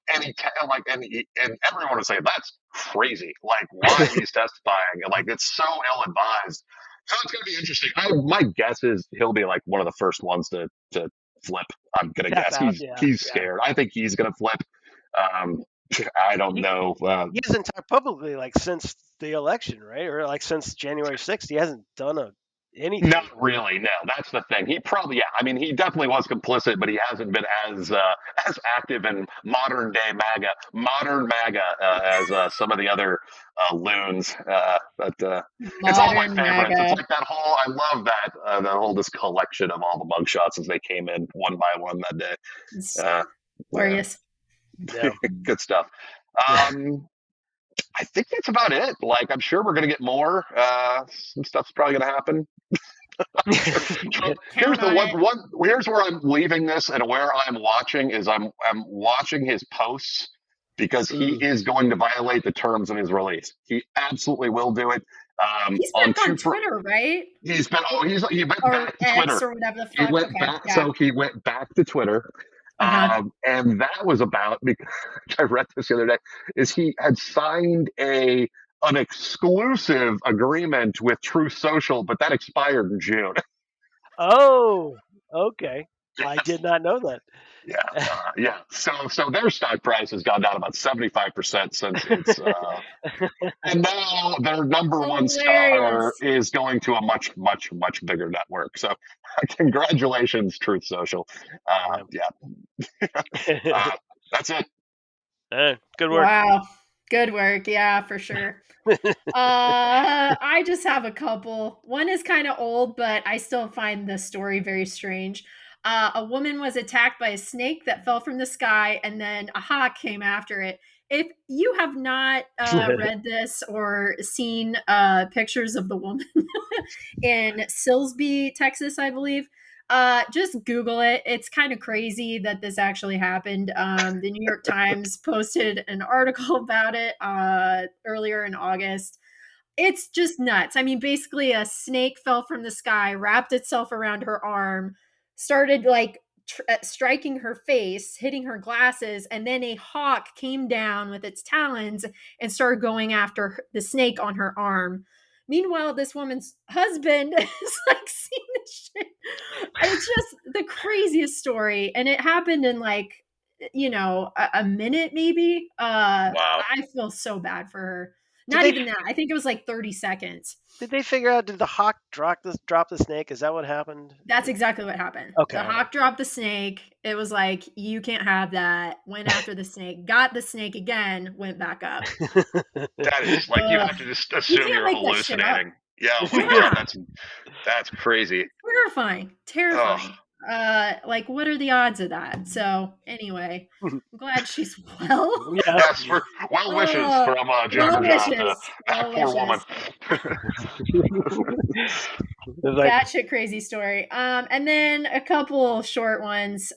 [SPEAKER 3] And everyone was saying that's crazy. Like why he's testifying. And like it's so ill advised. So it's going to be interesting. My guess is he'll be like one of the first ones to flip. I'm gonna
[SPEAKER 2] tap
[SPEAKER 3] guess
[SPEAKER 2] out.
[SPEAKER 3] he's
[SPEAKER 2] Yeah.
[SPEAKER 3] scared. I think he's gonna flip. Um, I don't
[SPEAKER 2] He
[SPEAKER 3] know.
[SPEAKER 2] he hasn't talked publicly like since the election, right? Or like since January 6th. He hasn't done a
[SPEAKER 4] anything.
[SPEAKER 3] Not really. No, that's the thing. He probably, yeah. I mean, he definitely was complicit, but he hasn't been as active in modern MAGA, as some of the other loons. But it's all my
[SPEAKER 1] Modern
[SPEAKER 3] favorites. It's
[SPEAKER 1] MAGA.
[SPEAKER 3] like that whole. I love that whole this collection of all the mugshots as they came in one by one that day.
[SPEAKER 1] It's
[SPEAKER 3] Uh, yeah,
[SPEAKER 1] glorious.
[SPEAKER 4] Yeah.
[SPEAKER 3] good stuff.
[SPEAKER 4] Yeah.
[SPEAKER 3] I think that's about it. Like, I'm sure we're gonna get more. Some stuff's probably gonna happen. So here's
[SPEAKER 1] Count
[SPEAKER 3] the
[SPEAKER 1] on it.
[SPEAKER 3] here's where I'm leaving this and where I'm watching is I'm watching his posts because he is going to violate the terms of his release. He absolutely will do it.
[SPEAKER 1] He's
[SPEAKER 3] On
[SPEAKER 1] back on
[SPEAKER 3] two
[SPEAKER 1] Twitter, right?
[SPEAKER 3] he's been he went
[SPEAKER 1] Or
[SPEAKER 3] back to
[SPEAKER 1] X
[SPEAKER 3] Twitter.
[SPEAKER 1] or whatever the
[SPEAKER 3] He
[SPEAKER 1] fuck.
[SPEAKER 3] went
[SPEAKER 1] Okay.
[SPEAKER 3] back
[SPEAKER 1] Yeah.
[SPEAKER 3] so he went back to Twitter.
[SPEAKER 1] Uh-huh.
[SPEAKER 3] And that was about, because I read this the other day, is he had signed an exclusive agreement with Truth Social, but that expired in June.
[SPEAKER 4] Oh, okay. I did not know that.
[SPEAKER 3] Yeah, yeah. So their stock price has gone down about 75% since it's, and now their number one star
[SPEAKER 1] Hilarious.
[SPEAKER 3] is going to a much, much, much bigger network. So congratulations, Truth Social. Yeah, that's it.
[SPEAKER 4] Good work.
[SPEAKER 1] Wow. Good work. Yeah, for sure. I just have a couple. One is kind of old, but I still find the story very strange. A woman was attacked by a snake that fell from the sky, and then a hawk came after it. If you have not read this or seen pictures of the woman in Silsbee, Texas, I believe, just Google it. It's kind of crazy that this actually happened. The New York Times posted an article about it earlier in August. It's just nuts. I mean, basically, a snake fell from the sky, wrapped itself around her arm, started like striking her face, hitting her glasses, and then a hawk came down with its talons and started going after the snake on her arm. Meanwhile, this woman's husband is like seeing this shit. It's just the craziest story. And it happened in like, a minute maybe.
[SPEAKER 3] Wow.
[SPEAKER 1] I feel so bad for her.
[SPEAKER 4] Did
[SPEAKER 1] Not
[SPEAKER 4] they
[SPEAKER 1] even that. I think it was like 30 seconds.
[SPEAKER 4] did they figure out, did the hawk drop the snake? Is that what happened?
[SPEAKER 1] That's exactly what happened.
[SPEAKER 4] Okay.
[SPEAKER 1] The hawk dropped the snake. It was like, you can't have that. Went after the snake, got the snake again, went back up.
[SPEAKER 3] That is like, you have to just
[SPEAKER 1] You
[SPEAKER 3] assume
[SPEAKER 1] can't
[SPEAKER 3] you're
[SPEAKER 1] make that shit up.
[SPEAKER 3] hallucinating. Yeah, oh my
[SPEAKER 1] Yeah.
[SPEAKER 3] God, that's crazy.
[SPEAKER 1] Terrifying.
[SPEAKER 3] Oh.
[SPEAKER 1] Like, what are the odds of that? So anyway, I'm glad she's well.
[SPEAKER 4] Yeah.
[SPEAKER 3] Yes, for well wishes from
[SPEAKER 1] Well
[SPEAKER 3] Jabber Jaw to
[SPEAKER 1] wishes.
[SPEAKER 3] that
[SPEAKER 1] Well
[SPEAKER 3] poor woman.
[SPEAKER 1] wishes. That shit crazy story. And then a couple short ones.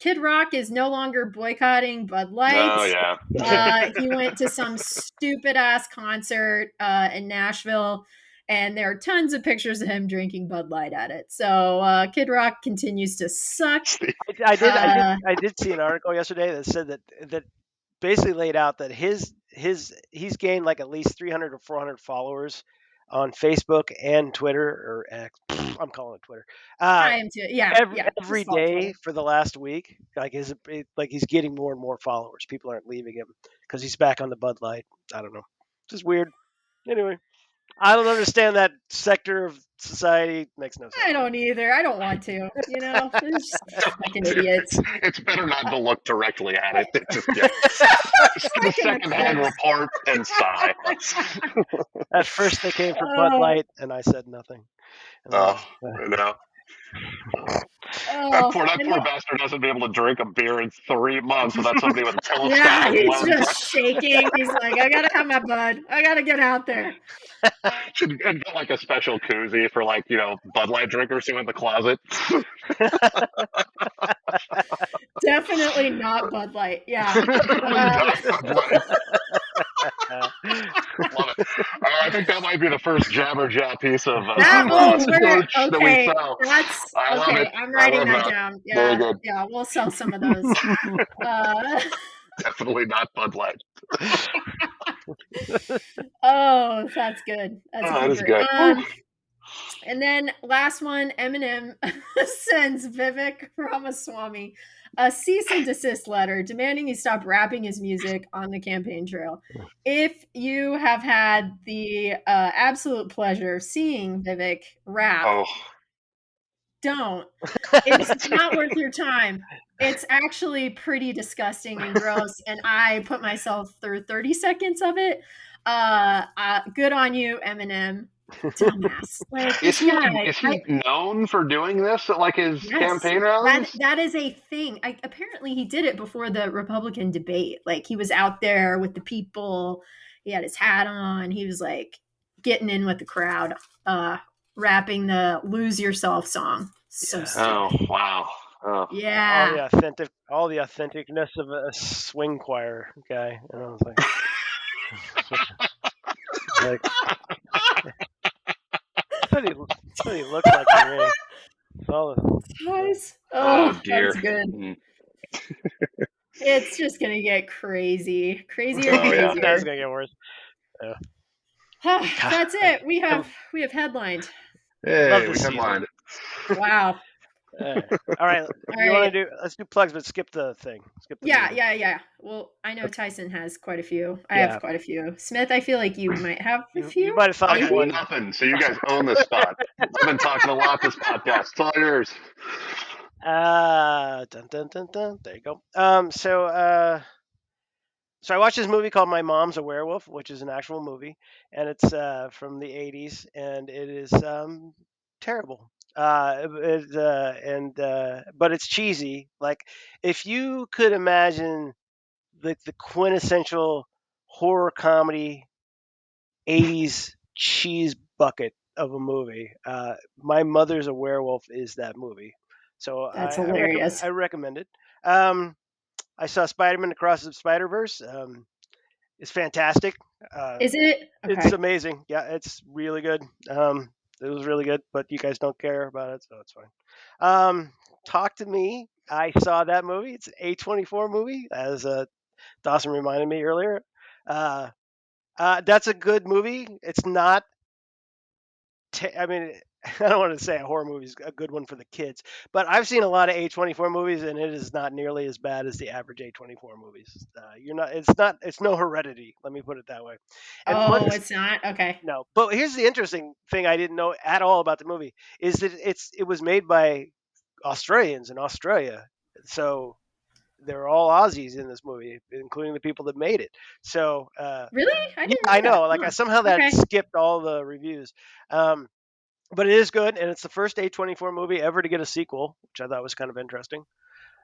[SPEAKER 1] Kid Rock is no longer boycotting Bud Light.
[SPEAKER 3] Oh yeah.
[SPEAKER 1] He went to some stupid ass concert in Nashville, and there are tons of pictures of him drinking Bud Light at it. So Kid Rock continues to suck.
[SPEAKER 4] I did see an article yesterday that said that basically laid out that he's gained like at least 300 or 400 followers on Facebook and Twitter, or X. I'm calling it Twitter.
[SPEAKER 1] I am too. Yeah,
[SPEAKER 4] every day for the last week. Like he's getting more and more followers. People aren't leaving him because he's back on the Bud Light. I don't know. Just weird. Anyway, I don't understand that sector of society. Makes no sense.
[SPEAKER 1] I don't either. I don't want to. They're just fucking idiots.
[SPEAKER 3] It's better not to look directly at it. Just get a secondhand report and sigh.
[SPEAKER 4] At first, they came for Bud Light, and I said nothing.
[SPEAKER 3] No. That poor bastard doesn't be able to drink a beer in 3 months without somebody with a telescope.
[SPEAKER 1] Yeah, he's just shaking. He's like, I gotta have my Bud. I gotta get out there.
[SPEAKER 3] Should get like a special koozie for Bud Light drinkers who in the closet.
[SPEAKER 1] Definitely not Bud Light. Yeah.
[SPEAKER 3] Love it. I think that might be the first Jabber Jaw piece of merch that we sell. I love it.
[SPEAKER 1] I'm writing that down. Yeah,
[SPEAKER 3] very good.
[SPEAKER 1] Yeah, we'll sell some of those.
[SPEAKER 3] Definitely not Bud Light.
[SPEAKER 1] Oh, that's good. That's
[SPEAKER 3] that is good.
[SPEAKER 1] And then last one, Eminem sends Vivek Ramaswamy a cease and desist letter demanding he stop rapping his music on the campaign trail. If you have had the absolute pleasure of seeing Vivek rap,
[SPEAKER 3] Oh,
[SPEAKER 1] don't. It's not worth your time. It's actually pretty disgusting and gross, and I put myself through 30 seconds of it. Good on you, Eminem. Dumbass. Like
[SPEAKER 3] is
[SPEAKER 1] this
[SPEAKER 3] he like
[SPEAKER 1] guy,
[SPEAKER 3] is he known for doing this at like his
[SPEAKER 1] yes,
[SPEAKER 3] campaign
[SPEAKER 1] that
[SPEAKER 3] rallies?
[SPEAKER 1] that is a thing. Apparently, he did it before the Republican debate. Like he was out there with the people. He had his hat on. He was like getting in with the crowd, uh, rapping the "Lose Yourself" song. So
[SPEAKER 4] Yeah.
[SPEAKER 3] Oh
[SPEAKER 1] stupid.
[SPEAKER 3] wow. Oh.
[SPEAKER 1] Yeah.
[SPEAKER 4] All the authenticness of a swing choir guy. You know, like that's what he looks like to me. It's all
[SPEAKER 1] Guys,
[SPEAKER 3] Oh
[SPEAKER 1] oh,
[SPEAKER 3] dear.
[SPEAKER 1] that's good.
[SPEAKER 3] Mm.
[SPEAKER 1] It's just gonna get crazy, crazier and
[SPEAKER 3] Oh yeah.
[SPEAKER 4] that's
[SPEAKER 1] crazier.
[SPEAKER 4] gonna get worse. Yeah.
[SPEAKER 1] That's
[SPEAKER 4] I,
[SPEAKER 1] it. We
[SPEAKER 4] I
[SPEAKER 1] have headlined.
[SPEAKER 4] love
[SPEAKER 3] Hey, we
[SPEAKER 4] this season.
[SPEAKER 3] headlined.
[SPEAKER 1] Wow.
[SPEAKER 4] All right,
[SPEAKER 1] All
[SPEAKER 4] you want
[SPEAKER 1] right.
[SPEAKER 4] to do? Let's do plugs, but skip the thing. Skip the
[SPEAKER 1] Yeah,
[SPEAKER 4] movie.
[SPEAKER 1] yeah, yeah. Well, I know
[SPEAKER 4] Okay.
[SPEAKER 1] Tyson has quite a few. I have
[SPEAKER 4] Yeah,
[SPEAKER 1] quite a few. Smith, I feel like you might have a
[SPEAKER 4] you
[SPEAKER 1] few,
[SPEAKER 4] might have thought
[SPEAKER 3] I
[SPEAKER 4] of
[SPEAKER 3] got
[SPEAKER 1] maybe.
[SPEAKER 4] one.
[SPEAKER 3] nothing, so you guys own this spot. I've been talking a lot this podcast. It's all yours.
[SPEAKER 4] Dun dun dun dun. There you go. So I watched this movie called My Mom's a Werewolf, which is an actual movie, and it's from the '80s, and it is terrible. But it's cheesy. Like if you could imagine the quintessential horror comedy '80s cheese bucket of a movie. My Mother's a Werewolf is that movie. So
[SPEAKER 1] That's hilarious.
[SPEAKER 4] I recommend it. Um, I saw Spider-Man Across the Spider-Verse. It's fantastic. Uh,
[SPEAKER 1] Is it?
[SPEAKER 4] it's
[SPEAKER 1] Okay.
[SPEAKER 4] amazing. Yeah, it's really good. It was really good, but you guys don't care about it, so it's fine. Talk to Me. I saw that movie. It's an A24 movie, as Dawson reminded me earlier. Uh, that's a good movie. It's not. I mean, I don't want to say a horror movie is a good one for the kids, but I've seen a lot of A24 movies, and it is not nearly as bad as the average A24 movies. You're not. It's not. It's no Heredity. Let me put it that way. And but
[SPEAKER 1] Oh, it's not? Okay.
[SPEAKER 4] no. But here's the interesting thing I didn't know at all about the movie is that it was made by Australians in Australia. So they're all Aussies in this movie, including the people that made it. So
[SPEAKER 1] Really? I
[SPEAKER 4] yeah,
[SPEAKER 1] didn't
[SPEAKER 4] I
[SPEAKER 1] know that.
[SPEAKER 4] know. Like
[SPEAKER 1] Huh.
[SPEAKER 4] somehow that
[SPEAKER 1] Okay.
[SPEAKER 4] skipped all the reviews. Um, but it is good, and it's the first A24 movie ever to get a sequel, which I thought was kind of interesting. Um,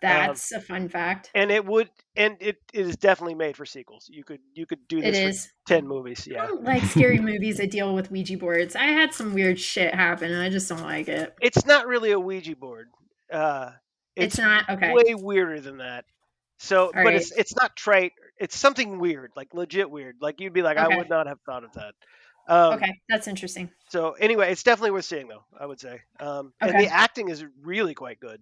[SPEAKER 1] That's a fun fact.
[SPEAKER 4] and it is definitely made for sequels. You could do
[SPEAKER 1] It
[SPEAKER 4] this for
[SPEAKER 1] is.
[SPEAKER 4] 10 movies.
[SPEAKER 1] I
[SPEAKER 4] Yeah,
[SPEAKER 1] don't like scary movies that deal with Ouija boards. I had some weird shit happen, and I just don't like it.
[SPEAKER 4] it's not really a Ouija board. Uh,
[SPEAKER 1] It's
[SPEAKER 4] it's
[SPEAKER 1] not? Okay.
[SPEAKER 4] way weirder than that. So,
[SPEAKER 1] All
[SPEAKER 4] but
[SPEAKER 1] right.
[SPEAKER 4] it's not trite. It's something weird, like legit weird. Like you'd be like, I would
[SPEAKER 1] Okay.
[SPEAKER 4] not have thought of that. Um,
[SPEAKER 1] Okay. That's interesting.
[SPEAKER 4] so anyway, it's definitely worth seeing, though. I would say, and the
[SPEAKER 1] Okay.
[SPEAKER 4] acting is really quite good,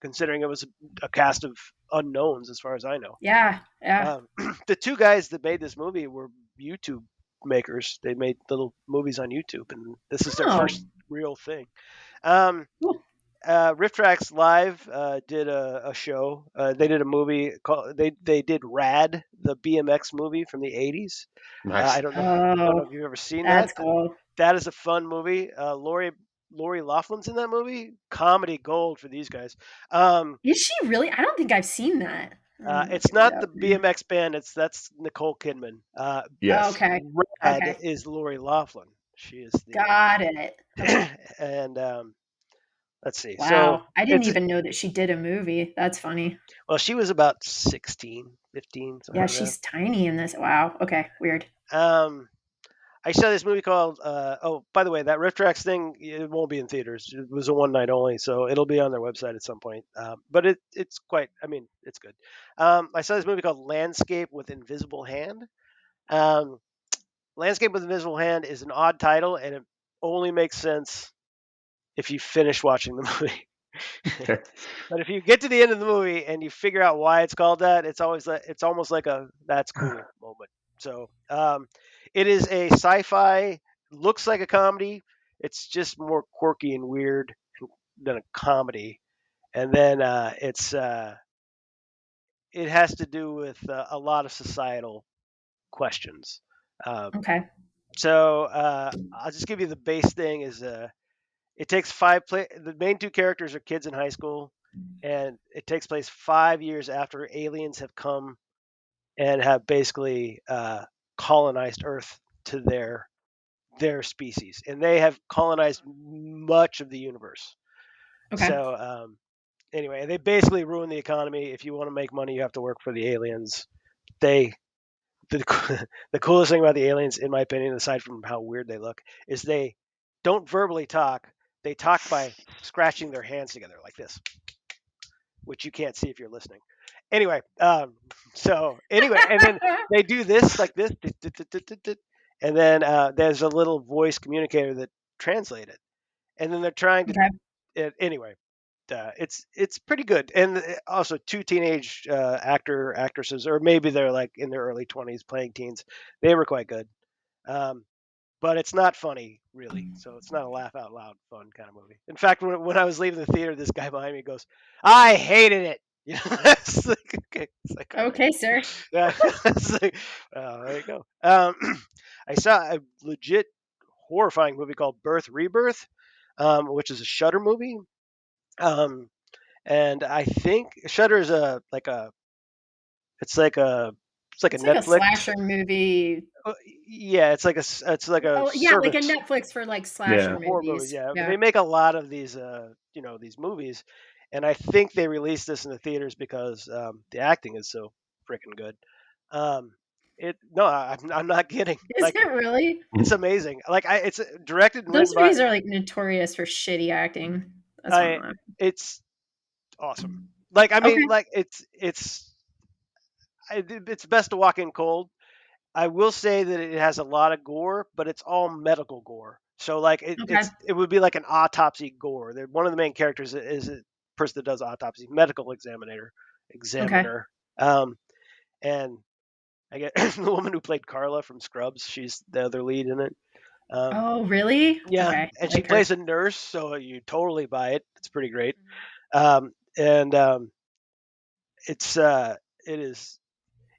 [SPEAKER 4] considering it was a cast of unknowns, as far as I know.
[SPEAKER 1] Yeah. Yeah.
[SPEAKER 4] Um, the two guys that made this movie were YouTube makers. They made little movies on YouTube, and this is their
[SPEAKER 1] Oh,
[SPEAKER 4] first real thing. Um,
[SPEAKER 1] cool.
[SPEAKER 4] Riff Tracks Live did a show. They did a movie called they did Rad, the BMX movie from the '80s.
[SPEAKER 3] Nice.
[SPEAKER 4] I don't know
[SPEAKER 1] Oh,
[SPEAKER 4] if you've ever seen that.
[SPEAKER 1] that's cool.
[SPEAKER 4] That is a fun movie. Lori Laughlin's in that movie. Comedy gold for these guys. Um,
[SPEAKER 1] Is she really? I don't think I've seen that. I'm
[SPEAKER 4] it's
[SPEAKER 1] looking it
[SPEAKER 4] not
[SPEAKER 1] up
[SPEAKER 4] the
[SPEAKER 1] now.
[SPEAKER 4] BMX band. That's Nicole Kidman.
[SPEAKER 3] Yes.
[SPEAKER 1] Okay.
[SPEAKER 4] Rad
[SPEAKER 1] Okay.
[SPEAKER 4] is Lori Laughlin. She is
[SPEAKER 1] Got it. Okay.
[SPEAKER 4] and let's see. So
[SPEAKER 1] Wow. I didn't
[SPEAKER 4] it's
[SPEAKER 1] even know that she did a movie. That's funny.
[SPEAKER 4] well, she was about 16, 15, something
[SPEAKER 1] Yeah,
[SPEAKER 4] like that.
[SPEAKER 1] she's tiny in this. Wow. Okay. Weird.
[SPEAKER 4] Um, I saw this movie called. Oh, by the way, that Rift Tracks thing it won't be in theaters. It was a one night only, so it'll be on their website at some point. But it's quite. I mean, it's good. I saw this movie called Landscape with Invisible Hand. Um, Landscape with Invisible Hand is an odd title, and it only makes sense if you finish watching the movie.
[SPEAKER 3] Okay.
[SPEAKER 4] But if you get to the end of the movie and you figure out why it's called that, it's almost like a that's cool moment. So it is a sci-fi, looks like a comedy. It's just more quirky and weird than a comedy. And then it has to do with a lot of societal questions. Um,
[SPEAKER 1] Okay.
[SPEAKER 4] so I'll just give you the base thing is it takes the main two characters are kids in high school, and it takes place 5 years after aliens have come and have basically colonized Earth to their species, and they have colonized much of the universe.
[SPEAKER 1] Okay.
[SPEAKER 4] So anyway, they basically ruin the economy. If you want to make money, you have to work for the aliens. They the coolest thing about the aliens, in my opinion, aside from how weird they look, is they don't verbally talk. They talk by scratching their hands together like this, which you can't see if you're listening. Anyway, so anyway, and then they do this like this, and then there's a little voice communicator that translates it, and then they're trying to.
[SPEAKER 1] Okay.
[SPEAKER 4] Anyway, it's pretty good, and also two teenage actresses, or maybe they're like in their early 20s playing teens. They were quite good. Um, but it's not funny really. So it's not a laugh out loud fun kind of movie. In fact, when I was leaving the theater, this guy behind me goes, "I hated it." You know, it's like okay, it's like all right,
[SPEAKER 1] Okay, sir.
[SPEAKER 4] yeah, it's like, there you go. I saw a legit horrifying movie called Birth Rebirth, which is a Shutter movie. Um, and I think Shutter is it's like a it's like a
[SPEAKER 1] It's like a
[SPEAKER 4] Netflix.
[SPEAKER 1] slasher movie.
[SPEAKER 4] Uh, Yeah, it's like a
[SPEAKER 1] Oh, yeah, like a
[SPEAKER 4] service
[SPEAKER 1] Netflix for like slasher
[SPEAKER 3] Yeah.
[SPEAKER 4] horror movies.
[SPEAKER 1] movies.
[SPEAKER 4] Yeah, but
[SPEAKER 1] Yeah.
[SPEAKER 4] they make a lot of these these movies, and I think they released this in the theaters because the acting is so freaking good. Um, it no, I'm not kidding.
[SPEAKER 1] Is
[SPEAKER 4] Like
[SPEAKER 1] it really?
[SPEAKER 4] it's amazing. Like it's directed and written
[SPEAKER 1] Those
[SPEAKER 4] by
[SPEAKER 1] movies are like notorious for shitty acting. That's why I'm
[SPEAKER 4] I.
[SPEAKER 1] laughing.
[SPEAKER 4] It's awesome. Like I mean,
[SPEAKER 1] Okay.
[SPEAKER 4] like it's best to walk in cold. I will say that it has a lot of gore, but it's all medical gore. So like
[SPEAKER 1] Okay.
[SPEAKER 4] it would be like an autopsy gore. One of the main characters is a person that does autopsy, medical
[SPEAKER 1] Okay.
[SPEAKER 4] examiner. And I get the woman who played Carla from Scrubs. She's the other lead in it. Um,
[SPEAKER 1] Oh, really?
[SPEAKER 4] yeah,
[SPEAKER 1] Okay. I
[SPEAKER 4] and she
[SPEAKER 1] like her.
[SPEAKER 4] plays a nurse, so you totally buy it. It's pretty great.
[SPEAKER 1] Mhm.
[SPEAKER 4] And it's it is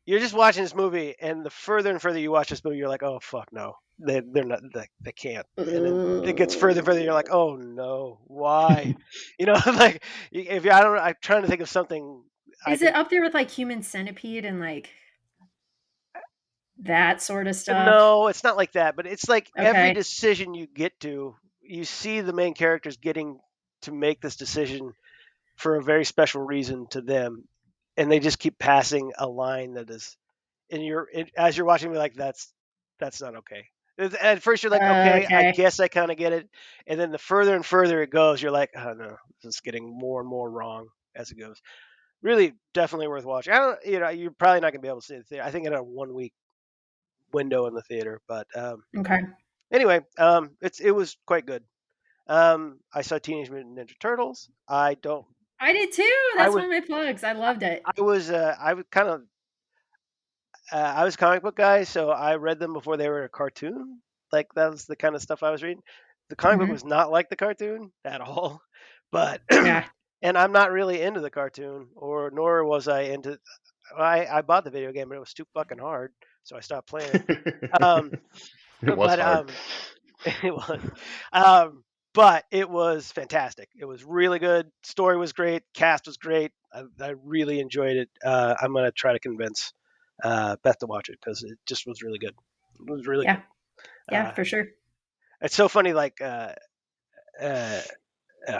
[SPEAKER 4] you're just watching this movie, and the further and further you watch this movie, you're like, oh fuck no, they're not they can't. And then it gets further and further, you're like, oh no, why? You know, like if you, I don't, I'm trying to think of something I
[SPEAKER 1] Is it
[SPEAKER 4] can.
[SPEAKER 1] up there with like Human Centipede and like that sort of stuff?
[SPEAKER 4] No, it's not like that, but it's like every
[SPEAKER 1] Okay.
[SPEAKER 4] decision you get to, you see the main characters getting to make this decision for a very special reason to them, and they just keep passing a line that is and as you're watching, you're like, that's not okay. At first, you're like, okay, I
[SPEAKER 1] Okay.
[SPEAKER 4] guess I kind of get it, and then the further and further it goes, you're like, oh no, this is getting more and more wrong as it goes. Really, definitely worth watching. I don't, you're probably not gonna be able to see it in the theater. I think it had a 1 week window in the theater, but
[SPEAKER 1] Okay.
[SPEAKER 4] anyway, it was quite good. I saw Teenage Mutant Ninja Turtles. I don't.
[SPEAKER 1] I did too.
[SPEAKER 4] I
[SPEAKER 1] That's
[SPEAKER 4] was.
[SPEAKER 1] one of my plugs. I loved it.
[SPEAKER 4] I was kind of I was a comic book guy, so I read them before they were a cartoon. Like that was the kind of stuff I was reading. The comic book
[SPEAKER 1] Hmm.
[SPEAKER 4] was not like the cartoon at all, but
[SPEAKER 1] Yeah.
[SPEAKER 4] and I'm not really into the cartoon, or nor was I into. I bought the video game, but it was too fucking hard, so I stopped playing it. Um,
[SPEAKER 3] It was
[SPEAKER 4] but
[SPEAKER 3] hard.
[SPEAKER 4] it was, um, but it was fantastic. It was really good. Story was great. Cast was great. I really enjoyed it. I'm gonna try to convince Beth to watch it because it just was really good. It was really
[SPEAKER 1] Yeah.
[SPEAKER 4] good.
[SPEAKER 1] Yeah, for sure.
[SPEAKER 4] It's so funny. Like, uh,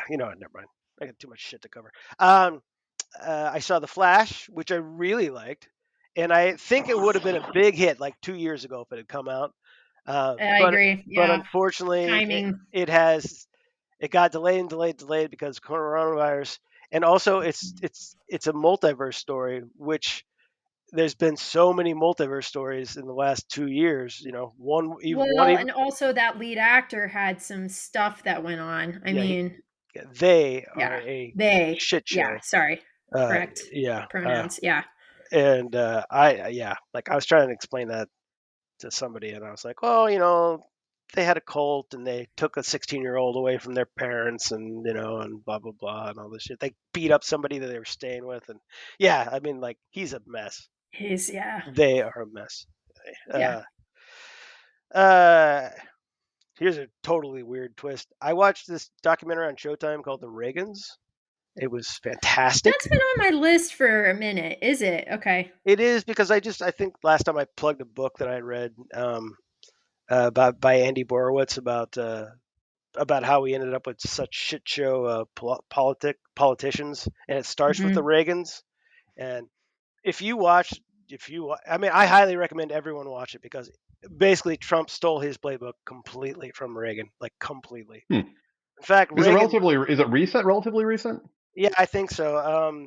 [SPEAKER 4] never mind. I got too much shit to cover. I saw The Flash, which I really liked, and I think it would have been a big hit like 2 years ago if it had come out. Uh,
[SPEAKER 1] I
[SPEAKER 4] but
[SPEAKER 1] agree.
[SPEAKER 4] but
[SPEAKER 1] Yeah.
[SPEAKER 4] unfortunately,
[SPEAKER 1] Timing.
[SPEAKER 4] it got delayed and delayed and delayed because of coronavirus, and also it's a multiverse story, which there's been so many multiverse stories in the last 2 years. One
[SPEAKER 1] Well,
[SPEAKER 4] even
[SPEAKER 1] and also that lead actor had some stuff that went on. I
[SPEAKER 4] yeah,
[SPEAKER 1] mean,
[SPEAKER 4] they are
[SPEAKER 1] yeah.
[SPEAKER 4] a
[SPEAKER 1] They.
[SPEAKER 4] shit
[SPEAKER 1] Yeah,
[SPEAKER 4] show.
[SPEAKER 1] sorry.
[SPEAKER 4] Uh,
[SPEAKER 1] Correct
[SPEAKER 4] yeah,
[SPEAKER 1] pronouns. Yeah.
[SPEAKER 4] and like I was trying to explain that to somebody, and I was like, well, they had a cult and they took a 16-year-old away from their parents and and blah blah blah and all this shit. They beat up somebody that they were staying with, and yeah, I mean, like, he's a mess.
[SPEAKER 1] Yeah.
[SPEAKER 4] They are a mess.
[SPEAKER 1] Yeah.
[SPEAKER 4] Here's a totally weird twist. I watched this documentary on Showtime called The Reagans. It was fantastic.
[SPEAKER 1] That's been on my list for a minute. Is it? Okay.
[SPEAKER 4] It is, because I think last time I plugged a book that I read about by Andy Borowitz about how we ended up with such shit show politicians, and it starts with the Reagans. And I mean, I highly recommend everyone watch it, because basically Trump stole his playbook completely from Reagan, like completely.
[SPEAKER 3] Hmm.
[SPEAKER 4] In fact,
[SPEAKER 3] Is
[SPEAKER 4] Reagan.
[SPEAKER 3] Is it recent? Relatively recent?
[SPEAKER 4] Yeah, I think so.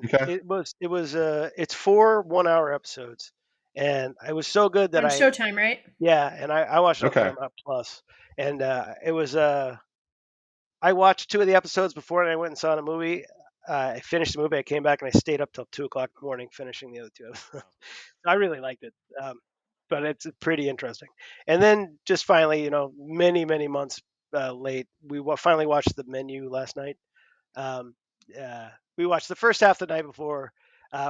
[SPEAKER 3] Okay.
[SPEAKER 4] It's 4 1-hour episodes, and it was so good that
[SPEAKER 1] On Showtime, right?
[SPEAKER 4] and I watched it on
[SPEAKER 3] Okay.
[SPEAKER 4] Paramount Plus, and it was I watched 2 of the episodes before, and I went and saw the movie. I finished the movie. I came back and I stayed up till 2 o'clock in the morning finishing the other 2 episodes. I really liked it, but it's pretty interesting. And then just finally, many months late, we finally watched The Menu last night. Um, we watched the first half the night before.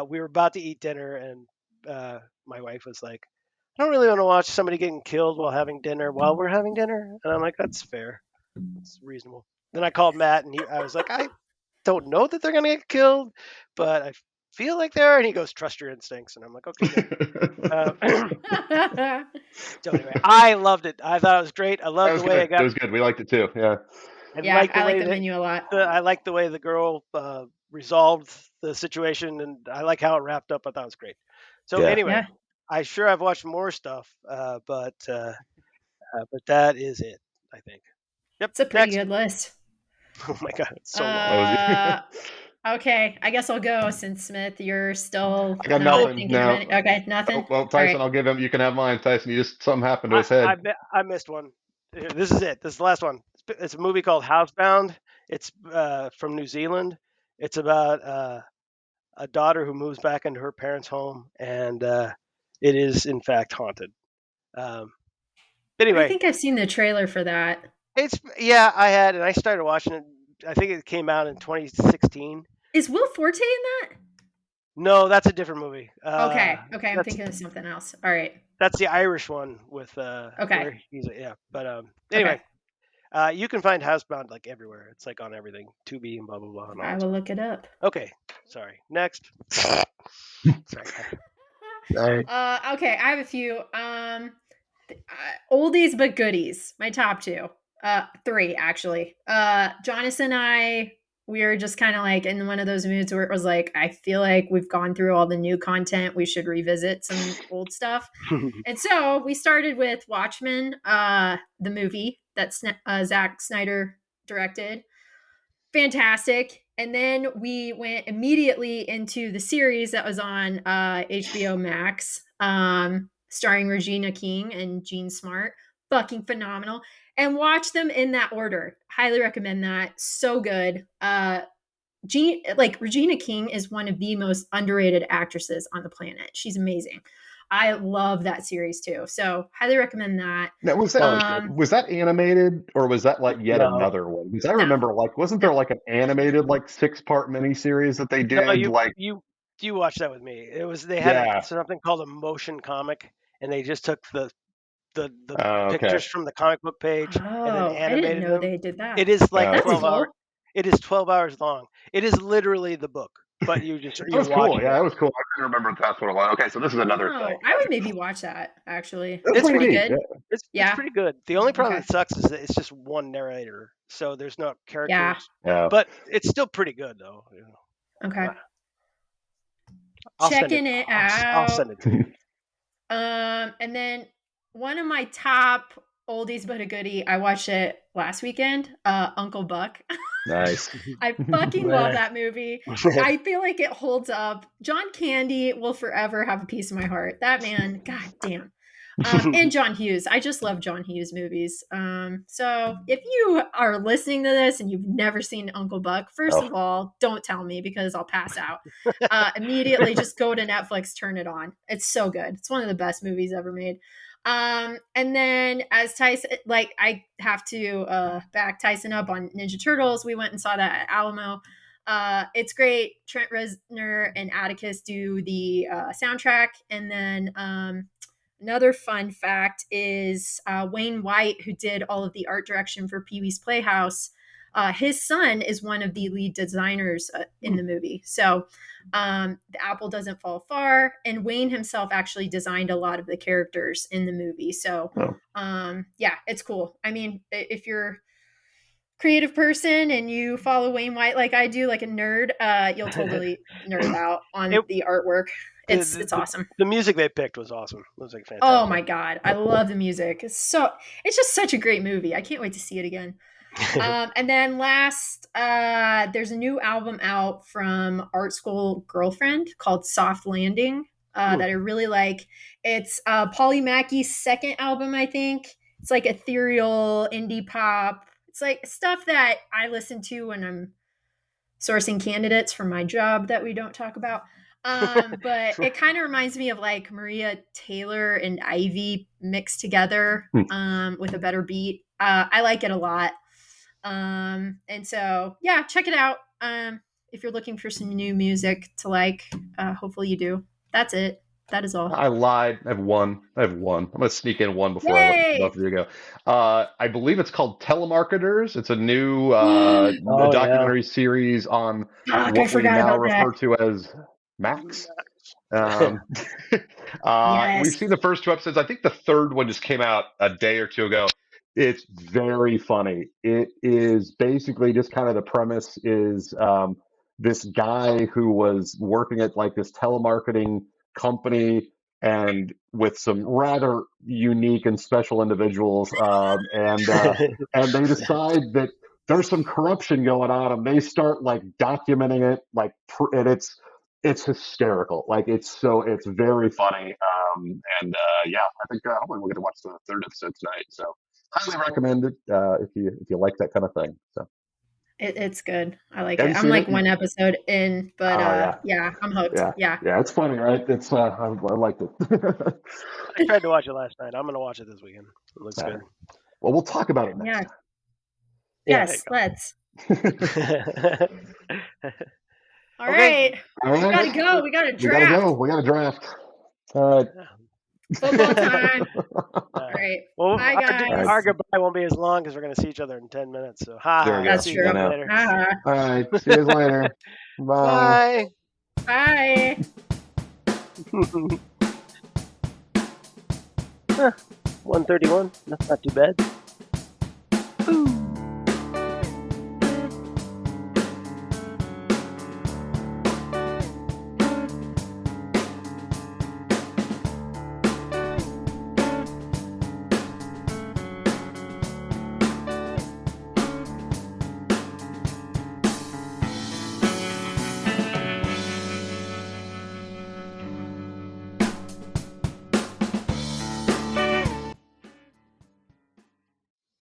[SPEAKER 4] We were about to eat dinner, and my wife was like, "I don't really want to watch somebody getting killed while we're having dinner." And I'm like, "That's fair. It's reasonable." Then I called Matt, and I was like, "I don't know that they're gonna get killed, but I feel like they are." And he goes, "Trust your instincts." And I'm like, "Okay, good." So anyway, I loved it. I thought it was great. I
[SPEAKER 3] That
[SPEAKER 4] loved
[SPEAKER 3] was
[SPEAKER 4] the way
[SPEAKER 3] good. It was good. We liked it too. Yeah.
[SPEAKER 1] Yeah, I like The Menu a lot.
[SPEAKER 4] I like the way the girl resolved the situation, and I like how it wrapped up. I thought it was great. So
[SPEAKER 3] Yeah.
[SPEAKER 4] anyway,
[SPEAKER 1] Yeah.
[SPEAKER 4] I've watched more stuff, but that is it, I think. Yep.
[SPEAKER 1] It's a pretty
[SPEAKER 4] Next.
[SPEAKER 1] good list.
[SPEAKER 4] Oh my god, it's so long.
[SPEAKER 1] Okay, I guess I'll go since Smith, you're still
[SPEAKER 3] I got
[SPEAKER 1] not
[SPEAKER 3] nothing
[SPEAKER 1] thinking of
[SPEAKER 3] now.
[SPEAKER 1] any. Okay, nothing.
[SPEAKER 3] Oh, well,
[SPEAKER 1] All
[SPEAKER 3] Tyson,
[SPEAKER 1] right.
[SPEAKER 3] I'll give him. You can have mine, Tyson. You just something happened to his head.
[SPEAKER 4] I missed one. This is it. This is the last one. It's a movie called Housebound. It's from New Zealand. It's about a daughter who moves back into her parents' home, and it is in fact haunted. Um,
[SPEAKER 1] I
[SPEAKER 4] anyway,
[SPEAKER 1] think I've seen the trailer for that.
[SPEAKER 4] I started watching it. I think it came out in 2016.
[SPEAKER 1] Is Will Forte in that?
[SPEAKER 4] No, that's a different movie.
[SPEAKER 1] Okay, I'm
[SPEAKER 4] That's
[SPEAKER 1] thinking of something else. All right.
[SPEAKER 4] that's the Irish one with
[SPEAKER 1] Okay.
[SPEAKER 4] where he's But anyway, you can find Housebound like everywhere. It's like on everything, Tubi and blah blah blah and all
[SPEAKER 1] I
[SPEAKER 4] that
[SPEAKER 1] will
[SPEAKER 4] stuff.
[SPEAKER 1] look it up.
[SPEAKER 4] Okay, sorry. Next. Sorry.
[SPEAKER 1] Okay, I have a few. Oldies but goodies. My top 2. 3 actually. Jonathan and I, we were just kind of like in one of those moods where it was like, I feel like we've gone through all the new content. We should revisit some old stuff. And so we started with Watchmen, the movie that Zack Snyder directed. Fantastic. And then we went immediately into the series that was on HBO Max, starring Regina King and Jean Smart. Fucking phenomenal. And watch them in that order. Highly recommend that. So good. Regina King is one of the most underrated actresses on the planet. She's amazing. I love that series too. So highly recommend that.
[SPEAKER 3] Now, was that animated or was that like yet
[SPEAKER 4] No.
[SPEAKER 3] another one? Because I
[SPEAKER 1] No.
[SPEAKER 3] remember wasn't there like an animated 6-part miniseries that they did?
[SPEAKER 4] No, you watched that with me. They had something called a motion comic, and they just took the pictures from the comic book page and then
[SPEAKER 1] I didn't
[SPEAKER 4] animated
[SPEAKER 1] know
[SPEAKER 4] them.
[SPEAKER 1] they did that.
[SPEAKER 4] It is like
[SPEAKER 1] That's
[SPEAKER 4] 12
[SPEAKER 1] cool.
[SPEAKER 4] hours. It is 12 hours long. It is literally the book, but you just
[SPEAKER 3] That was cool. Yeah, that was cool. I couldn't remember that's what it was. Okay, so this is another thing.
[SPEAKER 1] I would maybe watch that actually.
[SPEAKER 3] It's
[SPEAKER 1] pretty
[SPEAKER 3] neat.
[SPEAKER 1] good.
[SPEAKER 4] It's pretty good. The only problem that sucks is that it's just one narrator, so there's no characters.
[SPEAKER 3] Yeah.
[SPEAKER 4] But it's still pretty good though.
[SPEAKER 1] Okay.
[SPEAKER 4] I'll
[SPEAKER 1] Checking it out.
[SPEAKER 4] I'll send it to you.
[SPEAKER 1] And then one of my top oldies but a goodie, I watched it last weekend, Uncle Buck.
[SPEAKER 3] Nice.
[SPEAKER 1] I fucking love that movie. I feel like it holds up. John Candy will forever have a piece of my heart. That man, god damn. And John Hughes. I just love John Hughes movies. So if you are listening to this and you've never seen Uncle Buck, first of all, don't tell me because I'll pass out. Immediately just go to Netflix, turn it on. It's so good. It's one of the best movies ever made. And then as Tyson, like I have to back Tyson up on Ninja Turtles. We went and saw that at Alamo. It's great. Trent Reznor and Atticus do the soundtrack, and then another fun fact is Wayne White, who did all of the art direction for Pee Wee's Playhouse. His son is one of the lead designers in the movie. So the apple doesn't fall far. And Wayne himself actually designed a lot of the characters in the movie. So yeah, it's cool. I mean, if you're a creative person and you follow Wayne White like I do, like a nerd, you'll totally nerd out on the artwork. It's awesome.
[SPEAKER 4] The music they picked was awesome. It was like fantastic.
[SPEAKER 1] Oh my God. I love the music. It's just such a great movie. I can't wait to see it again. And then last, there's a new album out from Art School Girlfriend called Soft Landing that I really like. It's Polly Mackey's second album, I think. It's like ethereal indie pop. It's like stuff that I listen to when I'm sourcing candidates for my job that we don't talk about. But it kind of reminds me of like Maria Taylor and Ivy mixed together with a better beat. I like it a lot. And so, yeah, check it out. If you're looking for some new music to like, hopefully you do. That's it. That is all.
[SPEAKER 3] I lied. I have one. I'm going to sneak in one before I let both of you go. I believe it's called Telemarketers. It's a new documentary series on what we now refer to as Max. We've seen the first 2 episodes. I think the third one just came out a day or 2 ago. It's very funny. It is basically just kind of the premise is this guy who was working at like this telemarketing company and with some rather unique and special individuals, and they decide that there's some corruption going on, and they start like documenting it, like, and it's hysterical. Like it's very funny. Yeah, I think hopefully we're going to watch the third episode tonight. So highly recommend it if you like that kind of thing. So
[SPEAKER 1] it's good. I like it. I'm like one episode in, but yeah, I'm hooked. Yeah,
[SPEAKER 3] it's funny, right? It's I liked it.
[SPEAKER 4] I tried to watch it last night. I'm going to watch it this weekend. It looks good.
[SPEAKER 3] Well, we'll talk about it next time.
[SPEAKER 1] Yes, let's. All right. We gotta go. We gotta draft.
[SPEAKER 3] We gotta draft. All right.
[SPEAKER 1] Football time. All right.
[SPEAKER 4] Well,
[SPEAKER 1] bye, guys.
[SPEAKER 4] Our goodbye won't be as long because we're going to see each other in 10 minutes. So,
[SPEAKER 1] that's true.
[SPEAKER 4] Later.
[SPEAKER 3] All right. See you guys later. Bye.
[SPEAKER 1] Bye.
[SPEAKER 4] 131. That's not too bad. Ooh.